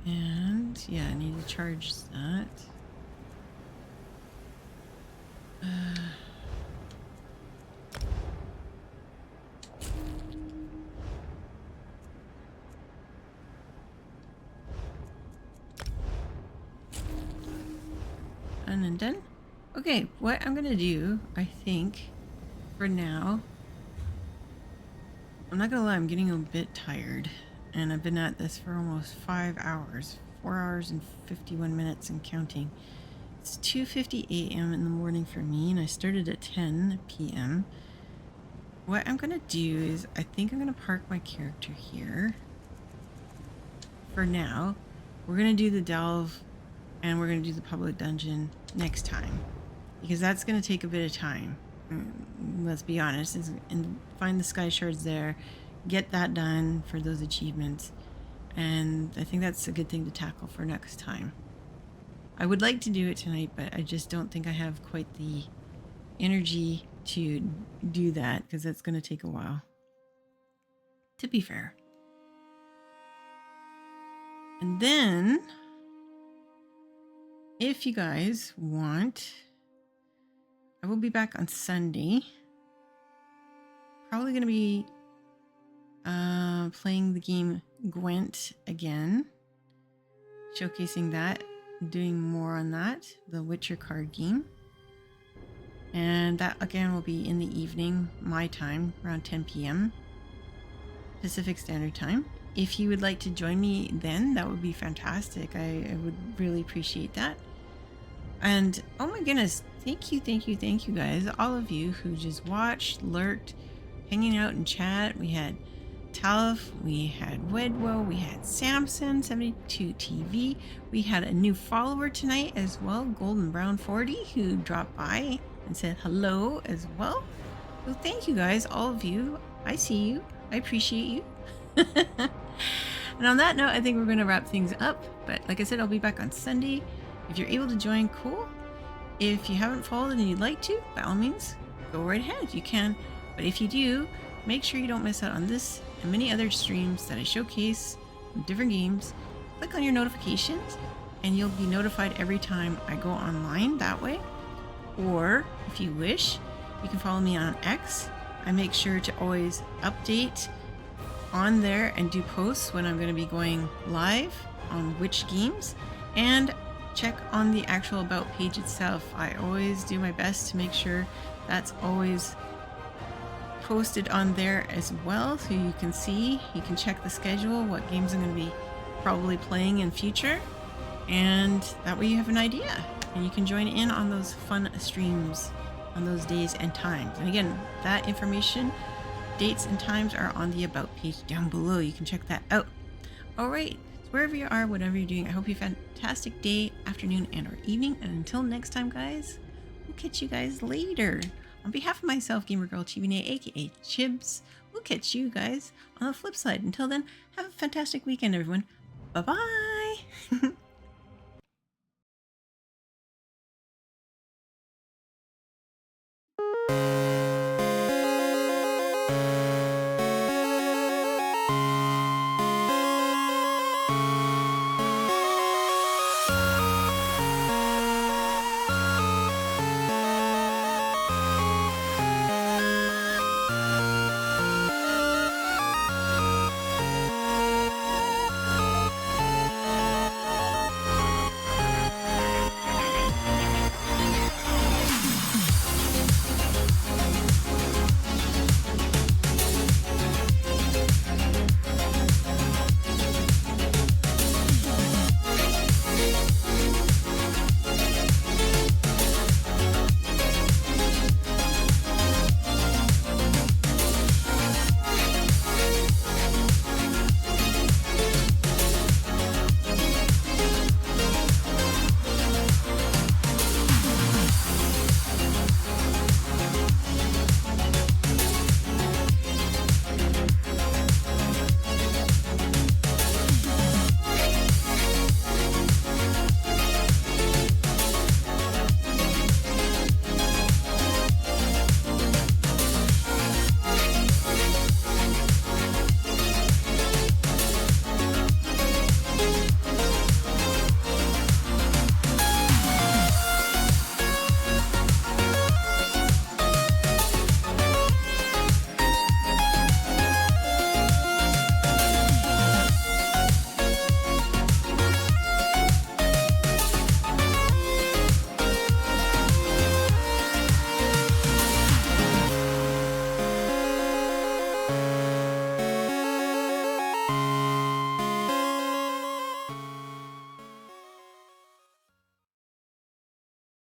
and yeah, I need to charge that. And done. Okay, what I'm gonna do, I think, for now, I'm not gonna lie, I'm getting a bit tired, and I've been at this for almost 5 hours. 4 hours and 51 minutes and counting. It's 2:50 a.m. in the morning for me, and I started at 10 p.m. What I'm gonna do is, I think I'm gonna park my character here for now. We're gonna do the delve, and we're gonna do the public dungeon next time, because that's gonna take a bit of time. Let's be honest, and find the sky shards there, get that done for those achievements, and I think that's a good thing to tackle for next time. I would like to do it tonight, but I just don't think I have quite the energy to do that, because that's going to take a while, to be fair. And then, if you guys want, I will be back on Sunday. Probably going to be playing the game Gwent again, showcasing that, doing more on that, the Witcher card game. And that again will be in the evening, my time, around 10 p.m. Pacific Standard Time. If you would like to join me then, that would be fantastic. I would really appreciate that. And oh my goodness, thank you guys, all of you who just watched, lurked, hanging out in chat. We had Talif, we had Wedwo, we had Samson 72 TV, we had a new follower tonight as well, Golden Brown 40, who dropped by and said hello as well. So thank you guys, all of you. I see you, I appreciate you. And on that note, I think we're going to wrap things up, but like I said, I'll be back on Sunday. If you're able to join, cool. If you haven't followed and you'd like to, by all means, go right ahead, you can. But if you do, make sure you don't miss out on this and many other streams that I showcase from different games. Click on your notifications and you'll be notified every time I go online that way. Or if you wish, you can follow me on X. I make sure to always update on there and do posts when I'm going to be going live on which games, and check on the actual about page itself. I always do my best to make sure that's always posted on there as well, so you can see, you can check the schedule, what games I'm going to be probably playing in future, and that way you have an idea and you can join in on those fun streams on those days and times. And again, that information, dates and times, are on the about page down below. You can check that out. All right, so wherever you are, whatever you're doing, I hope you have a fantastic day, afternoon, and or evening. And until next time, guys, we'll catch you guys later. On behalf of myself, Gamer Girl Chibine, aka Chibs, we'll catch you guys on the flip side. Until then, have a fantastic weekend, everyone. Bye-bye.